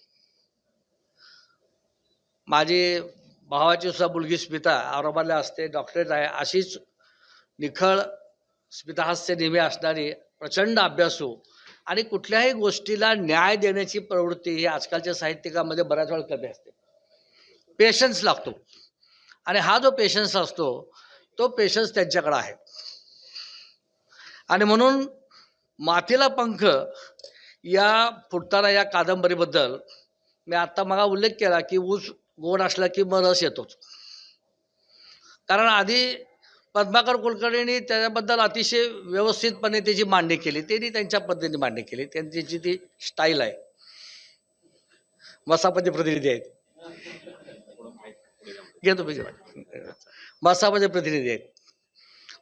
माझी भावाची सुद्धा मुलगी स्मिता औरंगाबादला असते, डॉक्टरेट आहे. अशीच निखळ स्मितहास्य नेहमी असणारी, प्रचंड अभ्यासू आणि कुठल्याही गोष्टीला न्याय देण्याची प्रवृत्ती ही आजकालच्या साहित्यिकामध्ये बऱ्याच वेळा कमी असते. पेशन्स लागतो आणि हा जो पेशन्स असतो तो पेशन्स त्यांच्याकडे आहे. आणि म्हणून मातीला पंख या फुटताना या कादंबरीबद्दल मी आत्ता मला उल्लेख केला की ऊस गोड असला की मग रस येतोच. कारण आधी पद्माकर कुलकर्णींनी त्याच्याबद्दल अतिशय व्यवस्थितपणे त्याची मांडणी केली, त्यांनी त्यांच्या पद्धतीने मांडणी केली. त्यांची ती स्टाईल आहे. मसापचे प्रतिनिधी आहेत घेतो मी बसामध्ये प्रतिनिधी आहेत.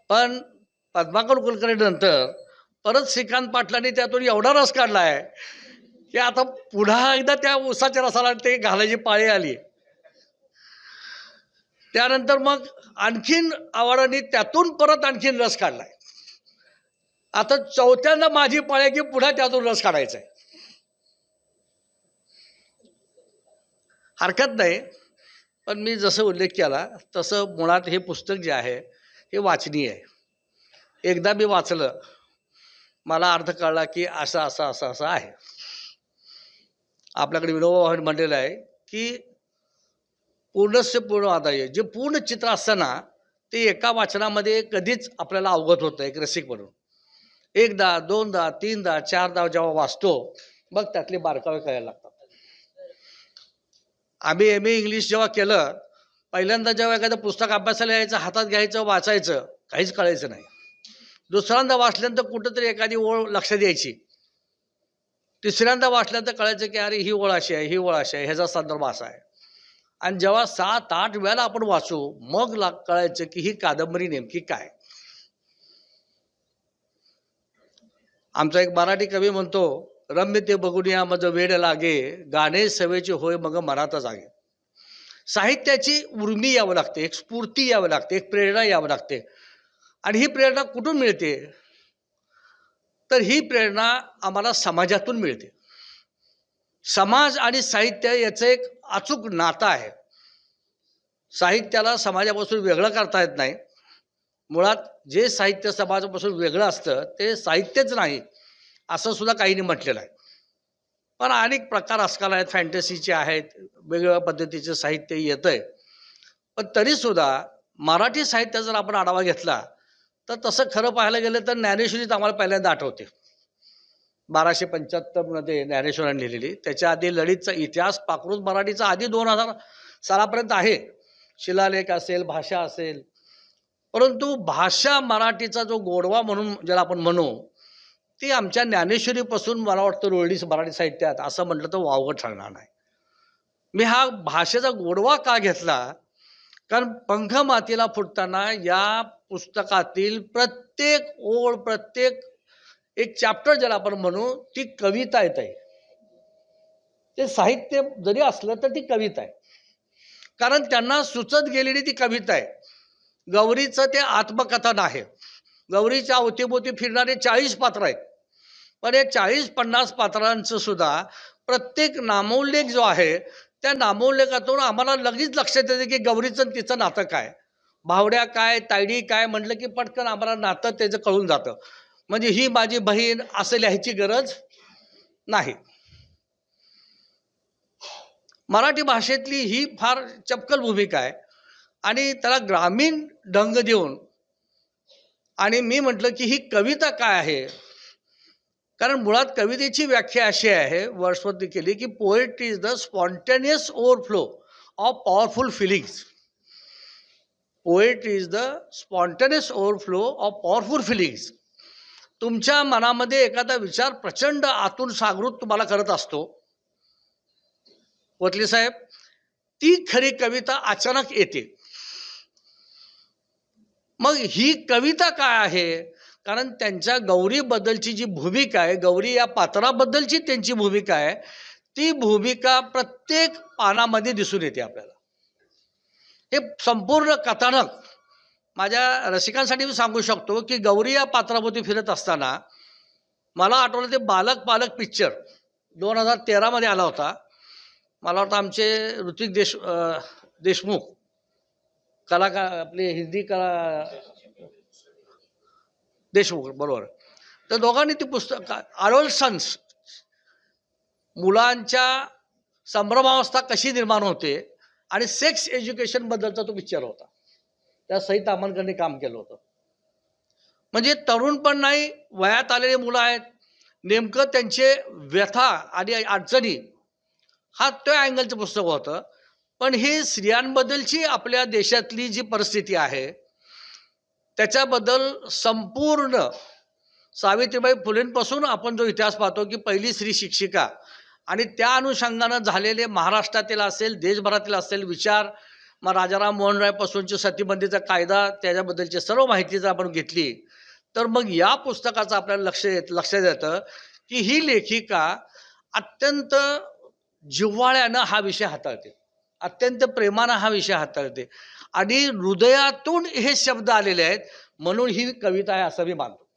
पण पद्माकर कुलकर्णी नंतर परत श्रीकांत पाटलांनी त्यातून एवढा रस काढला आहे की आता पुन्हा एकदा त्या ऊसाच्या रसाला ते घालायची पाळी आली. त्यानंतर मग आणखीन आव्हाडांनी त्यातून परत आणखीन रस काढलाय. आता चौथ्यांदा माझी पाळी की पुन्हा त्यातून रस काढायचा आहे. हरकत नाही, पण मी जसं उल्लेख केला तसं मुळात हे पुस्तक जे आहे हे वाचनीय आहे. एकदा मी वाचलं, मला अर्थ कळला की असं असं असं असं आहे. आपल्याकडे विनोबा भावे म्हणलेलं आहे की पूर्णस्य पूर्णआदाय, जे पूर्ण चित्र असतं ना ते एका वाचनामध्ये कधीच आपल्याला अवगत होतं. एक रसिक म्हणून एकदा, दोनदा, तीनदा, चारदा जेव्हा वाचतो मग त्यातले बारकावे कळायला लागतात. आम्ही MA इंग्लिश जेव्हा केलं, पहिल्यांदा जेव्हा एखादं पुस्तक अभ्यासाला यायचं, हातात घ्यायचं, वाचायचं, काहीच कळायचं नाही. दुसऱ्यांदा वाचल्यानंतर कुठंतरी एखादी ओळ लक्षात यायची. तिसऱ्यांदा वाचल्यानंतर कळायचं की अरे ही ओळ अशी आहे, ही ओळ अशी आहे, ह्याचा संदर्भ असा आहे. आणि जेव्हा 7-8 वेळेला आपण वाचू मग कळायचं की ही कादंबरी नेमकी काय. आमचा एक मराठी कवी म्हणतो, रम्य ते बघून या मज वेड लागे, गाणे सवेचे होय मग मनात जागे. साहित्याची उर्मी यावं लागते, एक स्फूर्ती यावं लागते, एक प्रेरणा यावं लागते. आणि ही प्रेरणा कुठून मिळते? तर ही प्रेरणा आम्हाला समाजातून मिळते. समाज आणि साहित्य याचं एक अचूक नातं आहे. साहित्याला समाजापासून वेगळं करता येत नाही. मुळात जे साहित्य समाजापासून वेगळं असतं ते साहित्यच नाही असं सुद्धा काहींनी म्हटलेलं आहे. पण अनेक प्रकार आजकाल आहेत, फॅन्टसीचे आहेत, वेगवेगळ्या पद्धतीचे साहित्य येतं आहे. पण तरीसुद्धा मराठी साहित्य जर आपण आढावा घेतला तर तसं खरं पाहायला गेलं तर ज्ञानेश्वरीच आम्हाला पहिल्यांदा आठवते. 1275 ज्ञानेश्वरांनी लिहिलेली. त्याच्या आधी ललितचा इतिहास पाखरून मराठीचा आधी 2000 सालापर्यंत आहे. शिलालेख असेल, भाषा असेल. परंतु भाषा मराठीचा जो गोडवा म्हणून ज्याला आपण म्हणू ती आमच्या ज्ञानेश्वरीपासून मला वाटतं रोहिणी मराठी साहित्यात असं म्हटलं तर वावगं ठरणार नाही. मी हा भाषेचा गोडवा का घेतला? कारण पंख मातीला फुटताना या पुस्तकातील प्रत्येक ओळ, प्रत्येक एक चॅप्टर ज्याला आपण म्हणू ती कविता येत आहे. ते साहित्य जरी असलं तर ती कविता आहे, कारण त्यांना सुचत गेलेली ती कविता आहे. गौरीचं ते आत्मकथन आहे. गौरीच्या अवतीभोवती फिरणारे 40 पात्र आहेत. पण हे 40-50 पात्रांचं सुद्धा प्रत्येक नामोल्लेख जो आहे त्या नामोल्लेखातून आम्हाला लगेच लक्षात येते की गौरीचं तिचं नातं काय, भावड्या काय, तायडी काय म्हटलं की पटकन आम्हाला नातं त्याचं कळून जातं. म्हणजे ही माझी बहीण असं लिहायची गरज नाही. मराठी भाषेतली ही फार चपकल भूमिका आहे आणि त्याला ग्रामीण ढंग देऊन. आणि मी म्हटलं की ही कविता काय आहे, कारण मुळात कवितेची व्याख्या अशी आहे, वर्ड्सवर्थने केली की poetry is the spontaneous overflow of powerful feelings. Poetry is the spontaneous overflow of powerful feelings. तुमच्या मनामध्ये एखादा विचार प्रचंड आतून जागृत तुम्हाला करत असतो वतली साहेब, ती खरी कविता अचानक येते. मग ही कविता काय आहे? कारण त्यांच्या गौरीबद्दलची जी भूमिका आहे, गौरी या पात्राबद्दलची त्यांची भूमिका आहे, ती भूमिका प्रत्येक पानामध्ये दिसून येते आपल्याला. हे संपूर्ण कथानक माझ्या रसिकांसाठी मी सांगू शकतो की गौरी या पात्राभोवती फिरत असताना मला आठवलं ते बालक पालक पिक्चर 2013 आला होता. मला वाटतं आमचे ऋत्विक देशमुख कलाकार, आपले हिंदी कला देशमुख बरोबर, तर दोघांनी ती पुस्तक अडोलसन्स, मुलांच्या संभ्रमावस्था कशी निर्माण होते आणि सेक्स एज्युकेशन बद्दलचा तो पिक्चर होता. त्या सहित आमनकरने काम केलं होतं. म्हणजे तरुण पण नाही, वयात आलेले मुलं आहेत, नेमकं त्यांचे व्यथा आणि अडचणी हा त्या अँगलचं पुस्तक होतं. पण हे स्त्रियांबद्दलची आपल्या देशातली जी परिस्थिती आहे त्याच्याबद्दल संपूर्ण सावित्रीबाई फुलेंपासून आपण जो इतिहास पाहतो की पहिली स्त्री शिक्षिका आणि त्या अनुषंगानं झालेले महाराष्ट्रातील असेल, देशभरातील असेल विचार, मग राजाराम मोहन रायपासूनची सतीबंदीचा कायदा त्याच्याबद्दलची सर्व माहिती जर आपण घेतली तर मग या पुस्तकाचं आपल्याला लक्षात येतं की ही लेखिका अत्यंत जिव्हाळ्यानं हा विषय हाताळते, अत्यंत प्रेमानं हा विषय हाताळते आणि हृदयातून हे शब्द आलेले आहेत म्हणून ही कविता आहे असं मी मानतो.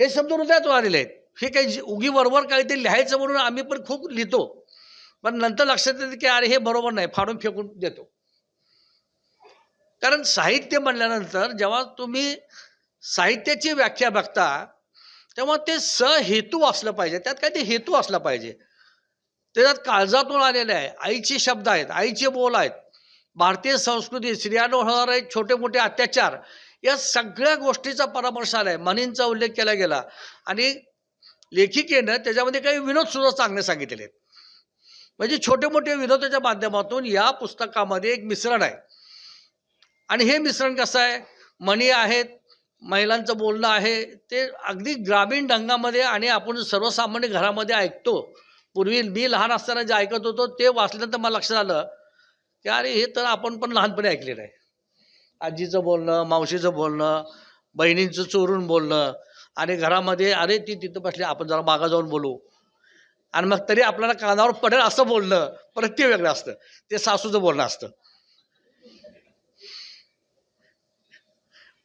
हे शब्द हृदयातून आलेले आहेत. हे काही उगी बरोबर काहीतरी लिहायचं म्हणून आम्ही पण खूप लिहितो, पण नंतर लक्षात येतं की अरे हे बरोबर नाही, फाडून फेकून देतो. कारण साहित्य म्हणल्यानंतर जेव्हा तुम्ही साहित्याची व्याख्या बघता तेव्हा ते सहेतू असलं पाहिजे, त्यात काही ते हेतू असला पाहिजे. त्याच्यात काळजातून आलेले आहे, आईचे शब्द आहेत, आईचे बोल आहेत, भारतीय संस्कृती, स्त्रियांवर होणारे छोटे मोठे अत्याचार, या सगळ्या गोष्टीचा परामर्श आलाय, म्हणींचा उल्लेख केला गेला आणि लेखिकेनं त्याच्यामध्ये काही विनोद सुद्धा चांगले सांगितलेले आहेत. म्हणजे छोटे मोठे विनोदाच्या माध्यमातून या पुस्तकामध्ये एक मिश्रण आहे. आणि हे मिश्रण कसं आहे, म्हणी आहेत, महिलांचं बोलणं आहे, ते अगदी ग्रामीण ढंगामध्ये आणि आपण सर्वसामान्य घरामध्ये ऐकतो. पूर्वी मी लहान असताना जे ऐकत होतो ते वाचल्यानंतर मला लक्षात आलं की अरे हे तर आपण पण लहानपणी ऐकलेलं आहे. आजीचं बोलणं, मावशीचं बोलणं, बहिणींचं चोरून बोलणं आणि घरामध्ये अरे ती तिथं बसली आपण जरा मागं जाऊन बोलू आणि मग तरी आपल्याला कानावर पडेल असं बोलणं, परत ते वेगळं असतं, ते सासूचं बोलणं असतं.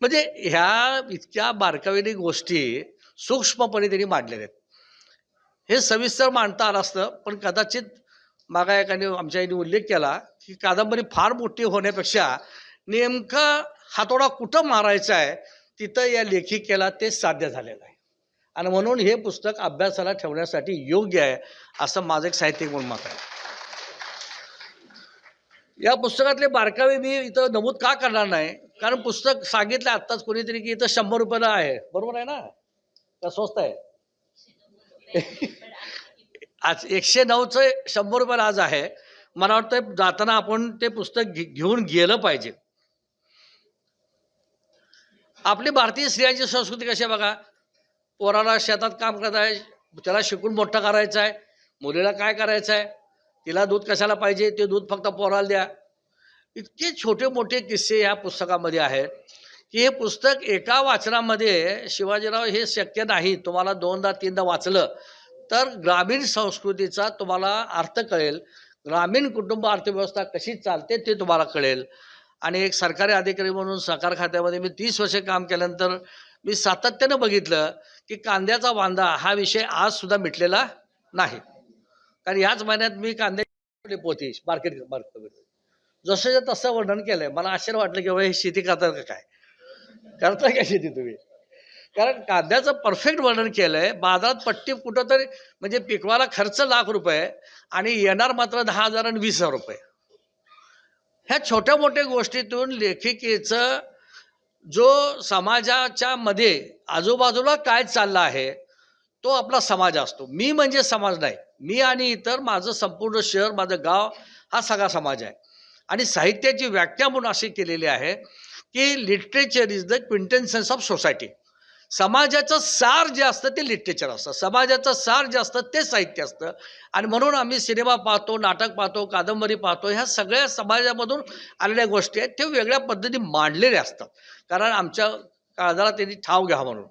म्हणजे ह्या इतक्या बारकाईने गोष्टी सूक्ष्मपणे त्यांनी मांडलेल्या आहेत. हे सविस्तर मांडता आलं असतं, पण कदाचित मागा एकाने आमच्या आईने उल्लेख केला की कादंबरी फार मोठी होण्यापेक्षा नेमका हातोडा कुठं मारायचा आहे तिथं या लेखिकेला ते साध्य झालेलं आहे आणि म्हणून हे पुस्तक अभ्यासाला ठेवण्यासाठी योग्य आहे असं माझं एक साहित्यिक म्हणून मत आहे. या पुस्तकातले बारकावे मी इथं नमूद का करणार नाही, कारण पुस्तक सांगितलं आत्ताच कोणीतरी की इथं 100 रुपयाला आहे, बरोबर आहे ना, का स्वस्त आहे? आज 109चं 100 रुपयाला आज आहे. मला वाटतं जाताना आपण ते पुस्तक घेऊन गेलं पाहिजे. आपली भारतीय स्त्रियांची संस्कृती कशी आहे बघा, पोराला शेतात काम करत आहे, त्याला शिकून मोठा करायचा आहे, मुलीला काय करायचं आहे, तिला दूध कशाला पाहिजे, ते दूध फक्त पोराला द्या. इतके छोटे मोठे किस्से या पुस्तकामध्ये आहेत की हे पुस्तक एका वाचनामध्ये शिवाजीराव हे शक्य नाही. तुम्हाला 2दा 3दा वाचलं तर ग्रामीण संस्कृतीचा तुम्हाला अर्थ कळेल, ग्रामीण कुटुंब अर्थव्यवस्था कशी चालते ते तुम्हाला कळेल. आणि एक सरकारी अधिकारी म्हणून सहकार खात्यामध्ये मी 30 वर्षे काम केल्यानंतर मी सातत्यानं बघितलं की कांद्याचा वांदा हा विषय आज सुद्धा मिटलेला नाही. कारण याच महिन्यात मी कांद्याची पोथी मार्केट जसं तसं वर्णन केलंय. मला आश्चर्य वाटलं की बाबा हे शेती करतात का, काय करताय का शेती तुम्ही? कारण कांद्याचं परफेक्ट वर्णन केलंय. बाजारात पट्टी कुठं तरी म्हणजे पिकवायला खर्च ₹1,00,000 आणि येणार मात्र 10,000 आणि 20,000 रुपये. ह्या छोट्या मोठ्या गोष्टीतून लेखिकेचं जो समाजाच्या मध्ये आजूबाजूला काय चाललं आहे तो आपला समाज असतो. मी म्हणजे समाज नाही, मी आणि इतर माझं संपूर्ण शहर, माझं गाव हा सगळा समाज आहे. आणि साहित्याची व्याख्या म्हणून अशी केलेली आहे की literature is the quintessence of society. समाजाचं सार जे असतं ते लिटरेचर असतं, समाजाचं सार जे असतं ते साहित्य असतं. आणि म्हणून आम्ही सिनेमा पाहतो, नाटक पाहतो, कादंबरी पाहतो, ह्या सगळ्या समाजामधून आलेल्या गोष्टी आहेत, ते वेगळ्या पद्धतीने मांडलेल्या असतात कारण आमच्या काळजाला त्यांनी ठाव घ्यावा म्हणून.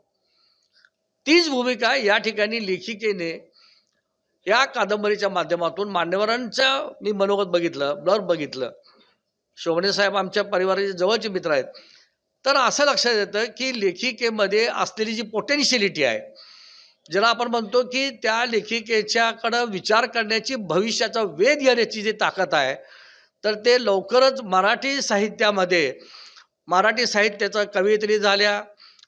तीच भूमिका या ठिकाणी लेखिकेने या कादंबरीच्या माध्यमातून मान्यवरांचं मी मनोगत बघितलं, ब्लर बघितलं. शोभणे साहेब आमच्या परिवाराचे जवळचे मित्र आहेत. तर असं लक्षात येतं की लेखिकेमध्ये असलेली जी पोटेन्शियलिटी आहे, ज्याला आपण म्हणतो की त्या लेखिकेच्याकडं विचार करण्याची, भविष्याचा वेध घेण्याची जी ताकद आहे, तर ते लवकरच मराठी साहित्यामध्ये, मराठी साहित्याचं कवयित्री झाल्या,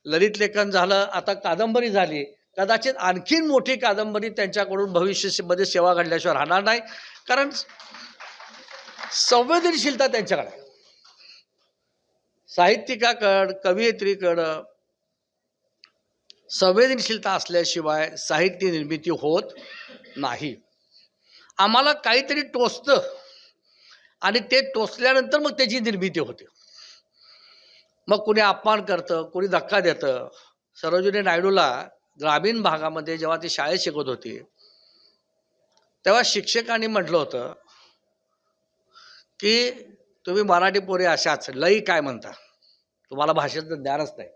ललित लेखन झालं, आता कादंबरी झाली. कदाचित आणखीन मोठी कादंबरी त्यांच्याकडून भविष्यामध्ये सेवा घडल्याशिवाय राहणार नाही, कारण संवेदनशीलता त्यांच्याकडे आहे. साहित्यिकाकडं, कवयित्रीकडं संवेदनशीलता असल्याशिवाय साहित्य निर्मिती होत नाही. आम्हाला काहीतरी टोचतं आणि ते टोचल्यानंतर मग त्याची निर्मिती होते. मग कुणी अपमान करतं, कुणी धक्का देतं. सरोजिनी नायडूला ग्रामीण भागामध्ये जेव्हा ती शाळेत शिकवत होती तेव्हा शिक्षकांनी म्हटलं होतं की तुम्ही मराठी पोरे अशाच लई काय म्हणता, तुम्हाला भाषेचं ज्ञानच नाही.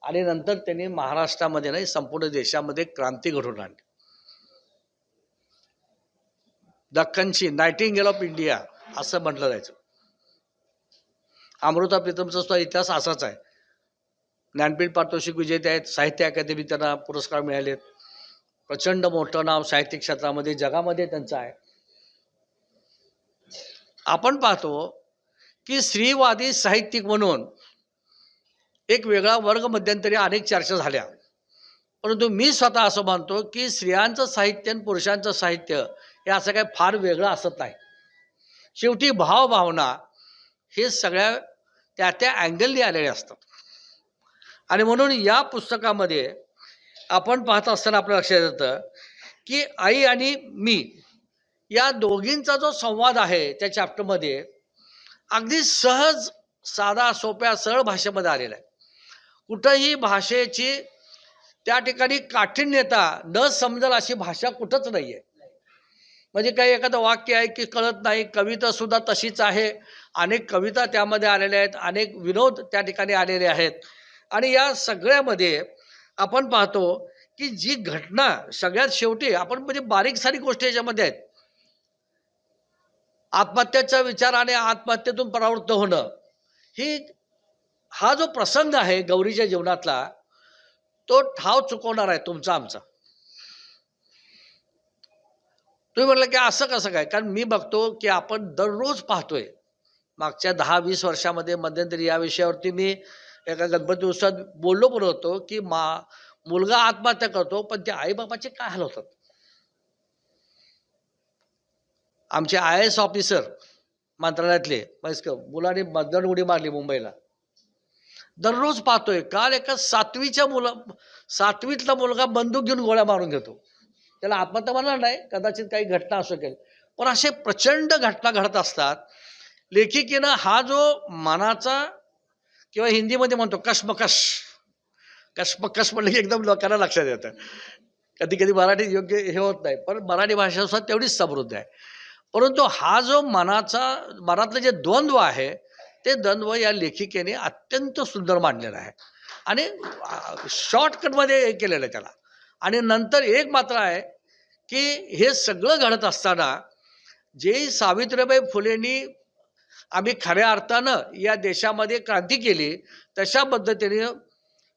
आणि नंतर त्यांनी महाराष्ट्रामध्ये नाही संपूर्ण देशामध्ये क्रांती घडवून आणली. दख्खनची नायटिंगेल ऑफ इंडिया असं म्हटलं जायचं. अमृता प्रीतमचा सुद्धा इतिहास असाच आहे. ज्ञानपीठ पारितोषिक विजेते आहेत, साहित्य अकादमी त्यांना पुरस्कार मिळालेत. प्रचंड मोठं नाव साहित्य क्षेत्रामध्ये जगामध्ये त्यांचं आहे. आपण पाहतो की स्त्रीवादी साहित्यिक म्हणून एक वेगळा वर्ग मध्यंतरी अनेक चर्चा झाल्या, परंतु मी स्वतः असं मानतो की स्त्रियांचं साहित्य आणि पुरुषांचं साहित्य हे असं काही फार वेगळं असत नाही. शेवटी भावभावना हे सगळ्या त्या अँगलनी आलेले असतात. आणि म्हणून या पुस्तकामध्ये आपण पाहत असताना आपल्या लक्षात येतं की आई आणि मी या दोघींचा जो संवाद आहे त्या चॅप्टरमध्ये अगदी सहज, साधा, सोप्या, सरळ भाषेमध्ये आलेला आहे. कुठंही भाषेची त्या ठिकाणी काठिण्यता न समजेल अशी भाषा कुठंच नाही आहे. म्हणजे काही एखादं वाक्य आहे की कळत नाही. कविता सुद्धा तशीच आहे. अनेक कविता त्यामध्ये आलेल्या आहेत, अनेक विनोद त्या ठिकाणी आलेले आहेत. आणि या सगळ्यामध्ये आपण पाहतो की जी घटना सगळ्यात शेवटी आपण म्हणजे बारीक सारीक गोष्टी याच्यामध्ये आहेत. आत्महत्याचा विचार आणि आत्महत्येतून परावृत्त होणं, हा जो प्रसंग आहे गौरीच्या जीवनातला, तो ठाव चुकवणार आहे तुमचा आमचा. तुम्ही म्हटलं की असं कसं काय? कारण मी बघतो की आपण दररोज पाहतोय. मागच्या 10-20 वर्षामध्ये मध्यंतरी या विषयावरती मी एका गणपती उत्सवात बोललो पण होतो की मुलगा आत्महत्या करतो पण त्या आईबापाचे काय हाल होतात. आमचे IAS ऑफिसर मंत्रालयातले मुलाने मदन उडी मारली मुंबईला. दररोज पाहतोय. काल एका 7वीतला मुलगा बंदूक घेऊन गोळ्या मारून घेतो. त्याला आत्महत्या म्हणणार नाही, कदाचित काही घटना असू शकेल, पण असे प्रचंड घटना घडत असतात. लेखिकेनं हा जो मनाचा किंवा हिंदीमध्ये म्हणतो कश्मकश म्हणलं की एकदम लोकांना लक्षात येतं. कधी कधी मराठीत योग्य हे होत नाही, पण मराठी भाषा सुद्धा तेवढीच समृद्ध आहे. परंतु हा जो मनातलं जे द्वंद्व आहे ते द्वंद्व या लेखिकेने अत्यंत सुंदर मांडलेलं आहे आणि शॉर्टकटमध्ये हे केलेलं आहे त्याला. आणि नंतर एक मात्र आहे की हे सगळं घडत असताना जे सावित्रीबाई फुलेंनी आम्ही खऱ्या अर्थानं या देशामध्ये क्रांती केली, तशा पद्धतीने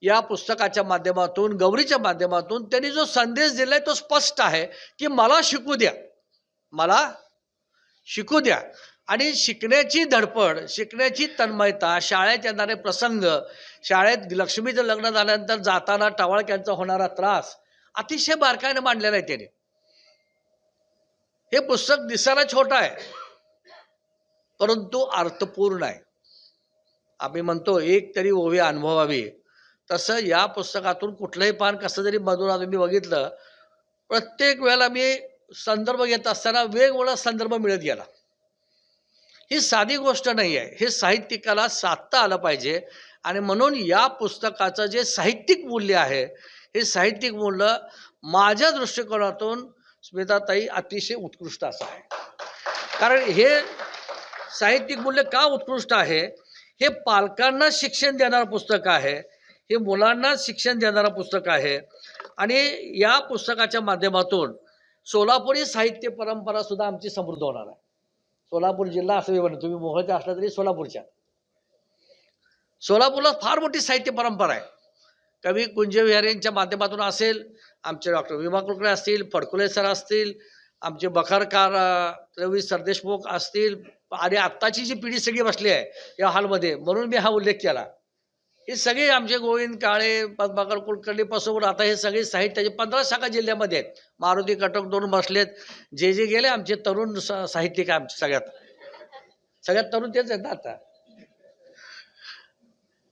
या पुस्तकाच्या माध्यमातून, गौरीच्या माध्यमातून त्यांनी जो संदेश दिलाय तो स्पष्ट आहे की मला शिकू द्या, मला शिकू द्या. आणि शिकण्याची धडपड, शिकण्याची तन्मयता, शाळेत येणारे प्रसंग, शाळेत लक्ष्मीचं लग्न झाल्यानंतर जाताना टवाळक्यांचा होणारा त्रास अतिशय बारकाईने मांडलेला आहे त्याने. हे पुस्तक दिसायला छोटं आहे परंतु अर्थपूर्ण आहे. आम्ही म्हणतो एक तरी ओवी अनुभवावी, तसं या पुस्तकातून कुठलंही पान कसं जरी मधून तुम्ही बघितलं, प्रत्येक वेळेला मी संदर्भ घेत असताना वेगवेगळा संदर्भ मिळत गेला. ही साधी गोष्ट नाही आहे, हे साहित्यिकाला साधता आलं पाहिजे. आणि म्हणून या पुस्तकाचं जे साहित्यिक मूल्य आहे, हे साहित्यिक मूल्य माझ्या दृष्टिकोनातून स्मिताताई अतिशय उत्कृष्ट असं आहे. कारण हे साहित्यिक मूल्य का उत्कृष्ट आहे, हे पालकांना शिक्षण देणारं पुस्तक आहे, हे मुलांना शिक्षण देणारं पुस्तक आहे. आणि या पुस्तकाच्या माध्यमातून सोलापुरी साहित्य परंपरा सुद्धा आमची समृद्ध होणार आहे. सोलापूर जिल्हा असं म्हणतो, तुम्ही मोहोळच्या असला तरी सोलापूरला फार मोठी साहित्य परंपरा आहे. कवी कुंजविहारींच्या माध्यमातून असेल, आमचे डॉक्टर विमा कुलकर्णी असतील, फडकुले सर असतील, आमचे बखारकार रवी सरदेशमुख असतील, आणि आत्ताची जी पिढी सगळी बसली आहे या हॉलमध्ये, म्हणून मी हा उल्लेख केला. हे सगळे आमचे गोविंद काळे, पद्माकर कुलकर्णी पासून आता हे सगळे साहित्याचे 15 शाखा जिल्ह्यामध्ये आहेत. मारुती कटक 2 बसलेत. जे गेले आमचे तरुण साहित्यिक, आमचे सगळ्यात तरुण तेच आहेत ना आता.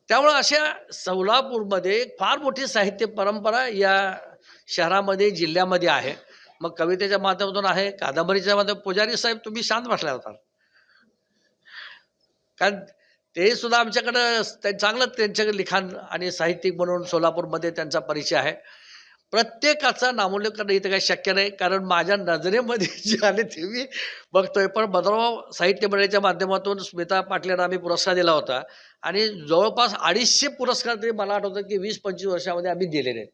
त्यामुळं अशा सोलापूरमध्ये फार मोठी साहित्य परंपरा या शहरामध्ये, जिल्ह्यामध्ये आहे. मग कवितेच्या माध्यमातून आहे, कादंबरीच्या माध्यमातून. पुजारी साहेब तुम्ही शांत बसला होता, कारण ते सुद्धा आमच्याकडं चांगलं त्यांच्याकडे लिखाण आणि साहित्यिक म्हणून सोलापूरमध्ये त्यांचा परिचय आहे. प्रत्येकाचा नामोल्लेख करणं इथं काही शक्य नाही, कारण माझ्या नजरेमध्ये जे आले ते मी बघतोय. पण मदनराव साहित्य मंडळाच्या माध्यमातून स्मिता पाटील यांना आम्ही पुरस्कार दिला होता आणि जवळपास 250 पुरस्कार तरी मला आठवतं की 20-25 वर्षामध्ये आम्ही दिलेले आहेत.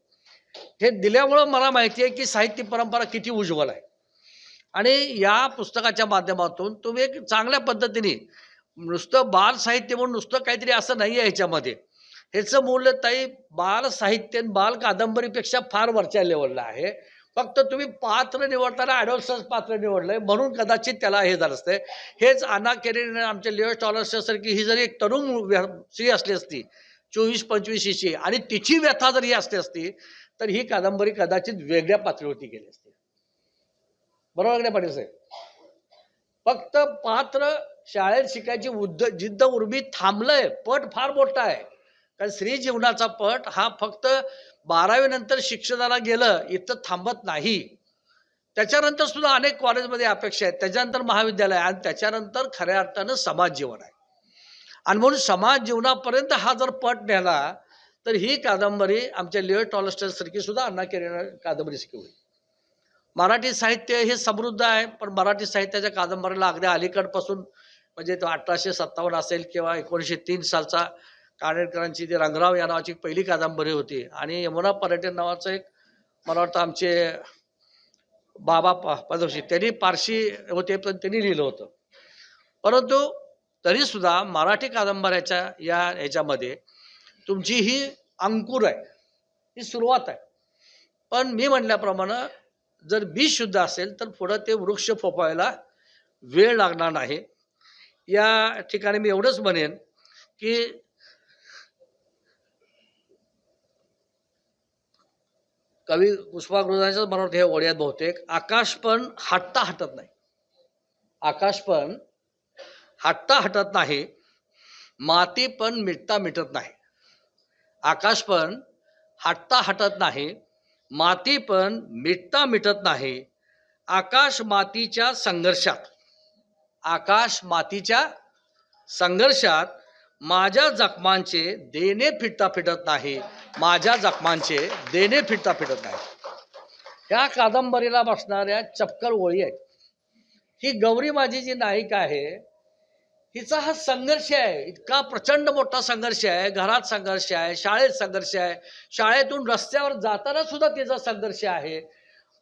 हे दिल्यामुळं मला माहिती आहे की साहित्य परंपरा किती उज्ज्वल आहे. आणि या पुस्तकाच्या माध्यमातून तुम्ही एक चांगल्या पद्धतीने नुसतं बाल साहित्य म्हणून नुसतं काहीतरी असं नाही आहे ह्याच्यामध्ये. ह्याचं मूल्य ताई बाल साहित्य आणि बाल कादंबरीपेक्षा फार वरच्या लेवलला आहे. फक्त तुम्ही पात्र निवडताना ॲडॉल्सन्स पात्र निवडलंय म्हणून कदाचित त्याला हे झालं असतं. हेच अन्ना केरीने आमच्या लिओ टॉलर्ससारखी ही जरी एक तरुण स्त्री असली असती 24-25ची आणि तिची व्यथा जर ही असली असती तर ही कादंबरी कदाचित वेगळ्या पातळीवरती गेली असती. बरोबर नाही पाटील साहेब? फक्त पात्र शाळेत शिकायची जिद्द उर्मी थांबलंय. पट फार मोठा आहे, कारण स्त्री जीवनाचा पट हा फक्त 12वी नंतर शिक्षणाला गेलं इथं थांबत नाही. त्याच्यानंतर सुद्धा अनेक कॉलेजमध्ये अपेक्षा आहेत, त्याच्यानंतर महाविद्यालय आणि त्याच्यानंतर खऱ्या अर्थानं समाज जीवन आहे. आणि म्हणून समाज जीवनापर्यंत हा जर पट नेला तर ही कादंबरी आमच्या लिओ टॉलस्टॉयसारखी सुद्धा अन्ना केरीने कादंबरी शिकवली. मराठी साहित्य हे समृद्ध आहे, पण मराठी साहित्याच्या कादंबरीला अगदी अलीकडपासून म्हणजे तो 1857 असेल किंवा 1903 सालचा कानेटकरांची ती रंगराव या नावाची पहिली कादंबरी होती. आणि यमुना पर्यटन नावाचं एक मला वाटतं आमचे बाबा पदवशी त्यांनी पारशी होते पण त्यांनी लिहिलं होतं. परंतु तरीसुद्धा मराठी कादंबऱ्याच्या ह्याच्यामध्ये तुमची ही अंकुर आहे, ही सुरुवात आहे. पण मी म्हटल्याप्रमाणे जर बीज शुद्ध असेल तर पुढं ते वृक्ष फोपायला वेळ लागणार नाही. या ठिकाणी मी एवढंच म्हणेन की कवी पुष्पागृहाच्याच मनावर हे ओढ्यात बहुतेक आकाश पण हटत नाही. आकाश पण हटत नाही, माती पण मिटत नाही. आकाश पण हटत नाही, माती पण मिटत नाही. आकाश मातीच्या संघर्षात माझ्या जखमांचे देणे फिटत नाही. माझ्या जखमांचे देणे फिटत नाही. ह्या कादंबरीला बसणाऱ्या चपकल ओळी आहेत. ही गौरी माझी जी नायिका आहे हिचा हा संघर्ष आहे, इतका प्रचंड मोठा संघर्ष आहे. घरात संघर्ष आहे, शाळेत संघर्ष आहे, शाळेतून रस्त्यावर जाताना सुद्धा तिचा संघर्ष आहे.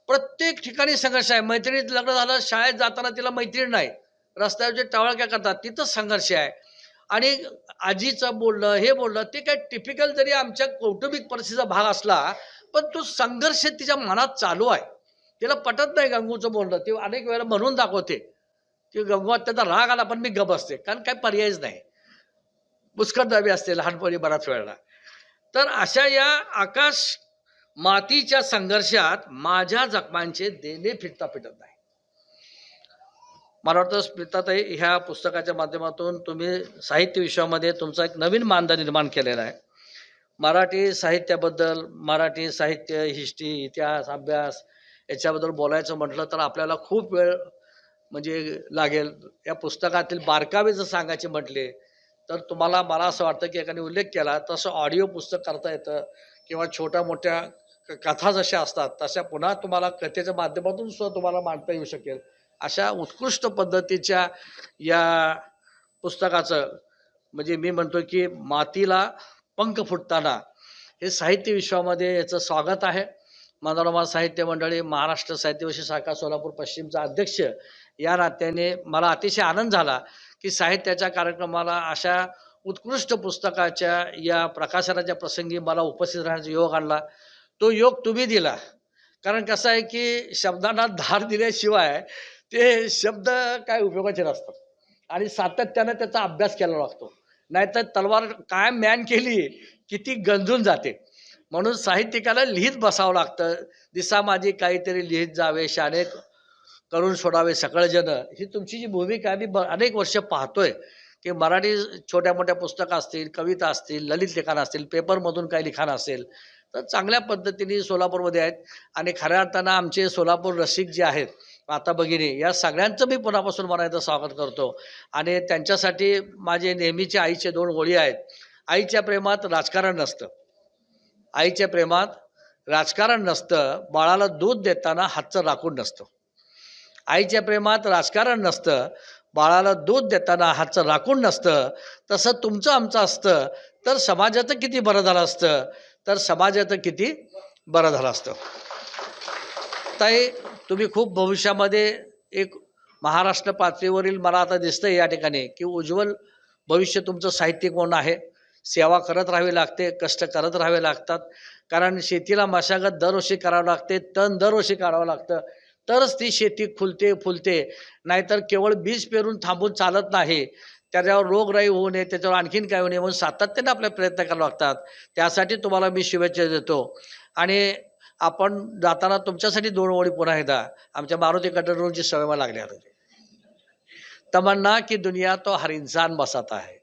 प्रत्येक ठिकाणी संघर्ष आहे. मैत्रिणीत लग्न झालं, शाळेत जाताना तिला मैत्रीण नाही, रस्त्यावर जे टवाळक्या करतात तिथं संघर्ष आहे. आणि आजीचं बोलणं हे बोलणं ते काय टिपिकल जरी आमच्या कौटुंबिक परिस्थितीचा भाग असला पण तो संघर्ष तिच्या मनात चालू आहे. तिला पटत नाही गंगूचं बोलणं, ती अनेक वेळेला म्हणून दाखवते की गंगूत त्याचा राग आला पण मी गप असते, कारण काय पर्यायच नाही, मुस्कटदाबी असते लहानपणी बऱ्याच वेळेला. तर अशा या आकाश मातीच्या संघर्षात माझ्या जखमांचे देणे फिटत नाही. मला वाटतं स्मिताताई ह्या पुस्तकाच्या माध्यमातून तुम्ही साहित्य विश्वामध्ये तुमचा एक नवीन मानदंड निर्माण केलेला आहे. मराठी साहित्याबद्दल, मराठी साहित्य, हिस्ट्री, इतिहास, अभ्यास याच्याबद्दल बोलायचं म्हटलं तर आपल्याला खूप वेळ म्हणजे लागेल. या पुस्तकातील बारकावे जर सांगायचे म्हटले तर तुम्हाला, मला असं वाटतं की एकाने उल्लेख केला तसं ऑडिओ पुस्तक करता येतं किंवा छोट्या मोठ्या कथा जशा असतात तशा पुन्हा तुम्हाला कथेच्या माध्यमातून सुद्धा तुम्हाला मांडता येऊ शकेल. अशा उत्कृष्ट पद्धतीच्या या पुस्तकाचं म्हणजे मी म्हणतो की मातीला पंख फुटताना हे साहित्य विश्वामध्ये याचं स्वागत आहे. मनोरमा साहित्य मंडळी, महाराष्ट्र साहित्य विषय शाखा सोलापूर पश्चिमचा अध्यक्ष या नात्याने मला अतिशय आनंद झाला की साहित्याच्या कार्यक्रमाला अशा उत्कृष्ट पुस्तकाच्या या प्रकाशनाच्या प्रसंगी मला उपस्थित राहण्याचा योग आणला. तो योग तुम्ही दिला. कारण कसं आहे की शब्दांना धार दिल्याशिवाय ते शब्द काय उपयोगाचे नसतात आणि सातत्यानं त्याचा अभ्यास केला लागतो. नाहीतर तलवार कायम मॅन केली की ती गंजून जाते. म्हणून साहित्यिकाला लिहित बसावं लागतं. दिसा माझी काहीतरी लिहित जावे, शाने करून सोडावे सकळजन. ही तुमची जी भूमिका मी अनेक वर्ष पाहतोय की मराठी छोट्या मोठ्या पुस्तकं असतील, कविता असतील, ललित लिखाण असतील, पेपरमधून काही लिखाण असेल तर चांगल्या पद्धतीने सोलापूरमध्ये आहेत. आणि खऱ्या अर्थानं आमचे सोलापूर रसिक जे आहेत, माता भगिनी, या सगळ्यांचं मी पुन्हापासून मनाचं स्वागत करतो. आणि त्यांच्यासाठी माझे नेहमीचे आईचे 2 ओळी आहेत. आईच्या प्रेमात राजकारण नसतं, आईच्या प्रेमात राजकारण नसतं, बाळाला दूध देताना हातचं राखून नसतं. आईच्या प्रेमात राजकारण नसतं, बाळाला दूध देताना हातचं राखून नसतं. तसं तुमचं आमचं असतं तर समाजाचं किती बरं झालं असतं, तर समाजाचं किती बरं झालं असतं. ताई, तुम्ही खूप भविष्यामध्ये एक महाराष्ट्र पातळीवरील मला आता दिसतं या ठिकाणी की उज्ज्वल भविष्य तुमचं साहित्यिक म्हणून आहे. सेवा करत राहावी लागते, कष्ट करत राहावे लागतात, कारण शेतीला मशागत दरवर्षी करावं लागते, तण दरवर्षी काढावं लागतं, तरच ती शेती फुलते. नाहीतर केवळ बीज पेरून थांबून चालत नाही. त्याच्यावर रोगराई होऊ नये, त्याच्यावर आणखीन काय होऊ नये म्हणून सातत्याने आपल्याला प्रयत्न करावे लागतात. त्यासाठी तुम्हाला मी शुभेच्छा देतो. आणि आपण जाताना तुमच्यासाठी 2 ओळी पुन्हा एकदा आमच्या मारुती कटरची सवय मला लागली होती. तमन्ना की दुनिया तो हर इंसान बसाता है,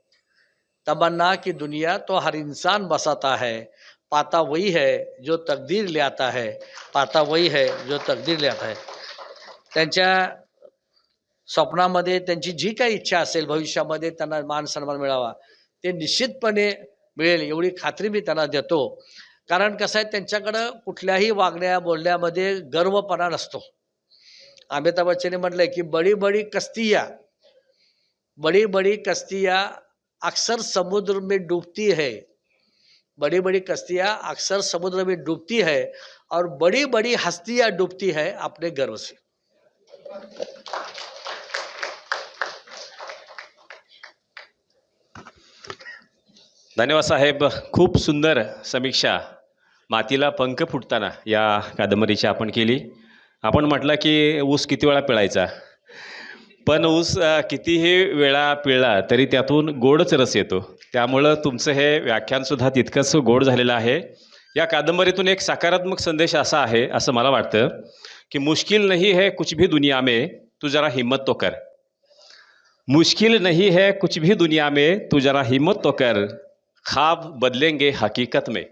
तमन्ना की दुनिया तो हर इंसान बसाता है, पाता वही है जो तकदीर ले आता है, पाता वही है जो तकदीर ले आता है. त्यांच्या स्वप्नामध्ये त्यांची जी काही इच्छा असेल भविष्यामध्ये त्यांना मान सन्मान मिळावा ते निश्चितपणे मिळेल एवढी खात्री मी त्यांना देतो. कारण कसं आहे, त्यांच्याकडं कुठल्याही वागण्या बोलण्यामध्ये गर्वपणा नसतो. अमिताभ बच्चनने म्हटलंय की बड़ी बड़ी कश्तियाँ अक्सर समुद्र में डूबती है, बड़ी बड़ी कश्तियाँ अक्सर समुद्र में डूबती है और बड़ी बड़ी हस्तियाँ डूबती है अपने गर्व से. धन्यवाद साहेब. खूप सुंदर समीक्षा मातीला पंख फुटताना या कादंबरीची आपण केली. आपण म्हटलं की ऊस किती वेळा पिळायचा, पण ऊस कितीही वेळा पिळला तरी त्यातून गोडच रस येतो. त्यामुळं तुमचं हे व्याख्यानसुद्धा तितकंच गोड झालेलं आहे. या कादंबरीतून एक सकारात्मक संदेश असा आहे असं मला वाटतं की मुश्किल नहीं है कुछ भी दुनिया में, तू जरा हिम्मत तो कर. मुश्किल नहीं है कुछ भी दुनिया में, तू जरा हिम्मत तो कर. ख्वाब बदलेंगे हकीकत में,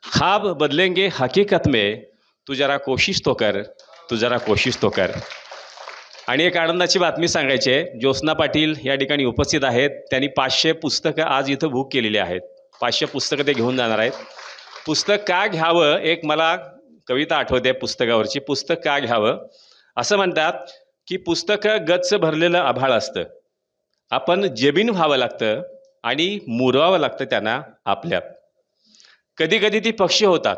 ख्वाब बदलेंगे हकीकत में, तू जरा कोशिश तो कर, तू जरा कोशिश तो कर. आणि एक आनंदाची बातमी सांगायची आहे. ज्योत्स्ना पाटील या ठिकाणी उपस्थित आहेत. त्यांनी 500 पुस्तकं आज इथं बुक केलेली आहेत. 500 पुस्तकं ते घेऊन जाणार आहेत. पुस्तक का घ्यावं, एक मला कविता आठवते पुस्तकावरची. पुस्तक का घ्यावं असं म्हणतात की पुस्तकं गच्च भरलेलं आभाळ असतं, आपण जमीन व्हावं लागतं आणि मुरवावं लागतं त्यांना आपल्यात. कधी कधी ती पक्षी होतात,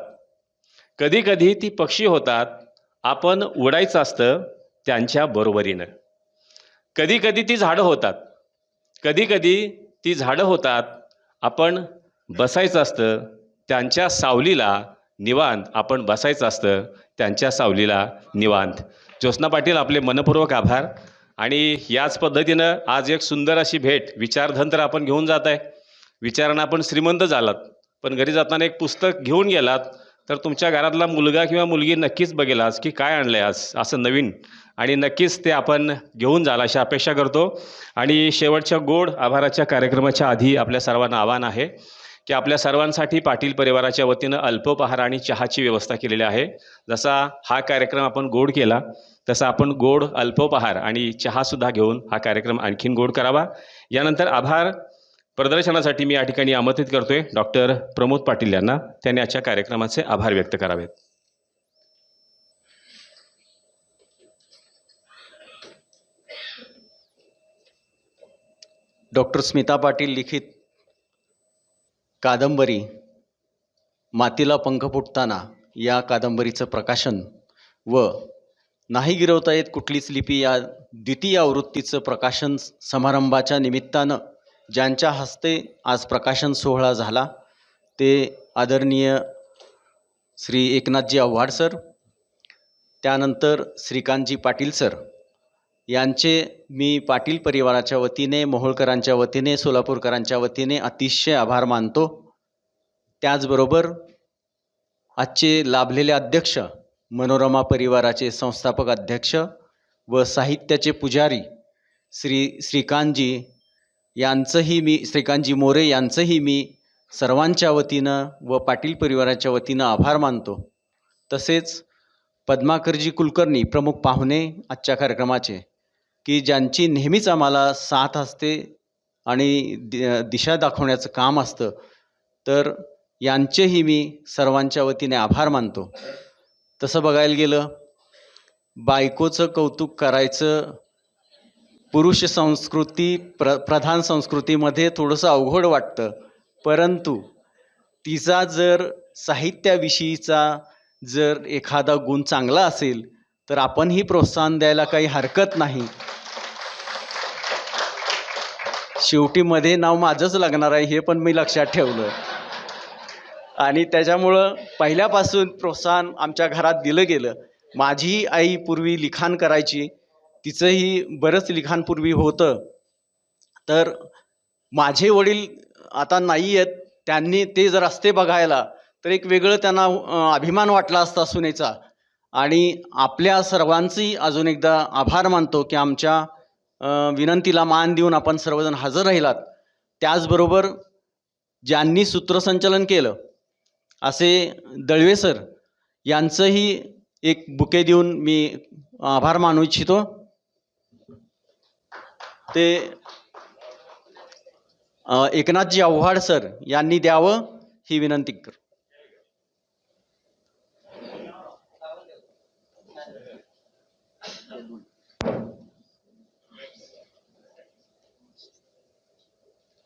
कधी कधी ती पक्षी होतात, आपण उडायचं असतं त्यांच्या बरोबरीनं. कधी कधी ती झाडं होतात, कधी कधी ती झाडं होतात, आपण बसायचं असतं त्यांच्या सावलीला निवांत, आपण बसायचं असतं त्यांच्या सावलीला निवांत. ज्योत्स्ना पाटील, आपले मनपूर्वक आभार. आणि याच पद्धतीनं आज एक सुंदर अशी भेट, विचारधन तर आपण घेऊन जात आहे, विचारानं आपण श्रीमंत झालात, पण घरी जाताना एक पुस्तक घेऊन गेलात तर तुमच्या घरातला मुलगा किंवा मुलगी नक्कीच बघेल आज की काय आणलं आहे आज असं नवीन, आणि नक्कीच ते आपण घेऊन जाल अशी अपेक्षा करतो. आणि शेवटच्या गोड आभाराच्या कार्यक्रमाच्या आधी आपल्या सर्वांना आव्हान आहे की आपल्या सर्वांसाठी पाटील परिवाराच्या वतीनं अल्पोपहार आणि चहाची व्यवस्था केलेली आहे. जसा हा कार्यक्रम आपण गोड केला तसा आपण गोड अल्पोपहार आणि चहासुद्धा घेऊन हा कार्यक्रम आणखीन गोड करावा. यानंतर आभार प्रदर्शनासाठी मी या ठिकाणी आमंत्रित करतोय डॉक्टर प्रमोद पाटील यांना. त्यांनी आजच्या कार्यक्रमाचे आभार व्यक्त करावेत. डॉक्टर स्मिता पाटील लिखित कादंबरी मातीला पंख फुटताना या कादंबरीचं प्रकाशन व नाही गिरवता येत कुठलीच लिपी या द्वितीय आवृत्तीचं प्रकाशन समारंभाच्या निमित्तानं ज्यांच्या हस्ते आज प्रकाशन सोहळा झाला ते आदरणीय श्री एकनाथजी आव्हाड सर, त्यानंतर श्रीकांतजी पाटील सर यांचे मी पाटील परिवाराच्या वतीने, मोहोळकरांच्या वतीने, सोलापूरकरांच्या वतीने अतिशय आभार मानतो. त्याचबरोबर आजचे लाभलेले अध्यक्ष, मनोरमा परिवाराचे संस्थापक अध्यक्ष व साहित्याचे पुजारी श्रीकांतजी मोरे यांचंही मी सर्वांच्या वतीनं व पाटील परिवाराच्या वतीनं आभार मानतो. तसेच पद्माकरजी कुलकर्णी, प्रमुख पाहुणे आजच्या कार्यक्रमाचे, की ज्यांची नेहमीच आम्हाला साथ असते आणि दिशा दाखवण्याचं काम असतं. तर यांचेही मी सर्वांच्या वतीने आभार मानतो. तसं बघायला गेलं, बायकोचं कौतुक करायचं पुरुष संस्कृती प्रधान संस्कृतीमध्ये थोडंसं अवघड वाटतं, परंतु तिचा जर साहित्याविषयीचा जर एखादा गुण चांगला असेल तर आपणही प्रोत्साहन द्यायला काही हरकत नाही. शेवटी मध्ये नाव माझंच लागणार आहे हे पण मी लक्षात ठेवलं, आणि त्याच्यामुळं पहिल्यापासून प्रोत्साहन आमच्या घरात दिलं गेलं. माझी आई पूर्वी लिखाण करायची, तिचंही बरंच लिखाण पूर्वी होतं. तर माझे वडील आता नाही आहेत, त्यांनी ते जर असते बघायला तर एक वेगळं त्यांना अभिमान वाटला असता सुनेचा. आणि आपल्या सर्वांचंही अजून एकदा आभार मानतो की आमच्या विनंतीला मान देऊन आपण सर्वजण हजर राहिलात. त्याचबरोबर ज्यांनी सूत्रसंचालन केलं असे दळवे सर यांचंही एक बुके देऊन मी आभार मानू इच्छितो. ते एकनाथजी आव्हाड सर यांनी द्यावं ही विनंती कर.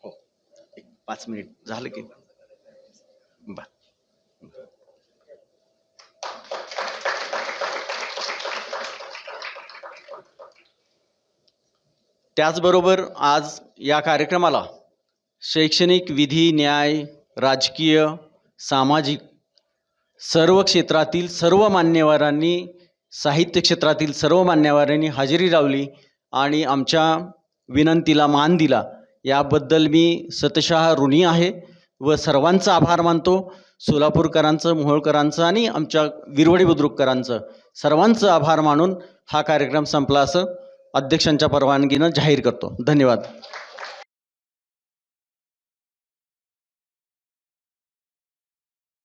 हो, 5 मिनिट झालं की बर. त्याचबरोबर आज या कार्यक्रमाला शैक्षणिक, विधी, न्याय, राजकीय, सामाजिक सर्व क्षेत्रातील सर्व मान्यवरांनी, साहित्य क्षेत्रातील सर्व मान्यवरांनी हजेरी लावली आणि आमच्या विनंतीला मान दिला. याबद्दल मी सतशः ऋणी आहे व सर्वांचा आभार मानतो. सोलापूरकरांचं, मोहोळकरांचं आणि आमच्या विरवडी बुद्रुककरांचं सर्वांचं आभार मानून हा कार्यक्रम संपला असं अध्यक्षांच्या परवानगीनं जाहीर करतो. धन्यवाद.